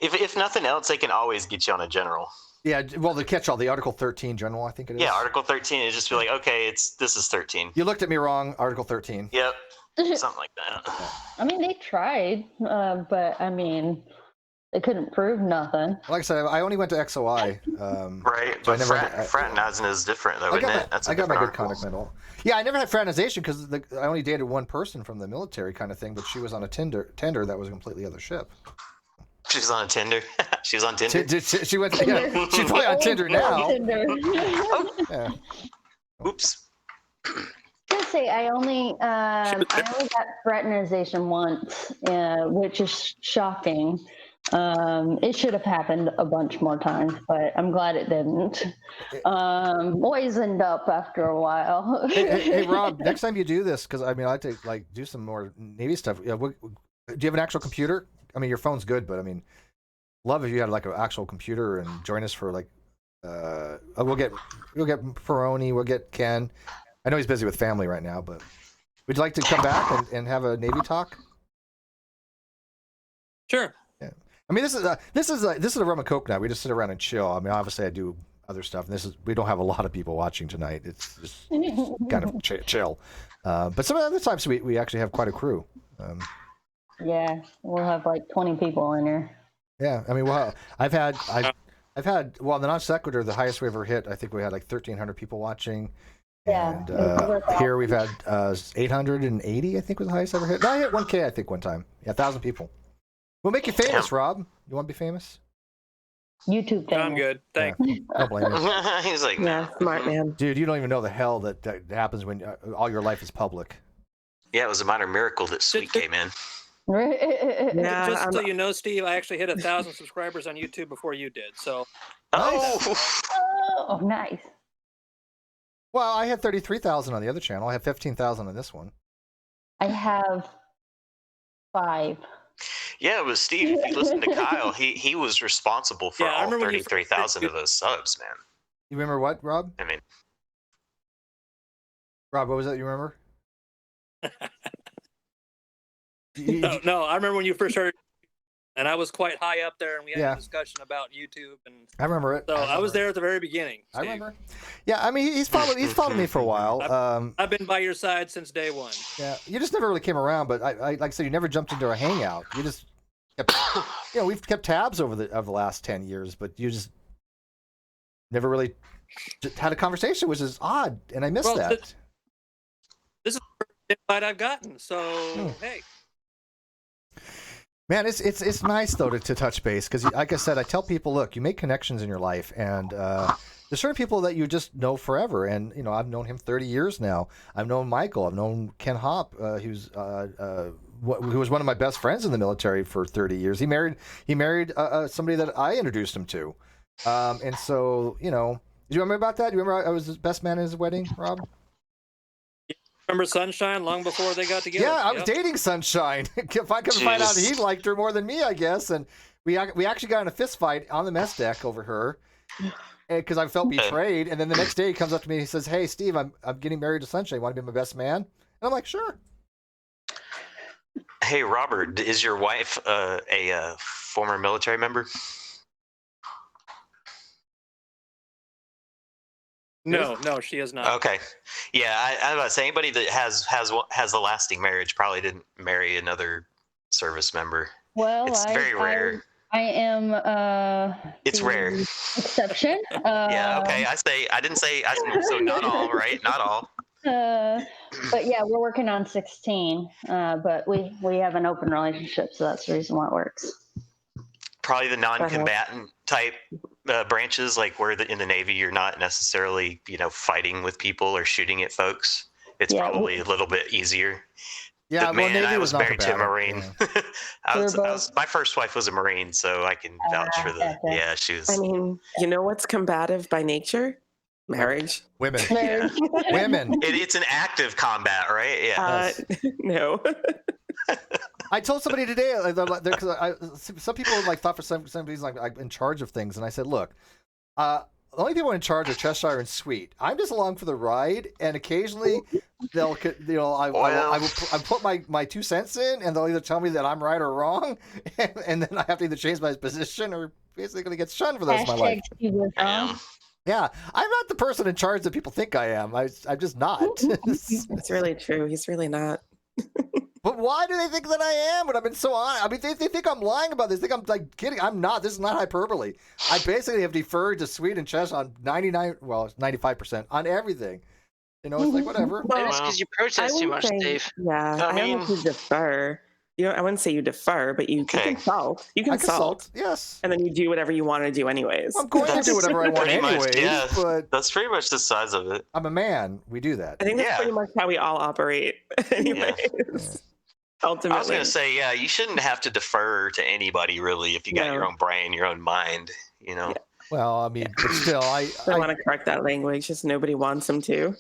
If nothing else, they can always get you on a general. Yeah, well, the catch-all, the Article 13 general, I think it is. Yeah, Article 13 is just be like, okay, this is 13. You looked at me wrong, Article 13. Yep, something like that. I mean, they tried, but I mean, they couldn't prove nothing. Like I said, I only went to XOI. Right, so but fraternizing is different, though, isn't it? I got my good conduct medal. Yeah, I never had fraternization because I only dated one person from the military kind of thing, but she was on a tender that was a completely other ship. She's on Tinder. She was on Tinder. She went. Yeah, she's probably on Tinder now. Yeah. Oops. I say I only got fraternization once, which is shocking. It should have happened a bunch more times, but I'm glad it didn't. Boys end up after a while. Hey, Rob, next time you do this, because I mean, I like to like do some more Navy stuff. Yeah, do you have an actual computer? I mean, your phone's good, but I mean, love if you had like an actual computer and join us for like. We'll get Peroni, we'll get Ken. I know he's busy with family right now, but would you like to come back and have a Navy talk? Sure. Yeah. I mean, this is a rum and coke night. We just sit around and chill. I mean, obviously I do other stuff, and we don't have a lot of people watching tonight. It's just kind of chill. But some other times we actually have quite a crew. Yeah, we'll have like 20 people in here. Yeah, I mean, well, I've had the non sequitur, the highest we ever hit. I think we had like 1,300 people watching. Yeah. And here we've had 880. I think was the highest I ever hit. No, I hit 1K. I think one time. Yeah, 1,000 people. We'll make you famous, Rob. You want to be famous? YouTube famous. I'm good. Thanks. Yeah, don't blame me. He's like, Yeah, smart man. Dude, you don't even know the hell that happens when all your life is public. yeah, it was a minor miracle that Sweet came in. Yeah, Just so you know, Steve, I actually hit 1,000 subscribers on YouTube before you did. So Oh, nice. Well, I had 33,000 on the other channel. I have 15,000 on this one. I have 5. Yeah, it was Steve. If you listen to Kyle, he was responsible for Yeah, I all remember when you 33,000 of those subs, man. You remember what, Rob? I mean, Rob, what was that you remember? no, I remember when you first started, and I was quite high up there, and we had Yeah. a discussion about YouTube, and I remember it. so I was there at the very beginning. I Steve. remember. Yeah, I mean, he's followed me for a while. I've been by your side since day one. Yeah, you just never really came around. But I like I said, you never jumped into a hangout. You just kept, we've kept tabs over the last 10 years, but you just never really had a conversation, which is odd, and I missed that. This is the first invite I've gotten, so hey. Man, it's nice though to touch base because, like I said, I tell people, look, you make connections in your life, and there's certain people that you just know forever. And I've known him 30 years now. I've known Michael. I've known Ken Hopp, who was one of my best friends in the military for 30 years. He married somebody that I introduced him to, and so did you remember about that? Do you remember I was his best man at his wedding, Rob? Remember Sunshine long before they got together? Yeah, I was dating Sunshine. If I could find out he liked her more than me, I guess. And we actually got in a fist fight on the mess deck over her because I felt betrayed. And then the next day he comes up to me and he says, "Hey, Steve, I'm getting married to Sunshine. You want to be my best man?" And I'm like, "Sure." Hey, Robert, is your wife a former military member? No, she is not. Okay, yeah, I was about to say anybody that has a lasting marriage probably didn't marry another service member. Well, It's very rare. I am It's the rare. exception. Yeah, okay. I didn't say so not all, right? Not all. But yeah, we're working on 16. But we have an open relationship, so that's the reason why it works. Probably the non-combatant type branches, like where in the Navy you're not necessarily fighting with people or shooting at folks. It's probably a little bit easier. Yeah, Man, I was not married to a combative. Marine. Yeah. My first wife was a Marine, so I can vouch for the. Yeah, she was. I mean, you know what's combative by nature? Marriage. Women. Yeah. Women. It's an active combat, right? Yeah. No. I told somebody today because some people thought for some reason I'm in charge of things, and I said, look, the only people in charge are Cheshire and Sweet. I'm just along for the ride, and occasionally they'll I will put my 2 cents in, and they'll either tell me that I'm right or wrong, and then I have to either change my position or basically get shunned for the rest of my life. Yeah, I'm not the person in charge that people think I am. I'm just not. It's really true. He's really not. But why do they think that I am when I've been so honest? I mean, they think I'm lying about this. They think I'm like kidding. I'm not. This is not hyperbole. I basically have deferred to Sweet and Chess on 95% on everything. It's like whatever. Maybe it's because you protest too much, Dave. Yeah, I mean, to defer. I wouldn't say you defer, but you consult. You I consult. consult. Yes. And then you do whatever you want to do anyways. I'm going to do whatever I want Pretty much, anyways, yeah. but That's pretty much the size of it. I'm a man. We do that. I think that's Yeah. pretty much how we all operate anyways. Yeah. Ultimately. I was going to say, yeah, you shouldn't have to defer to anybody really if you got your own brain, your own mind, you know. Yeah. Well, I mean, but still, I want to correct that language. Just nobody wants them to.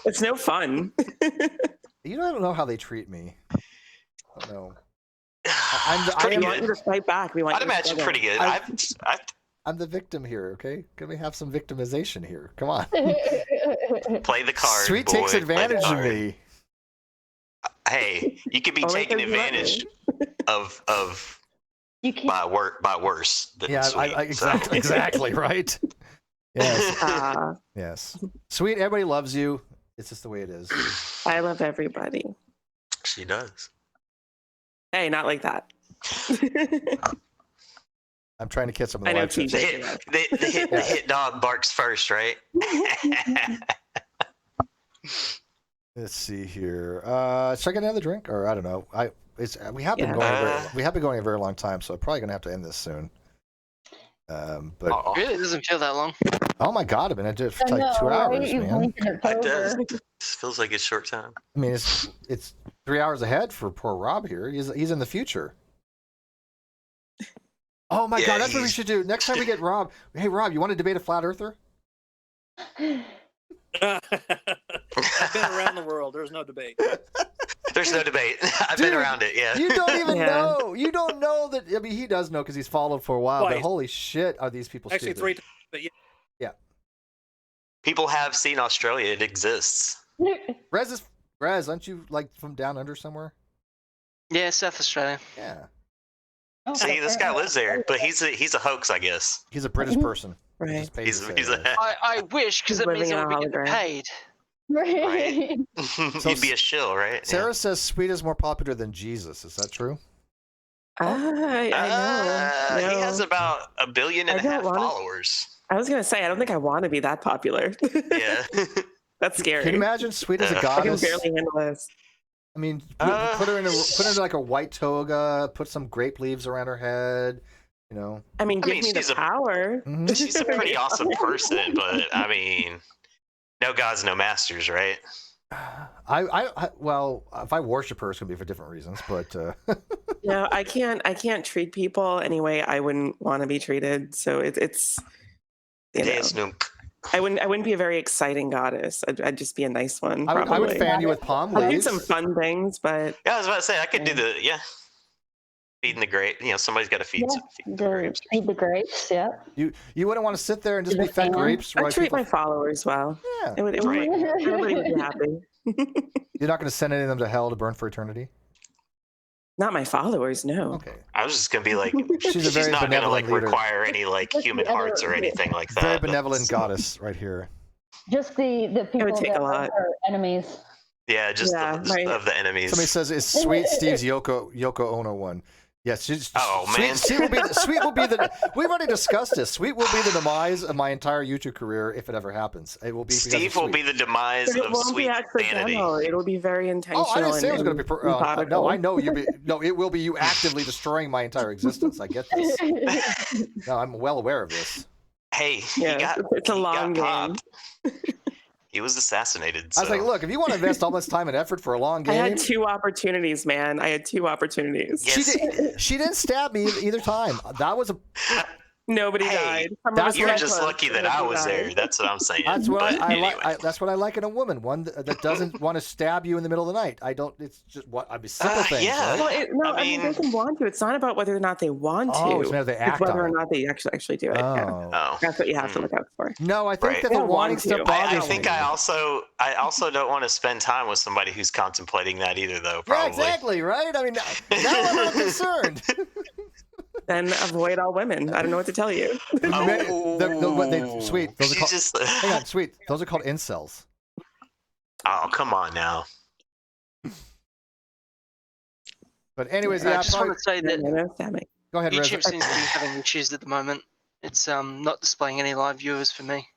It's no fun. I don't know how they treat me. I don't know. We want you to fight back. We want. I'd imagine pretty good. I'm the victim here. Okay, can we have some victimization here? Come on. Play the card. Sweet boy. takes advantage of me. Hey, you could be taking advantage of by worse than Sweet. Exactly right. Yes. Yes. Sweet, everybody loves you. It's just the way it is. I love everybody. She does. Hey, not like that. I'm trying to catch some of the I know live chat. The hit dog barks first, right? Let's see here. Should I get another drink, or I don't know? We have been going a very long time, so I'm probably gonna have to end this soon. But it really doesn't feel that long. Oh my God, I've been at it for like 2 hours, man. It does. It feels like a short time. I mean, it's 3 hours ahead for poor Rob here. He's in the future. Oh my God, that's what we should do. Next time we get Rob. Hey Rob, you want to debate a flat earther? I've been around the world. There's no debate. There's no debate. I've been around it. Yeah. You don't even know. You don't know that. I mean, he does know because he's followed for a while. Twice. But holy shit, are these people Actually, stupid? 3 times. But yeah. Yeah. People have seen Australia. It exists. Rez, aren't you like from down under somewhere? Yeah, South Australia. Yeah. See, this guy lives there, but he's a hoax, I guess. He's a British person. Right. He's a I wish, because it means I would be getting paid. Right. You'd be a shill, right? Sarah says Sweet is more popular than Jesus. Is that true? I know. He has about 1.5 billion followers. I was gonna say I don't think I want to be that popular. Yeah. That's scary. Can you imagine Sweet as a goddess? I can barely handle this. I mean, put her in like a white toga, put some grape leaves around her head, you know. I mean, give me the power. She's a pretty awesome person, but I mean, no gods, no masters, right? Well, if I worship her, it's gonna be for different reasons, but No, I can't treat people any way I wouldn't want to be treated. So it's I wouldn't be a very exciting goddess. I'd just be a nice one. I would fan you with palm I'll do leaves. some fun things, but yeah, I was about to say I could do feeding the grape. You know, somebody's got to feed the grapes. Feed the grapes. Yeah. You wouldn't want to sit there and just be fed grapes. I treat my followers well. Yeah, everybody would be happy. You're not going to send any of them to hell to burn for eternity. Not my followers, no. Okay. I was just gonna be like, she's not gonna like leader. require any like human hearts or anything like that. Very benevolent goddess right here. Just the people take that a lot. are enemies. Yeah, of the enemies. Somebody says, "Is Sweet Steve's Yoko Ono one?" Yes. Man. Sweet will be the. We've already discussed this. Sweet will be the demise of my entire YouTube career if it ever happens. It will be. Steve will be the demise of Sweet sanity. It'll be very intentional. Oh, I didn't say it was going to be. No, I know you'll be. No, it will be you actively destroying my entire existence. I get this. No, I'm well aware of this. Hey, it's a long game. He was assassinated. So. I was like, look, if you want to invest all this time and effort for a long game. I had 2 opportunities, man. I had 2 opportunities. Yes. She didn't stab me either time. That was a. Nobody died. You're just lucky that I was there. That's what I'm saying. That's what I like. That's what I like in a woman. One that doesn't want to stab you in the middle of the night. I don't. It's just what I mean. Simple things. Yeah. Right? Well, I mean, they can want to. It's not about whether or not they want to. Oh, it's whether they act whether on or not they actually do it. Oh. Yeah. That's what you have to look out for. No, I think that the wanting stuff bothers I think me. I also don't want to spend time with somebody who's contemplating that either, though. Probably. Yeah, exactly. Right. I mean, now I'm not concerned. Then avoid all women. I don't know what to tell you. Sweet. Those are called, hang on, Sweet. Those are called incels. Oh, come on now. But anyways, I just want to say that go ahead, YouTube Reza. seems to be having issues at the moment. It's not displaying any live viewers for me.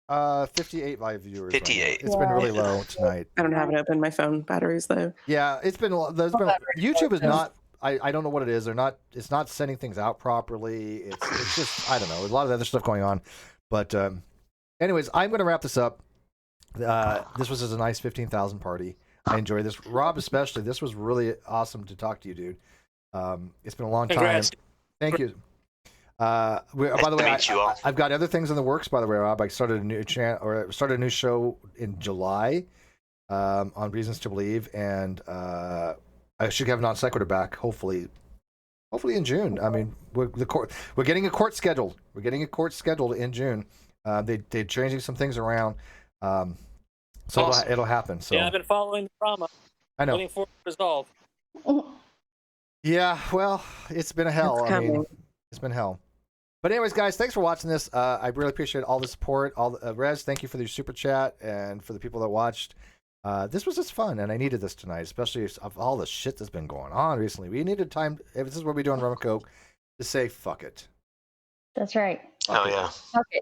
58 live viewers. 58. Right now. It's been really low tonight. I don't have it open. My phone batteries though. Yeah, there's been YouTube is not. I don't know what it is. It's not sending things out properly. It's just I don't know. A lot of other stuff going on. But anyways, I'm going to wrap this up. This was just a nice 15,000 party. I enjoyed this. Rob especially. This was really awesome to talk to you, dude. It's been a long Congrats. time. Thank you. By the way, I've got other things in the works. By the way, Rob, I started a new started a new show in July on Reasons to Believe, and I should have Non Sequitur back. Hopefully in June. I mean, we're getting a court scheduled. We're getting a court scheduled in June. They're changing some things around, so Awesome. it'll happen. So Yeah, I've been following the drama. I know. Waiting for it to resolve. Yeah, well, it's been a hell. It's I mean, coming. it's been hell. But anyways, guys, thanks for watching this. I really appreciate all the support. Rez, thank you for the super chat, and for the people that watched. This was just fun, and I needed this tonight, especially of all the shit that's been going on recently. We needed time. If this is what we do on Rum and Coke, to say fuck it. That's right. Oh yeah. Okay.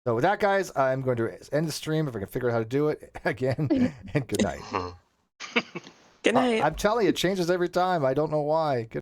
So with that, guys, I'm going to end the stream if I can figure out how to do it again. And good night. Good night. I'm telling you, it changes every time. I don't know why. Good